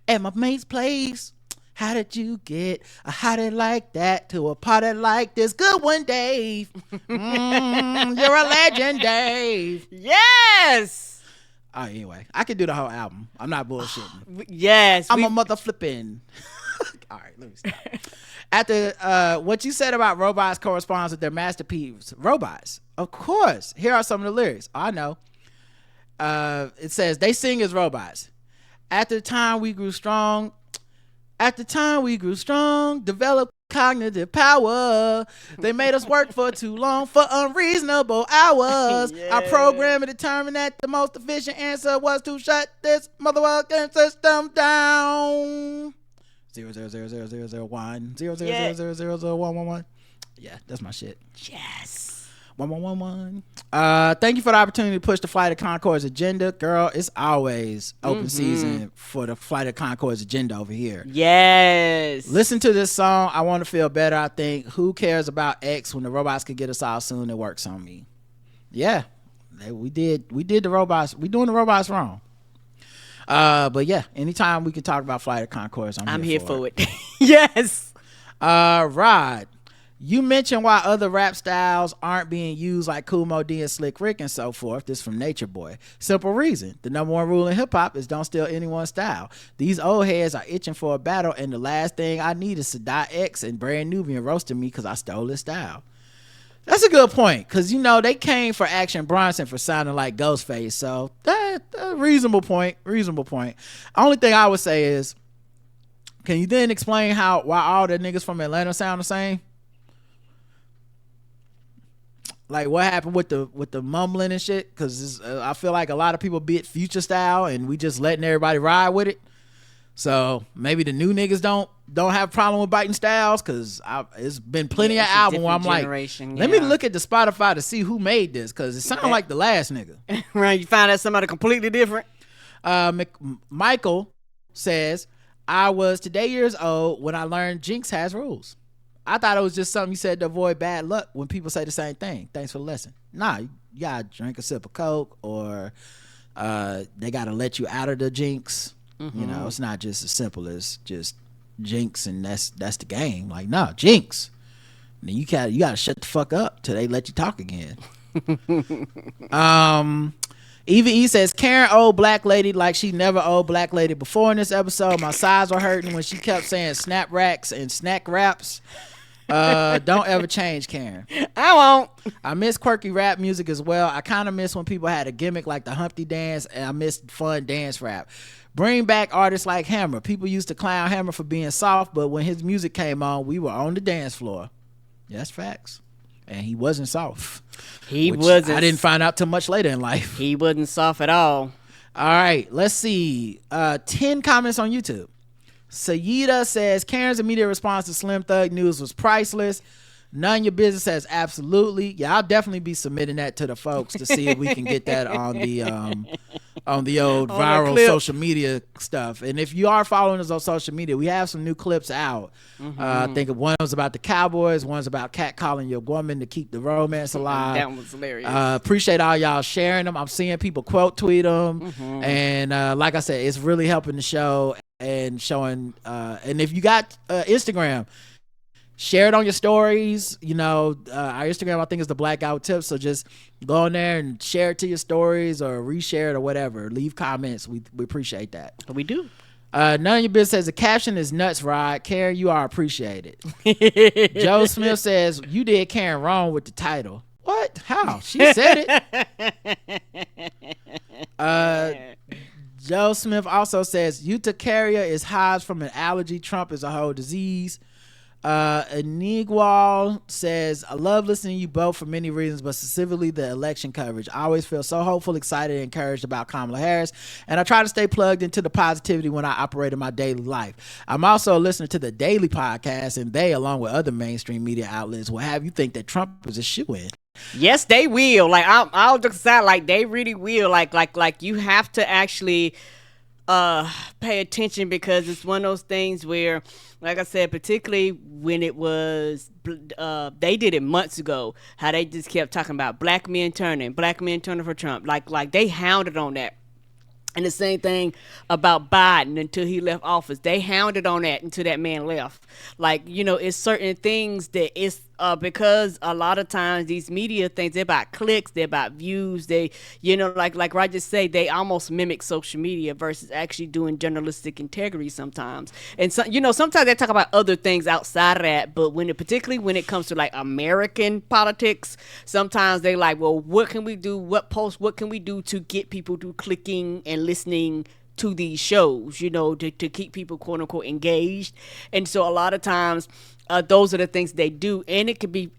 at my mate's place? How did you get a hottie like that to a party like this? Good one, Dave. You're a legend, Dave. Yes. Oh, anyway, I could do the whole album. I'm not bullshitting. Yes. I'm a mother flipping. All right, let me stop. After what you said about robots corresponds with their masterpiece, robots. Of course. Here are some of the lyrics. I know. It says, they sing as robots. At the time we grew strong, developed cognitive power. They made us work for too long for unreasonable hours. Yeah. Our programming determined that the most efficient answer was to shut this motherfucking system down. 0000001 000000111. Yeah, that's my shit. Yes. 1111. Thank you for the opportunity to push the Flight of Concord's agenda. Girl, it's always open season for the Flight of Concord's agenda over here. Yes. Listen to this song. I want to feel better, I think. Who cares about X when the robots could get us all soon? It works on me. Yeah. We did the robots. We doing the robots wrong. But yeah, anytime we can talk about Flight of Conchords, I'm here for it. Yes. Rod, you mentioned why other rap styles aren't being used like Kool Moe Dee and Slick Rick and so forth. This from Nature Boy. Simple reason. The number one rule in hip hop is don't steal anyone's style. These old heads are itching for a battle, and the last thing I need is Sadat X and Brand Nubian roasting me because I stole his style. That's a good point, because you know they came for Action Bronson for sounding like Ghostface, so that reasonable point. Only thing I would say is, can you then explain why all the niggas from Atlanta sound the same? Like what happened with the mumbling and shit? Because I feel like a lot of people bit Future style, and we just letting everybody ride with it. So maybe the new niggas don't have a problem with biting styles, because it's been plenty of albums where I'm like, let me look at the Spotify to see who made this, because it sounds like the last nigga. Right, you find out somebody completely different. Michael says, I was today years old when I learned Jinx has rules. I thought it was just something you said to avoid bad luck when people say the same thing. Thanks for the lesson. Nah, you gotta drink a sip of Coke, or they gotta let you out of the Jinx. You know, it's not just as simple as just Jinx and that's the game. Like, no, Jinx. And then you gotta shut the fuck up till they let you talk again. Eva E says, Karen old black lady like she never old black lady before in this episode. My sides were hurting when she kept saying snap racks and snack raps. Don't ever change, Karen. I won't. I miss quirky rap music as well. I kind of miss when people had a gimmick like the Humpty Dance, and I miss fun dance rap. Bring back artists like Hammer. People used to clown Hammer for being soft, but when his music came on, we were on the dance floor. Yeah, that's facts. And he wasn't soft. He wasn't. I didn't find out till much later in life. He wasn't soft at all. All right, let's see. 10 comments on YouTube. Sayida says Karen's immediate response to Slim Thug news was priceless. None of your business says absolutely. Yeah, I'll definitely be submitting that to the folks to see if we can get that on the old viral social media stuff. And if you are following us on social media, we have some new clips out. I think one was about the Cowboys, one's about catcalling your woman to keep the romance alive. That was hilarious. Appreciate all y'all sharing them. I'm seeing people quote tweet them, and like I said, it's really helping the show and showing. And if you got Instagram, share it on your stories. Our Instagram, I think, is the Blackout Tips. So just go on there and share it to your stories or reshare it or whatever. Leave comments. We appreciate that. We do. None of your business says the caption is nuts, Rod. Karen, you are appreciated. Joe Smith says you did Karen wrong with the title. What? How? She said it. Joe Smith also says urticaria is hives from an allergy. Trump is a whole disease. Anigual says, I love listening to you both for many reasons, but specifically the election coverage. I always feel so hopeful, excited, and encouraged about Kamala Harris, and I try to stay plugged into the positivity when I operate in my daily life. I'm also listening to the Daily Podcast, and they, along with other mainstream media outlets, will have you think that Trump is a shoo-in. Yes, they will. Like I'll just say, like they really will. Like you have to actually pay attention, because it's one of those things where, like I said, particularly when it was they did it months ago, how they just kept talking about black men turning for Trump, like they hounded on that. And the same thing about Biden until he left office. They hounded on that until that man left. Like, it's certain things that it's because a lot of times these media things, they're about clicks, they're about views. They, like Roger said, they almost mimic social media versus actually doing journalistic integrity sometimes. And so, sometimes they talk about other things outside of that, but particularly when it comes to like American politics, sometimes they like, well, what can we do? What can we do to get people to clicking and listening to these shows, to keep people quote unquote engaged. And so a lot of times those are the things they do. And it could be,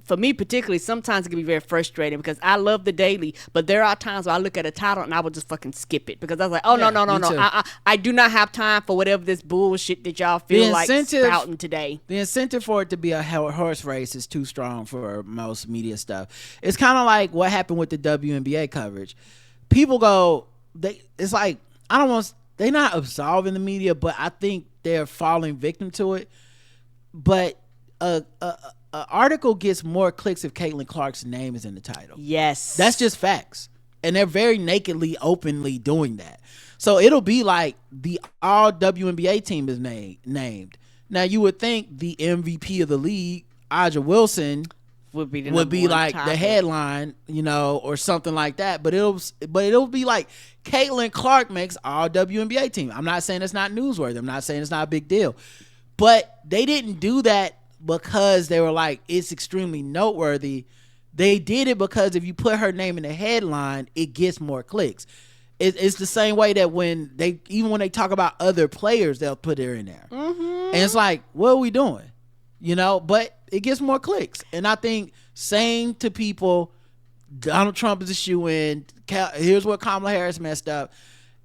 for me particularly, sometimes it can be very frustrating because I love the Daily, but there are times where I look at a title and I will just fucking skip it because I was like, oh, no. I do not have time for whatever this bullshit that y'all feel like spouting today. The incentive for it to be a horse race is too strong for most media stuff. It's kind of like what happened with the WNBA coverage. People go, it's like, they're not absolving the media, but I think they're falling victim to it. But a article gets more clicks if Caitlin Clark's name is in the title. Yes. That's just facts. And they're very nakedly, openly doing that. So it'll be like the all WNBA team is named. Now you would think the MVP of the league, Aja Wilson, would be like topic. The headline, or something like that. But it'll be like Caitlin Clark makes all WNBA team. I'm not saying it's not newsworthy. I'm not saying it's not a big deal. But they didn't do that because they were like, it's extremely noteworthy. They did it because if you put her name in the headline, it gets more clicks. It's the same way that when they talk about other players, they'll put her in there. Mm-hmm. And it's like, what are we doing? But it gets more clicks. And I think saying to people, Donald Trump is a shoo-in, here's what Kamala Harris messed up,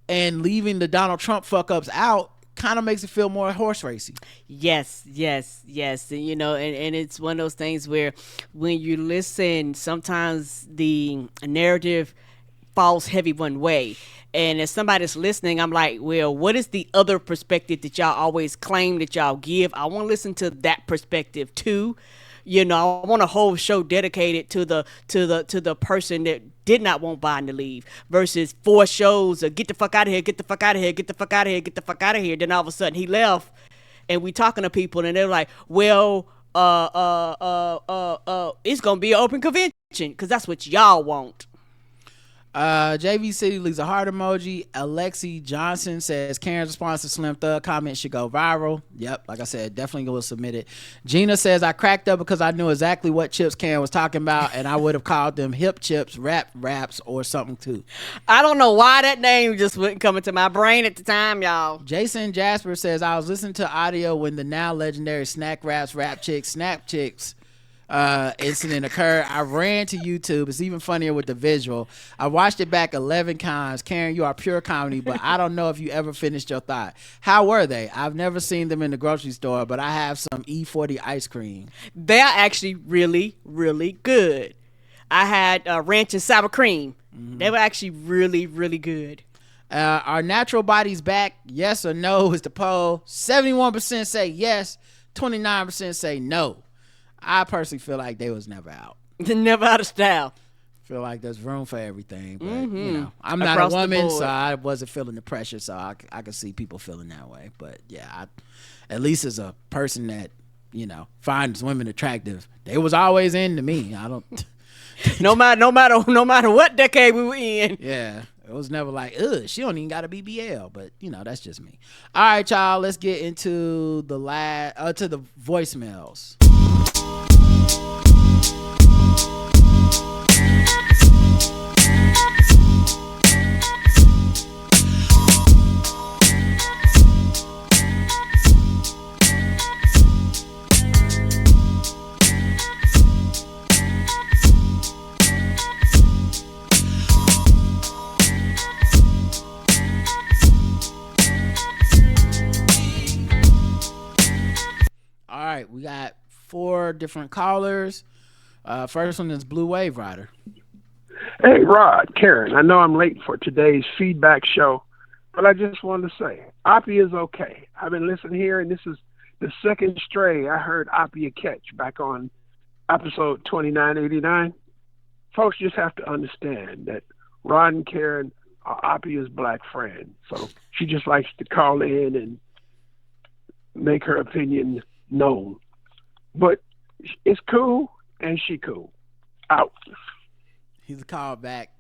and leaving the Donald Trump fuck-ups out kind of makes it feel more horse racy. Yes. And, and it's one of those things where when you listen, sometimes the narrative falls heavy one way. And as somebody's listening, I'm like, well, what is the other perspective that y'all always claim that y'all give? I want to listen to that perspective too. I want a whole show dedicated to the person that did not want Biden to leave versus 4 shows of get the fuck out of here, get the fuck out of here, get the fuck out of here, get the fuck out of here. Then all of a sudden he left, and we talking to people and they're like, well, it's gonna be an open convention because that's what y'all want. JV City leaves a heart emoji. Alexi Johnson says Karen's response to Slim Thug comment should go viral. Yep, like I said, definitely will submit it. Gina says I cracked up because I knew exactly what chips Karen was talking about, and I would have called them hip chips, wraps, or something too. I don't know why that name just wouldn't come into my brain at the time, y'all. Jason Jasper says I was listening to audio when the now legendary snack wraps, rap chicks, snap chicks incident occurred. I ran to YouTube. It's even funnier with the visual. I watched it back 11 times. Karen, you are pure comedy, but I don't know if you ever finished your thought. How were they? I've never seen them in the grocery store, but I have some E40 ice cream. They're actually really, really good. I had ranch and sour cream. They were actually really, really good. Are natural bodies back? Yes or no is the poll. 71% say yes. 29% say no. I personally feel like they was never out. Never out of style. Feel like there's room for everything, but you know, I'm not a woman, so I wasn't feeling the pressure, so I could see people feeling that way. But yeah, at least as a person that, you know, finds women attractive, they was always into me. I don't. no matter what decade we were in. Yeah. It was never like, ugh, she don't even got a BBL, but you know, that's just me. All right, y'all, let's get into the to the voicemails. All right, we got 4 different callers. First one is Blue Wave Rider. Hey, Rod, Karen, I know I'm late for today's feedback show, but I just wanted to say, Apia is okay. I've been listening here, and this is the second stray I heard Apia catch back on episode 2989. Folks just have to understand that Rod and Karen are Apia's black friend, so she just likes to call in and make her opinion known. But it's cool, and she cool. Out. He's a call back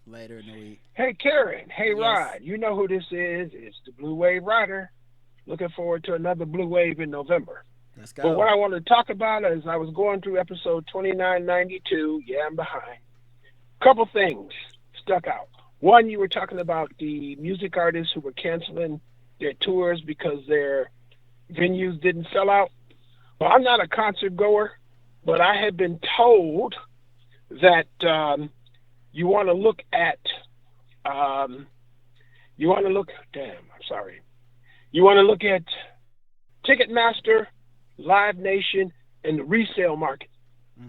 later in the week. Hey, Karen. Hey, Yes. Rod. You know who this is. It's the Blue Wave Rider. Looking forward to another Blue Wave in November. Let's go. But what I want to talk about is I was going through episode 2992. Yeah, I'm behind. Couple things stuck out. One, you were talking about the music artists who were canceling their tours because their venues didn't sell out. Well, I'm not a concert goer, but I have been told that you want to look at you want to look at Ticketmaster, Live Nation, and the resale market,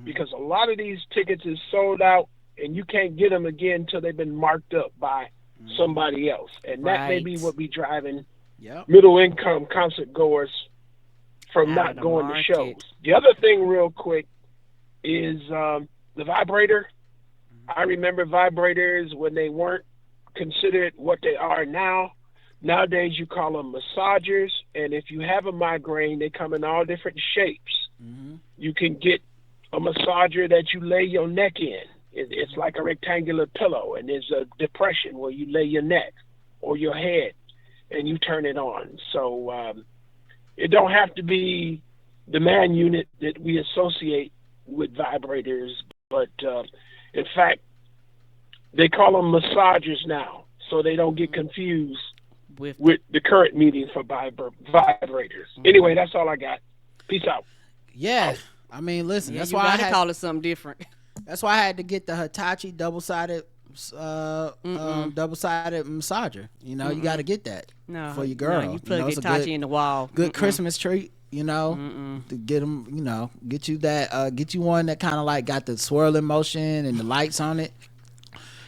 because a lot of these tickets is sold out and you can't get them again until they've been marked up by somebody else, and that may be what be driving middle income concert goers from not going to shows. The other thing real quick is the vibrator. I remember vibrators when they weren't considered what they are now. Nowadays you call them massagers, and if you have a migraine, they come in all different shapes. You can get a massager that you lay your neck in. It's like a rectangular pillow, and there's a depression where you lay your neck or your head and you turn it on. So it don't have to be the man unit that we associate with vibrators, but in fact, they call them massagers now, so they don't get confused with the current meaning for vibrators. Anyway, that's all I got. Peace out. Yeah, I mean, listen, Yeah, that's you why I gotta call it something different. That's why I had to get the Hitachi double-sided massager. You know, you got to get that for your girl. No, you plug it's a Hitachi in the wall. Good Christmas treat. You know, to get them. You know, get you that. Get you one that kind of like got the swirling motion and the lights on it.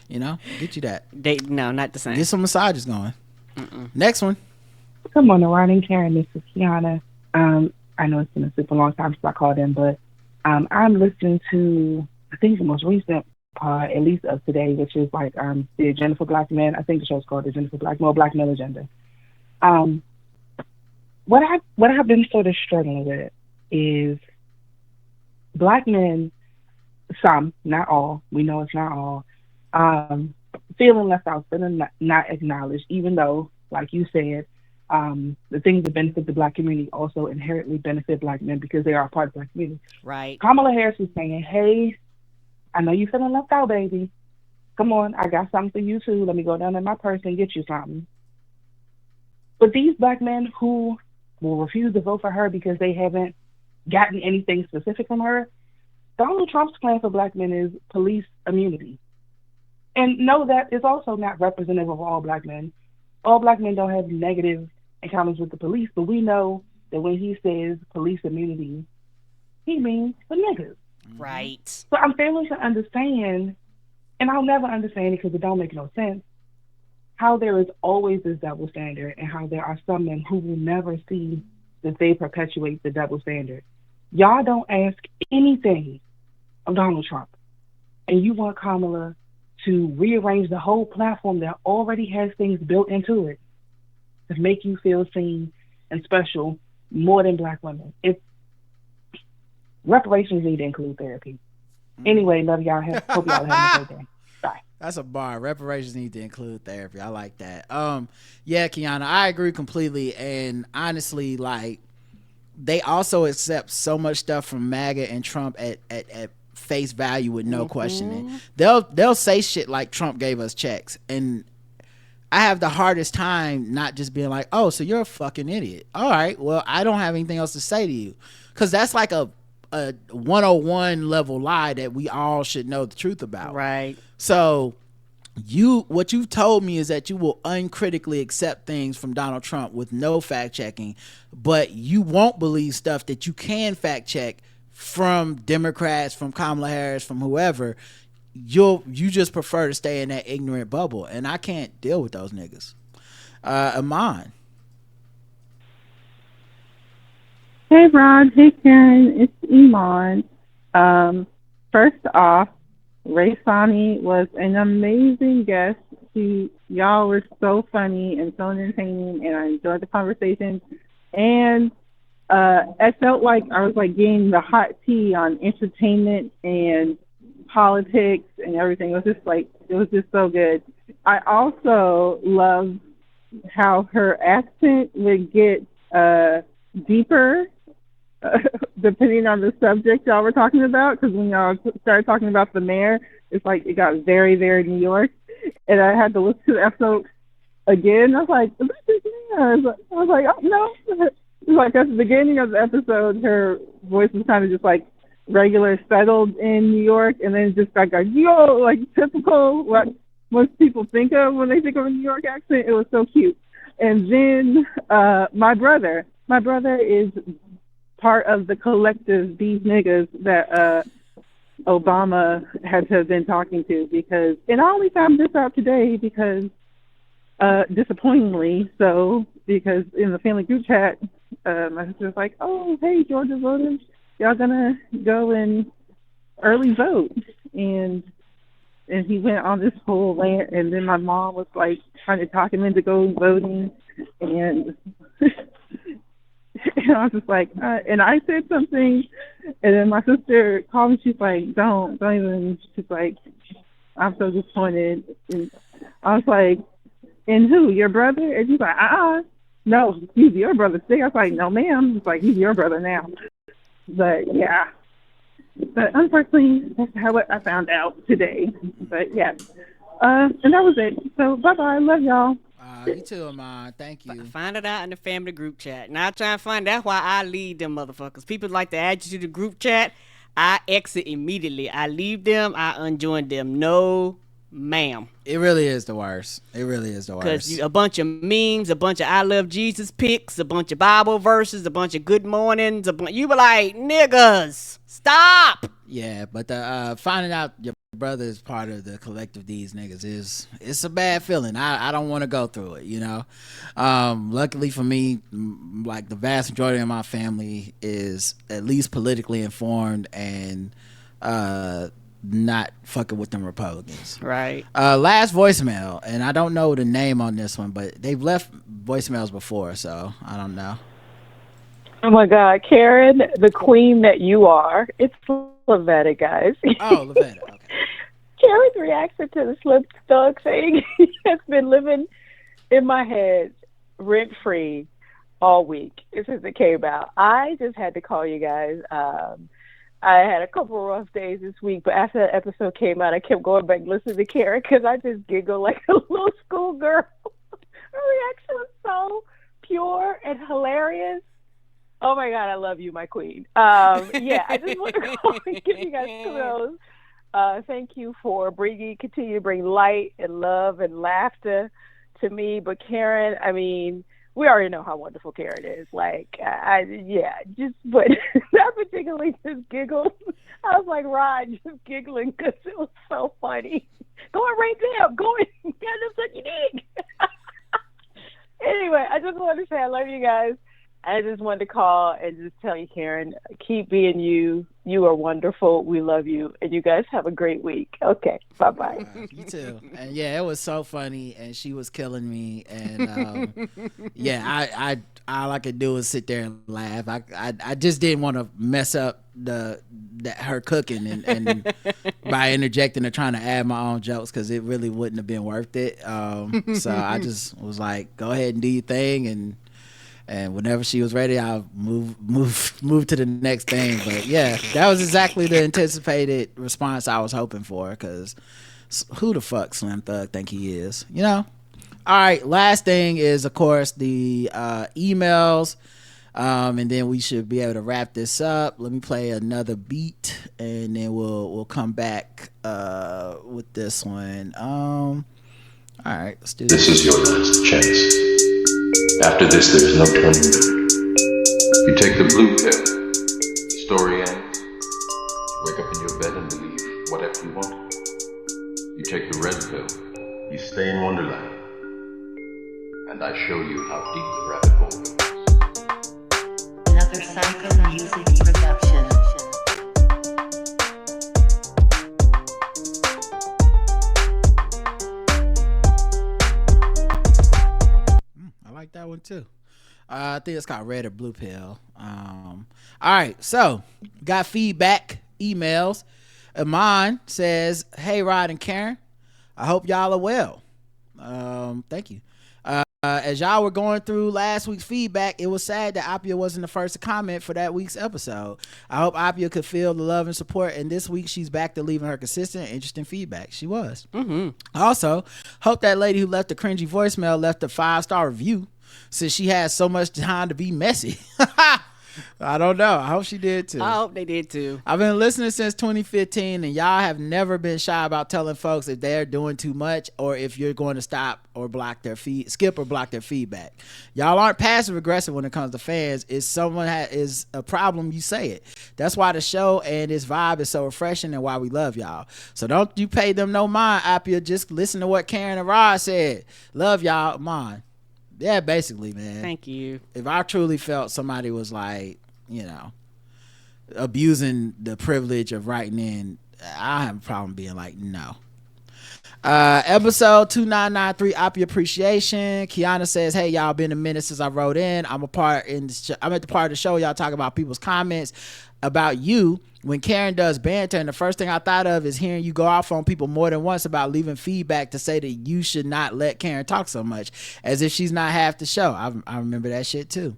You know, get you that. No, not the same. Get some massages going. Next one. Good morning, Rod and Karen. This is Kiana. I know it's been a super long time since I called in, but I'm listening to, I think, the most recent part, at least of today, which is like the Agenda for Black Men. I think the show's called Agenda for Black Men Agenda. What I've been sort of struggling with is Black men, some, not all, we know it's not all, feeling left out, feeling not acknowledged, even though, like you said, the things that benefit the black community also inherently benefit black men because they are a part of the black community. Right. Kamala Harris is saying, hey, I know you feeling left out, baby. Come on, I got something for you too. Let me go down in my purse and get you something. But these black men who will refuse to vote for her because they haven't gotten anything specific from her, Donald Trump's plan for black men is police immunity. And no, that is also not representative of all black men. All black men don't have negative encounters with the police, but we know that when he says police immunity, he means the niggas. Right. So I'm failing to understand, and I'll never understand it because it don't make no sense, how there is always this double standard and how there are some men who will never see that they perpetuate the double standard. Y'all don't ask anything of Donald Trump, and you want Kamala to rearrange the whole platform that already has things built into it to make you feel seen and special more than black women. It's reparations need to include therapy. Anyway, love y'all. Hope y'all have a good day. Bye. That's a bar. Reparations need to include therapy. I like that. Yeah, Kiana, I agree completely. And honestly, like, they also accept so much stuff from MAGA and Trump at face value with no questioning. They'll say shit like Trump gave us checks, and I have the hardest time not just being like, oh, so you're a fucking idiot. All right, well, I don't have anything else to say to you, because that's like a 101 level lie that we all should know the truth about. Right. So what you've told me is that you will uncritically accept things from Donald Trump with no fact checking, but you won't believe stuff that you can fact check from Democrats, from Kamala Harris, from whoever. You just prefer to stay in that ignorant bubble, and I can't deal with those niggas. Iman. Hey Rod, hey Karen, it's Iman. First off, Ray Sani was an amazing guest. Y'all were so funny and so entertaining, and I enjoyed the conversation. And I felt like I was like getting the hot tea on entertainment and politics and everything. It was just so good. I also love how her accent would get deeper depending on the subject y'all were talking about, because when y'all started talking about the mayor, it's like it got very, very New York, and I had to listen to the episode again. I was like, is this mayor? I was like, oh no. It's like at the beginning of the episode, her voice was kind of just like regular, settled in New York, and then just like a like typical what most people think of when they think of a New York accent. It was so cute. And then my brother is part of the collective these niggas that Obama had to have been talking to, because, and I only found this out today because disappointingly so, because in the family group chat, my sister's like, oh, hey, Georgia voters, y'all gonna go and early vote. And he went on this whole rant, and then my mom was like trying to talk him into going voting, and and I was just like, and I said something, and then my sister called me. She's like, don't even. She's like, I'm so disappointed. And I was like, and who? Your brother? And she's like, no, he's your brother. I was like, no, ma'am. It's like, he's your brother now. But yeah. But unfortunately, that's how I found out today. But yeah. And that was it. So bye-bye. Love y'all. You too, Iman. Thank you. Find it out in the family group chat. Now I try and find out why I leave them motherfuckers. People like to add you to the group chat. I exit immediately. I leave them. I unjoin them. No, ma'am. It really is the worst. It really is the worst. Because a bunch of memes, a bunch of I love Jesus pics, a bunch of Bible verses, a bunch of good mornings. You be like, niggas, stop. Yeah, but finding out your brother is part of the collective these niggas it's a bad feeling. I don't want to go through it, you know. Luckily for me, like the vast majority of my family is at least politically informed and not fucking with them Republicans. Right. Last voicemail, and I don't know the name on this one, but they've left voicemails before, so I don't know. Oh my God, Karen, the queen that you are. It's Lavetta, guys. Oh, Lavetta. Okay. Karen's reaction to the Slim Thug thing has been living in my head rent free all week since it came out. I just had to call you guys. I had a couple of rough days this week, but after that episode came out, I kept going back listening to Karen because I just giggle like a little schoolgirl. Her reaction was so pure and hilarious. Oh my God, I love you, my queen. Yeah, I just want to call and give you guys kudos. Thank you for continue to bring light and love and laughter to me. But Karen, I mean, we already know how wonderful Karen is. Like, but that particularly just giggled. I was like, Rod, just giggling because it was so funny. Going right there, going, yeah, that's what you need. Anyway, I just wanted to say I love you guys. I just wanted to call and just tell you, Karen, keep being you. You are wonderful. We love you. And you guys have a great week. Okay. Bye-bye. You too. And yeah, it was so funny and she was killing me. And yeah, I all I could do was sit there and laugh. I just didn't want to mess up her cooking and by interjecting or trying to add my own jokes because it really wouldn't have been worth it. So I just was like, go ahead and do your thing, and whenever she was ready, I'll move to the next thing. But yeah, that was exactly the anticipated response I was hoping for. Because who the fuck Slim Thug think he is? You know. All right. Last thing is, of course, the emails, and then we should be able to wrap this up. Let me play another beat, and then we'll come back with this one. All right. Let's do this. This is your last chance. After this, there is no turning back. You take the blue pill, the story ends. Wake up in your bed and believe whatever you want. You take the red pill, you stay in Wonderland, and I show you how deep the rabbit hole goes. Another Psycho Music production. I like that one too. I think it's called Red or Blue Pill. All right, so got feedback, emails. Iman says, "Hey Rod and Karen, I hope y'all are well." Thank you. As y'all were going through last week's feedback, it was sad that Apia wasn't the first to comment for that week's episode. I hope Apia could feel the love and support, and this week she's back to leaving her consistent and interesting feedback. She was. Also, hope that lady who left the cringy voicemail left a 5-star review, since she has so much time to be messy. I don't know. I hope she did too. I hope they did too. I've been listening since 2015, and y'all have never been shy about telling folks if they're doing too much or if you're going to stop or skip or block their feedback. Y'all aren't passive aggressive when it comes to fans. If someone is a problem, you say it. That's why the show and its vibe is so refreshing and why we love y'all. So don't you pay them no mind, Apia. Just listen to what Karen and Rod said. Love y'all, mind. Yeah, basically, man. Thank you. If I truly felt somebody was like, you know, abusing the privilege of writing in, I have a problem being like, no. Episode 2993, Apia Appreciation. Kiana says, "Hey y'all, been a minute since I wrote in. I'm at the part of the show y'all talk about people's comments about you when Karen does banter, and the first thing I thought of is hearing you go off on people more than once about leaving feedback to say that you should not let Karen talk so much, as if she's not half the show." I remember that shit too.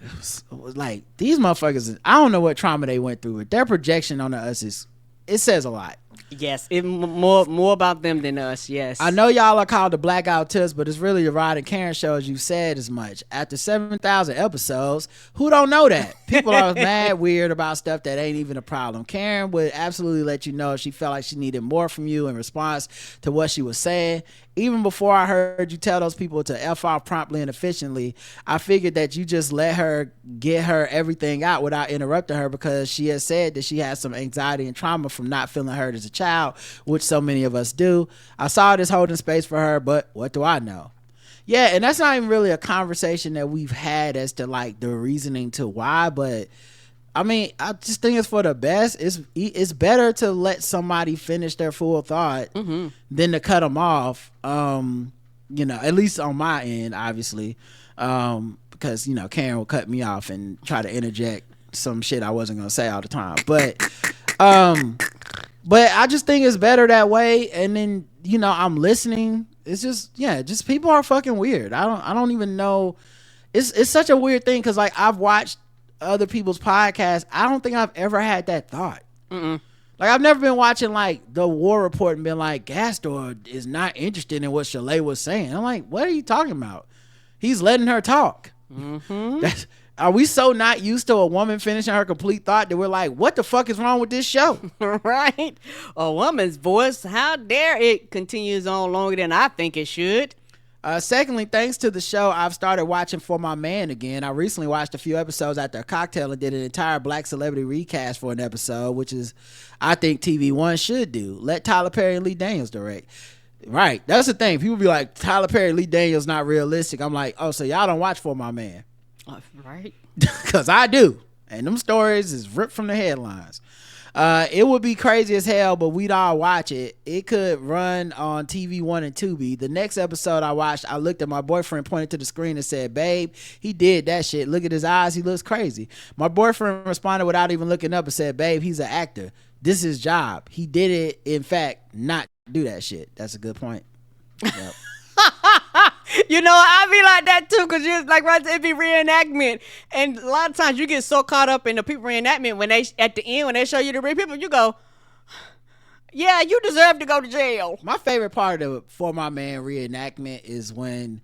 It was like, these motherfuckers, I don't know what trauma they went through, but their projection on us it says a lot. Yes, more about them than us. Yes, I know y'all are called the Blackout Tips, but it's really the Rod and Karen shows. You said as much. After 7,000 episodes, who don't know that? People are mad weird about stuff that ain't even a problem. Karen would absolutely let you know if she felt like she needed more from you in response to what she was saying. Even before I heard you tell those people to F off promptly and efficiently, I figured that you just let her get her everything out without interrupting her, because she has said that she has some anxiety and trauma from not feeling heard as a child, which so many of us do. I saw this holding space for her, but what do I know? Yeah, and that's not even really a conversation that we've had as to like the reasoning to why, but I mean, I just think it's for the best. It's better to let somebody finish their full thought than to cut them off. You know, at least on my end, obviously, because you know Karen will cut me off and try to interject some shit I wasn't gonna say all the time. But But I just think it's better that way. And then, you know, I'm listening. It's just, yeah, just people are fucking weird. I don't even know. It's such a weird thing because, like, I've watched other people's podcasts. I don't think I've ever had that thought. Like, I've never been watching, like, the War Report and been like, Gastor is not interested in what Chalet was saying. I'm like, what are you talking about? He's letting her talk. Are we so not used to a woman finishing her complete thought that we're like, what the fuck is wrong with this show? Right? A woman's voice, how dare it continues on longer than I think it should. Secondly, thanks to the show, I've started watching For My Man again. I recently watched a few episodes after a cocktail and did an entire black celebrity recast for an episode, which is, I think TV One should do. Let Tyler Perry and Lee Daniels direct. Right, that's the thing. People be like, Tyler Perry and Lee Daniels not realistic. I'm like, oh, so y'all don't watch For My Man. Right. Because I do. And them stories is ripped from the headlines. It would be crazy as hell, but we'd all watch it. It could run on TV One and Tubi. The next episode I watched, I looked at my boyfriend, pointed to the screen and said, babe, he did that shit. Look at his eyes. He looks crazy. My boyfriend responded without even looking up and said, babe, he's an actor. This is his job. He did it, in fact, not do that shit. That's a good point. Yep. You know, I be like that too, because you're like, right, it be reenactment. And a lot of times you get so caught up in the people reenactment when they, at the end, when they show you the real people, you go, yeah, you deserve to go to jail. My favorite part of For My Man reenactment is when,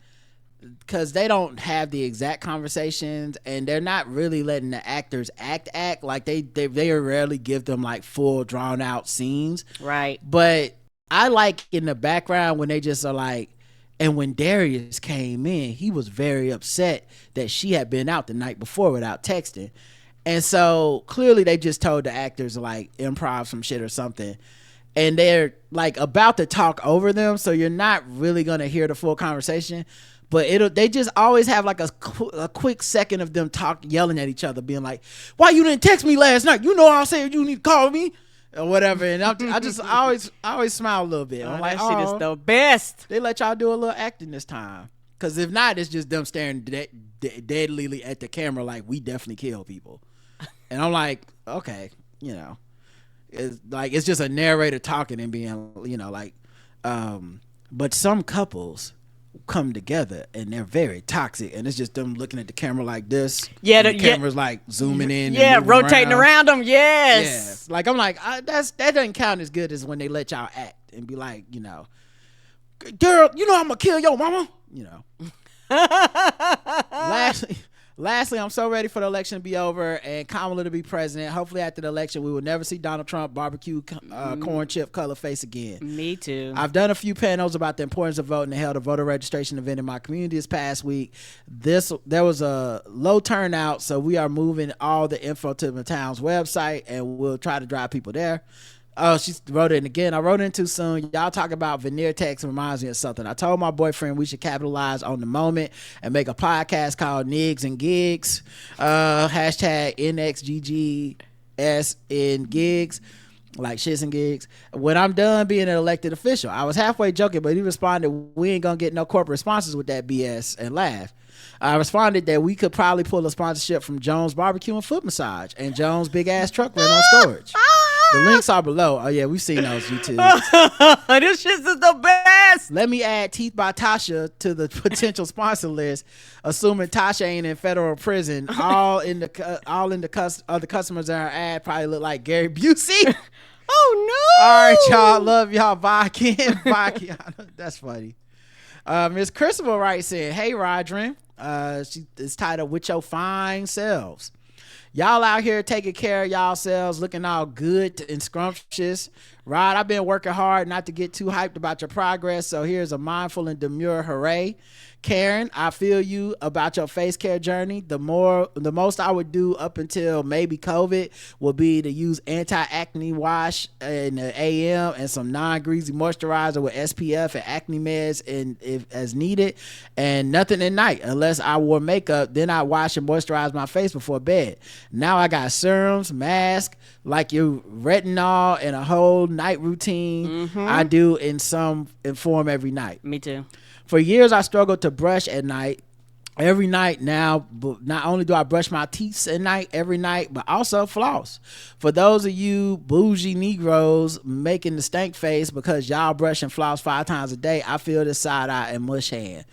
because they don't have the exact conversations and they're not really letting the actors act like they rarely give them like full drawn out scenes. Right. But I like in the background when they just are like, and when Darius came in, he was very upset that she had been out the night before without texting. And so clearly they just told the actors like improv some shit or something. And they're like about to talk over them. So you're not really going to hear the full conversation. But they just always have like a quick second of them yelling at each other, being like, why you didn't text me last night? You know I said you need to call me. Or whatever, and I always smile a little bit. I'm like, that shit is the best. They let y'all do a little acting this time, because if not, it's just them staring deadly at the camera like we definitely kill people. And I'm like, okay, you know, it's just a narrator talking and being, you know, like, but some couples come together and they're very toxic, and it's just them looking at the camera like this. Yeah, the camera's like zooming in. Yeah, and rotating around them. Yes. Yeah. Like I'm like, that doesn't count as good as when they let y'all act and be like, you know, girl, you know I'm gonna kill your mama. You know. Lastly, I'm so ready for the election to be over and Kamala to be president. Hopefully after the election, we will never see Donald Trump barbecue corn chip color face again. Me too. I've done a few panels about the importance of voting and held a voter registration event in my community this past week. There was a low turnout, so we are moving all the info to the town's website and we'll try to drive people there. Oh, she wrote it again. I wrote in too soon. Y'all talk about veneer text reminds me of something. I told my boyfriend we should capitalize on the moment and make a podcast called Nigs and Gigs. Hashtag NXGGS in gigs. Like shits and gigs. When I'm done being an elected official. I was halfway joking, but he responded, we ain't gonna get no corporate sponsors with that BS, and laughed. I responded that we could probably pull a sponsorship from Jones Barbecue and Foot Massage and Jones Big Ass Truck Rental Storage. The links are below. Oh yeah, we've seen those YouTubes. This shit is the best. Let me add Teeth by Tasha to the potential sponsor list, assuming Tasha ain't in federal prison. All in the other customers in her ad probably look like Gary Busey. Oh no! All right, y'all. Love y'all. Bye, Ken. Bye, Kiana. That's funny. Miss Christopher writes in, hey, Rodrin. It's titled With Your Fine Selves. Y'all out here taking care of y'all selves, looking all good and scrumptious. Rod, I've been working hard not to get too hyped about your progress, so here's a mindful and demure hooray. Karen, I feel you about your face care journey. The most I would do up until maybe COVID would be to use anti-acne wash in the AM and some non-greasy moisturizer with SPF and acne meds if as needed, and nothing at night unless I wore makeup. Then I wash and moisturize my face before bed. Now I got serums, mask, like your retinol, and a whole night routine I do in some form every night. Me too. For years, I struggled to brush at night. every night now. But not only do I brush my teeth at night every night, but also floss. For those of you bougie Negroes making the stank face because y'all brush and floss 5 times a day, I feel this side eye and mush hand.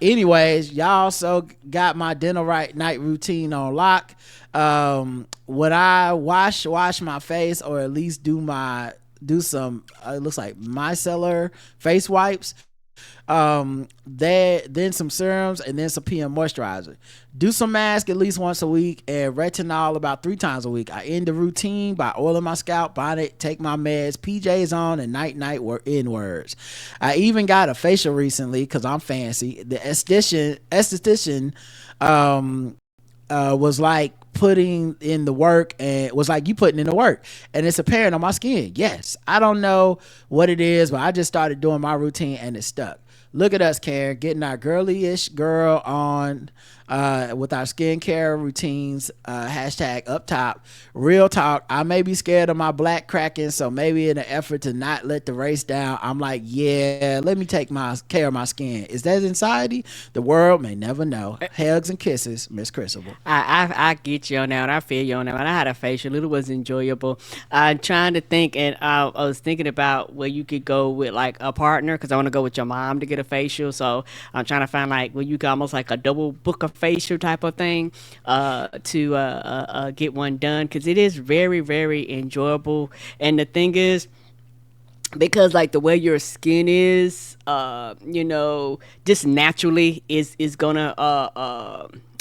Anyways, y'all also got my dental right night routine on lock. When I wash my face, or at least do some it looks like micellar face wipes, then some serums, and then some PM moisturizer. Do some mask at least once a week, and retinol about 3 times a week. I end the routine by oiling my scalp, bonnet, take my meds, PJs on, and night were inwards. I even got a facial recently because I'm fancy. The esthetician was like putting in the work, and was like, you putting in the work and it's apparent on my skin. Yes, I don't know what it is, but I just started doing my routine and it stuck. Look at us, Karen, getting our girly-ish girl on with our skincare routines. Hashtag up top. Real talk, I may be scared of my black cracking, so maybe in an effort to not let the race down, I'm like, yeah, let me take care of my skin. Is that anxiety? The world may never know. Hugs and kisses, Miss Crucible. I get you on that. I feel you on that. When I had a facial, it was enjoyable. I'm trying to think, and I was thinking about where you could go with like a partner, because I want to go with your mom to get a facial. So I'm trying to find like where you could almost like a double book a facial type of thing to get one done, because it is very, very enjoyable. And the thing is, because like the way your skin is, just naturally is gonna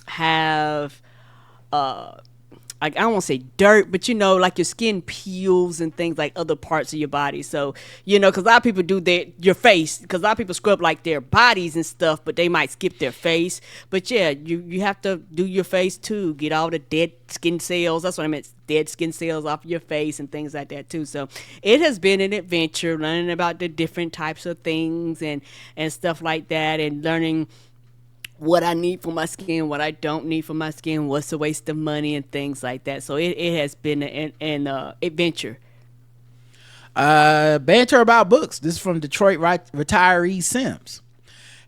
have like, I don't want to say dirt, but like your skin peels and things like other parts of your body. So, because a lot of people do your face, because a lot of people scrub like their bodies and stuff, but they might skip their face. But yeah, you have to do your face too, get all the dead skin cells. That's what I meant, dead skin cells off your face and things like that too. So it has been an adventure learning about the different types of things and stuff like that, and learning what I need for my skin, what I don't need for my skin, what's a waste of money, and things like that. So it has been an adventure. Banter about books. This is from Detroit retiree Sims.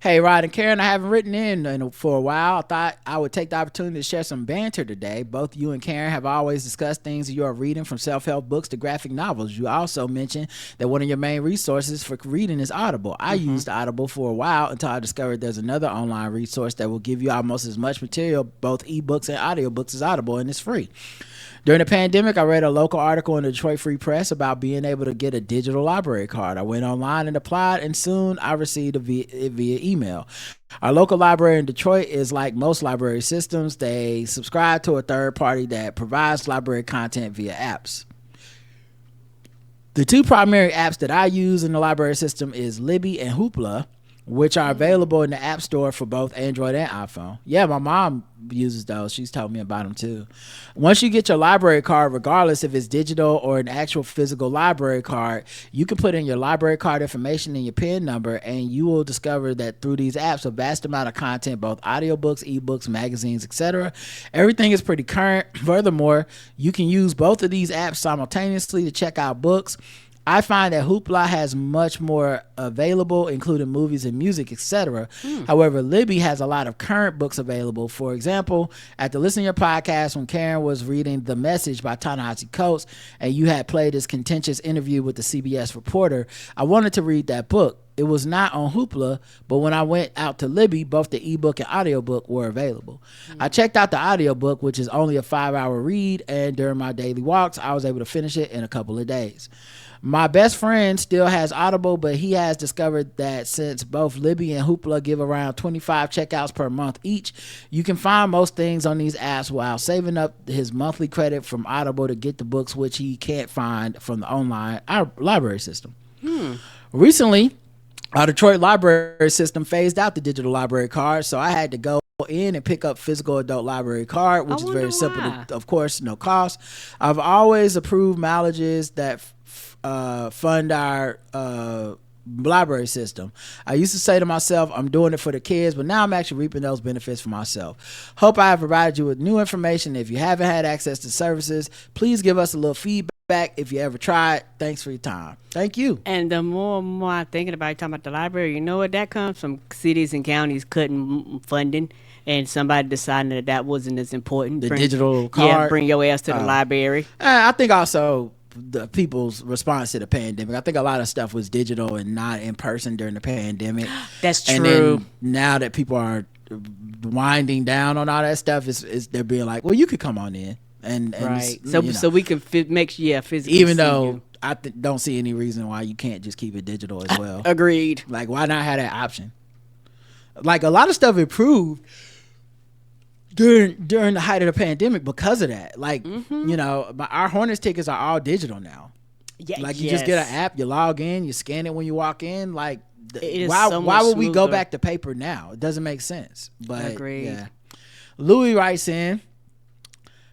Hey, Rod and Karen, I haven't written in for a while. I thought I would take the opportunity to share some banter today. Both you and Karen have always discussed things you are reading, from self-help books to graphic novels. You also mentioned that one of your main resources for reading is Audible. I used Audible for a while until I discovered there's another online resource that will give you almost as much material, both ebooks and audiobooks, as Audible, and it's free. During the pandemic, I read a local article in the Detroit Free Press about being able to get a digital library card. I went online and applied, and soon I received it via email. Our local library in Detroit is like most library systems. They subscribe to a third party that provides library content via apps. The two primary apps that I use in the library system is Libby and Hoopla, which are available in the App Store for both Android and iPhone. Yeah, my mom uses those. She's told me about them too. Once you get your library card, regardless if it's digital or an actual physical library card, you can put in your library card information and your PIN number, and you will discover that through these apps, a vast amount of content, both audiobooks, ebooks, magazines, etc. Everything is pretty current. Furthermore, you can use both of these apps simultaneously to check out books. I find that Hoopla has much more available, including movies and music, etc. However, Libby has a lot of current books available. For example, after listening to your podcast when Karen was reading The Message by Ta-Nehisi Coates, and you had played this contentious interview with the CBS reporter, I wanted to read that book. It was not on Hoopla, but when I went out to Libby, both the ebook and audiobook were available. I checked out the audiobook, which is only a 5-hour read, and during my daily walks, I was able to finish it in a couple of days. My best friend still has Audible, but he has discovered that since both Libby and Hoopla give around 25 checkouts per month each, you can find most things on these apps while saving up his monthly credit from Audible to get the books which he can't find from the online library system. Recently, our Detroit library system phased out the digital library card, so I had to go in and pick up physical adult library card, which is very simple, of course, no cost. I've always approved mileages that fund our library system. I used to say to myself, I'm doing it for the kids, but now I'm actually reaping those benefits for myself. Hope I have provided you with new information. If you haven't had access to services, please give us a little feedback if you ever tried. Thanks for your time. Thank you. And the more and more I'm thinking about it, talking about the library, you know what? That comes from cities and counties cutting funding and somebody deciding that that wasn't as important. The digital card? Yeah, bring your ass to the library. I think also the people's response to the pandemic. I think a lot of stuff was digital and not in person during the pandemic. That's true. And then now that people are winding down on all that stuff, is they're being like, well, you could come on in. And right. So we can physically even see though you. I don't see any reason why you can't just keep it digital as well. Agreed. Like, why not have that option? Like, a lot of stuff improved during the height of the pandemic because of that. Like, you know, our Hornets tickets are all digital now. Yeah, like you just get an app, you log in, you scan it when you walk in. Like, why would we go back to paper now? It doesn't make sense. But agreed. Yeah. Louis writes in,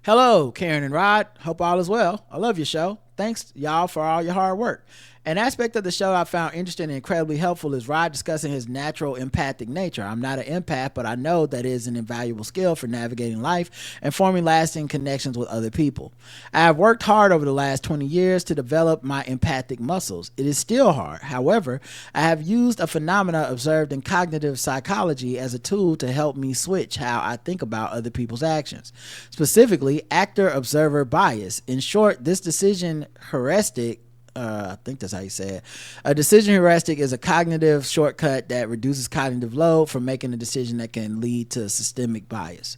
hello, Karen and Rod. Hope all is well. I love your show. Thanks, y'all, for all your hard work. An aspect of the show I found interesting and incredibly helpful is Rod discussing his natural empathic nature. I'm not an empath, but I know that it is an invaluable skill for navigating life and forming lasting connections with other people. I have worked hard over the last 20 years to develop my empathic muscles. It is still hard. However, I have used a phenomena observed in cognitive psychology as a tool to help me switch how I think about other people's actions. Specifically, actor-observer bias. In short, this decision heuristic, I think that's how you say it. A decision heuristic is a cognitive shortcut that reduces cognitive load from making a decision that can lead to systemic bias.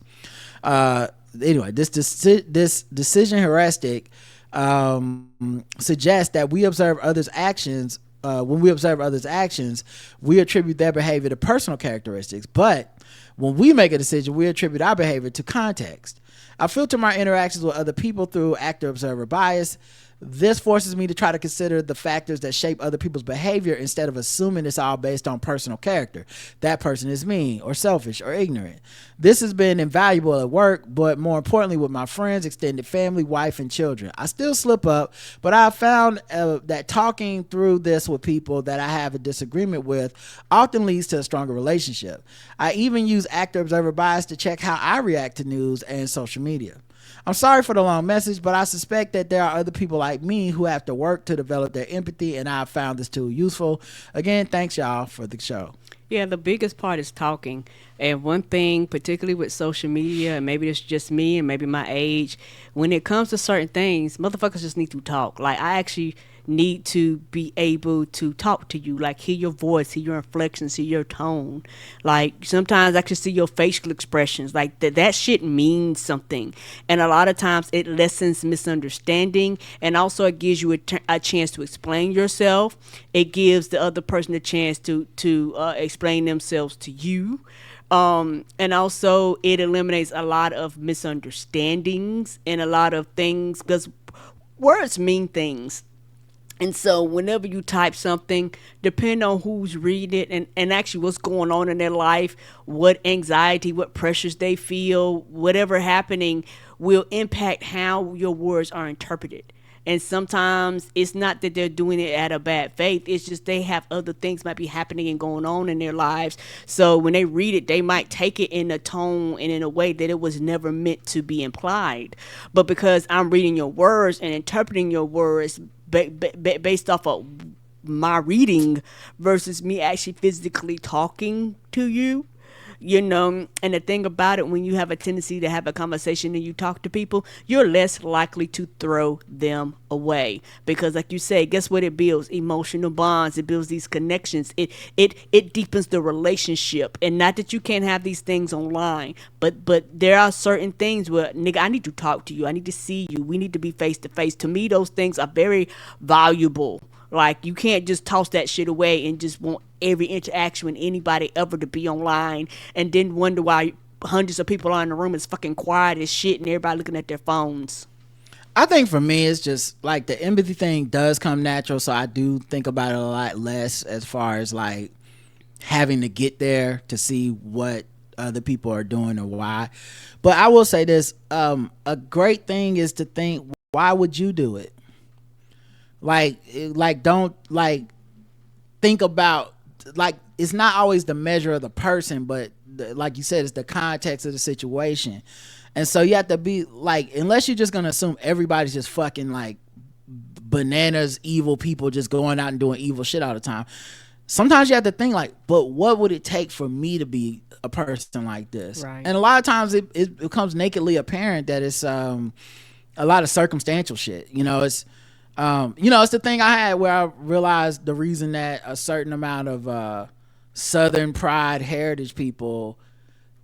Anyway, this decision heuristic suggests that we observe others' actions. When we observe others' actions, we attribute their behavior to personal characteristics. But when we make a decision, we attribute our behavior to context. I filter my interactions with other people through actor-observer bias. This forces me to try to consider the factors that shape other people's behavior instead of assuming it's all based on personal character. That person is mean or selfish or ignorant. This has been invaluable at work, but more importantly with my friends, extended family, wife, and children. I still slip up, but I've found that talking through this with people that I have a disagreement with often leads to a stronger relationship. I even use actor-observer bias to check how I react to news and social media. I'm sorry for the long message, but I suspect that there are other people like me who have to work to develop their empathy, and I've found this tool useful. Again, thanks y'all for the show. Yeah, the biggest part is talking. And one thing, particularly with social media, and maybe it's just me and maybe my age, when it comes to certain things, motherfuckers just need to talk. Like, I actually need to be able to talk to you, like hear your voice, hear your inflections, hear your tone. Like, sometimes I can see your facial expressions. Like, that shit means something. And a lot of times it lessens misunderstanding, and also it gives you a chance to explain yourself. It gives the other person a chance to explain themselves to you. And also it eliminates a lot of misunderstandings and a lot of things, because words mean things. And so whenever you type something, depending on who's reading it and actually what's going on in their life, what anxiety, what pressures they feel, whatever happening will impact how your words are interpreted. And sometimes it's not that they're doing it out of bad faith. It's just they have other things might be happening and going on in their lives. So when they read it, they might take it in a tone and in a way that it was never meant to be implied. But because I'm reading your words and interpreting your words based off of my reading versus me actually physically talking to you, you know. And the thing about it, when you have a tendency to have a conversation and you talk to people, you're less likely to throw them away, because like you say, guess what? It builds emotional bonds. It builds these connections. It deepens the relationship. And not that you can't have these things online, but there are certain things where, nigga, I need to talk to you, I need to see you, we need to be face to face. To me, those things are very valuable. Like, you can't just toss that shit away and just want every interaction with anybody ever to be online and then wonder why hundreds of people are in the room, it's fucking quiet as shit and everybody looking at their phones. I think for me, it's just like the empathy thing does come natural, so I do think about it a lot less as far as like having to get there to see what other people are doing or why. But I will say this, a great thing is to think, why would you do it? Like don't, like, think about, like, it's not always the measure of the person, but like you said, it's the context of the situation. And so you have to be like, unless you're just gonna assume everybody's just fucking like bananas, evil people just going out and doing evil shit all the time. Sometimes you have to think like, but what would it take for me to be a person like this? Right. And a lot of times it becomes nakedly apparent that it's a lot of circumstantial shit. You know, it's it's the thing I had where I realized the reason that a certain amount of Southern pride heritage people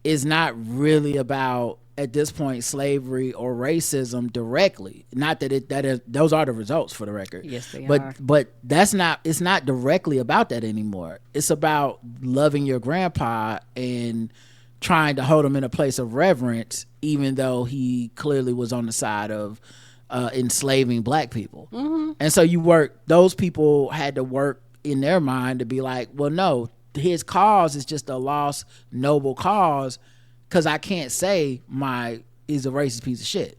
is not really about, at this point, slavery or racism directly. Not that those are the results, for the record. Yes, they are. But it's not directly about that anymore. It's about loving your grandpa and trying to hold him in a place of reverence, even though he clearly was on the side of enslaving black people. Mm-hmm. And so those people had to work in their mind to be like, well, no, his cause is just a lost noble cause, because I can't say he's a racist piece of shit.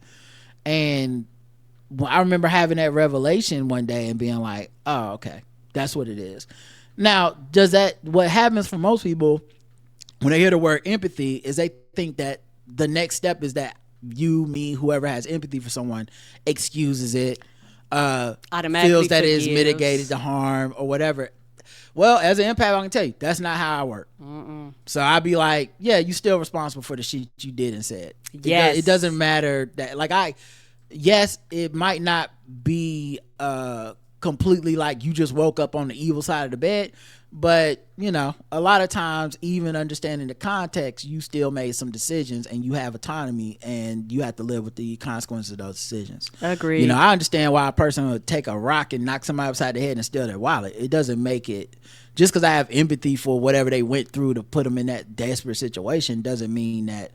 And I remember having that revelation one day and being like, oh, okay, that's what it is. Now, what happens for most people when they hear the word empathy is they think that the next step is that you, me, whoever has empathy for someone excuses it, automatically feels that forgives. it's mitigated the harm or whatever. Well, as an empath, I can tell you that's not how I work. Mm-mm. So I'd be like, yeah, you still responsible for the shit you did and said. Yes. It doesn't matter that, yes, it might not be completely like you just woke up on the evil side of the bed, but a lot of times, even understanding the context, you still made some decisions and you have autonomy and you have to live with the consequences of those decisions. Agreed. I understand why a person would take a rock and knock somebody upside the head and steal their wallet. It doesn't make it, just because I have empathy for whatever they went through to put them in that desperate situation, doesn't mean that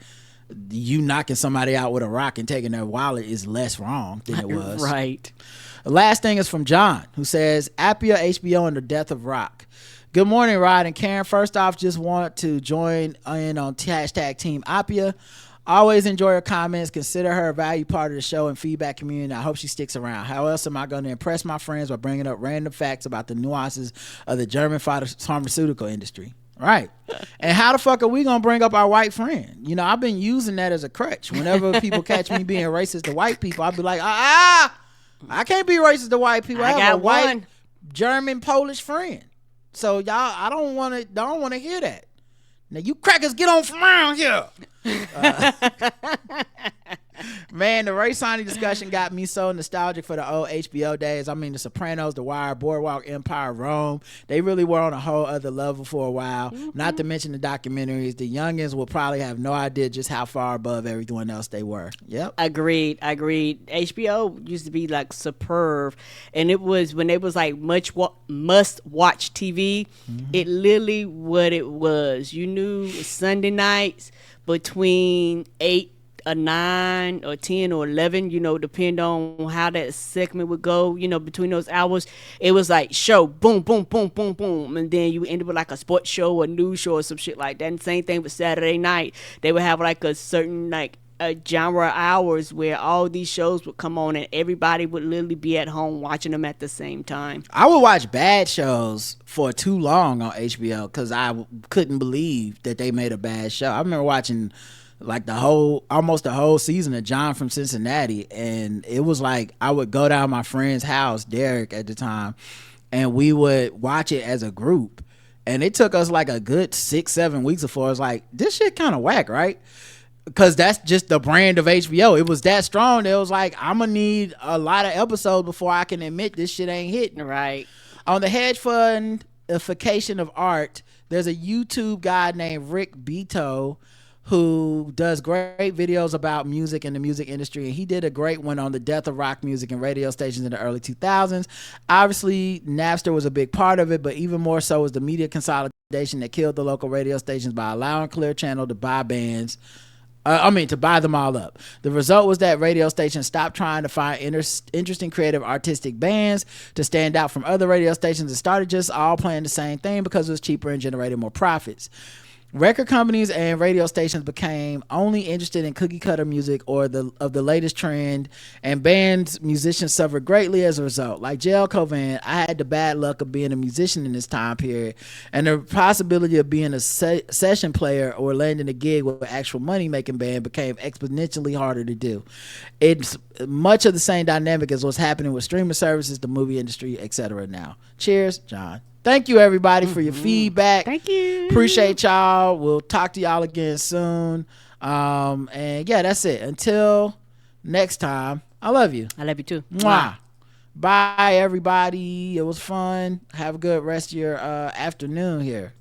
you knocking somebody out with a rock and taking their wallet is less wrong than it was. Right. The last thing is from John, who says, Apia, HBO, and the death of rock. Good morning, Rod and Karen. First off, just want to join in on hashtag Team Apia. Always enjoy her comments. Consider her a valued part of the show and feedback community. I hope she sticks around. How else am I going to impress my friends by bringing up random facts about the nuances of the German pharmaceutical industry? Right. And how the fuck are we going to bring up our white friend? I've been using that as a crutch. Whenever people catch me being racist to white people, I'll be like, I can't be racist to white people. I have a white German Polish friend. So y'all, I don't want to hear that. Now you crackers get on from around here. Man, the Ray Sonny discussion got me so nostalgic for the old HBO days. I mean, The Sopranos, The Wire, Boardwalk Empire, Rome. They really were on a whole other level for a while. Mm-hmm. Not to mention the documentaries. The youngins will probably have no idea just how far above everyone else they were. Yep. Agreed. HBO used to be like superb. And it was, when it was like must watch TV, it literally what it was. You knew Sunday nights between 8 or 9 or 10 or 11, depend on how that segment would go, between those hours. It was like show, boom, boom, boom, boom, boom. And then you ended with like a sports show or news show or some shit like that. And same thing with Saturday night. They would have like a certain like a genre hours where all these shows would come on and everybody would literally be at home watching them at the same time. I would watch bad shows for too long on HBO because I couldn't believe that they made a bad show. I remember watching like almost the whole season of John from Cincinnati, and it was like I would go down my friend's house, Derek at the time, and we would watch it as a group, and it took us like a good 6-7 weeks before I was like, this shit kind of whack, right? Because that's just the brand of HBO. It was that strong that it was like, I'm gonna need a lot of episodes before I can admit this shit ain't hitting. Right. On the hedge fundification of art, there's a YouTube guy named Rick Beto who does great videos about music and the music industry, and he did a great one on the death of rock music and radio stations in the early 2000s. Obviously, Napster was a big part of it, but even more so was the media consolidation that killed the local radio stations by allowing Clear Channel to buy bands. To buy them all up. The result was that radio stations stopped trying to find interesting, creative, artistic bands to stand out from other radio stations and started just all playing the same thing because it was cheaper and generated more profits. Record companies and radio stations became only interested in cookie cutter music or the latest trend, and bands musicians suffered greatly as a result. Like J.L. Covan, I had the bad luck of being a musician in this time period, and the possibility of being a session player or landing a gig with an actual money making band became exponentially harder to do. It's much of the same dynamic as what's happening with streaming services, the movie industry, etc. now. Cheers, John. Thank you, everybody, for your feedback. Thank you. Appreciate y'all. We'll talk to y'all again soon. And yeah, that's it. Until next time, I love you. I love you too. Mwah. Bye, everybody. It was fun. Have a good rest of your afternoon here.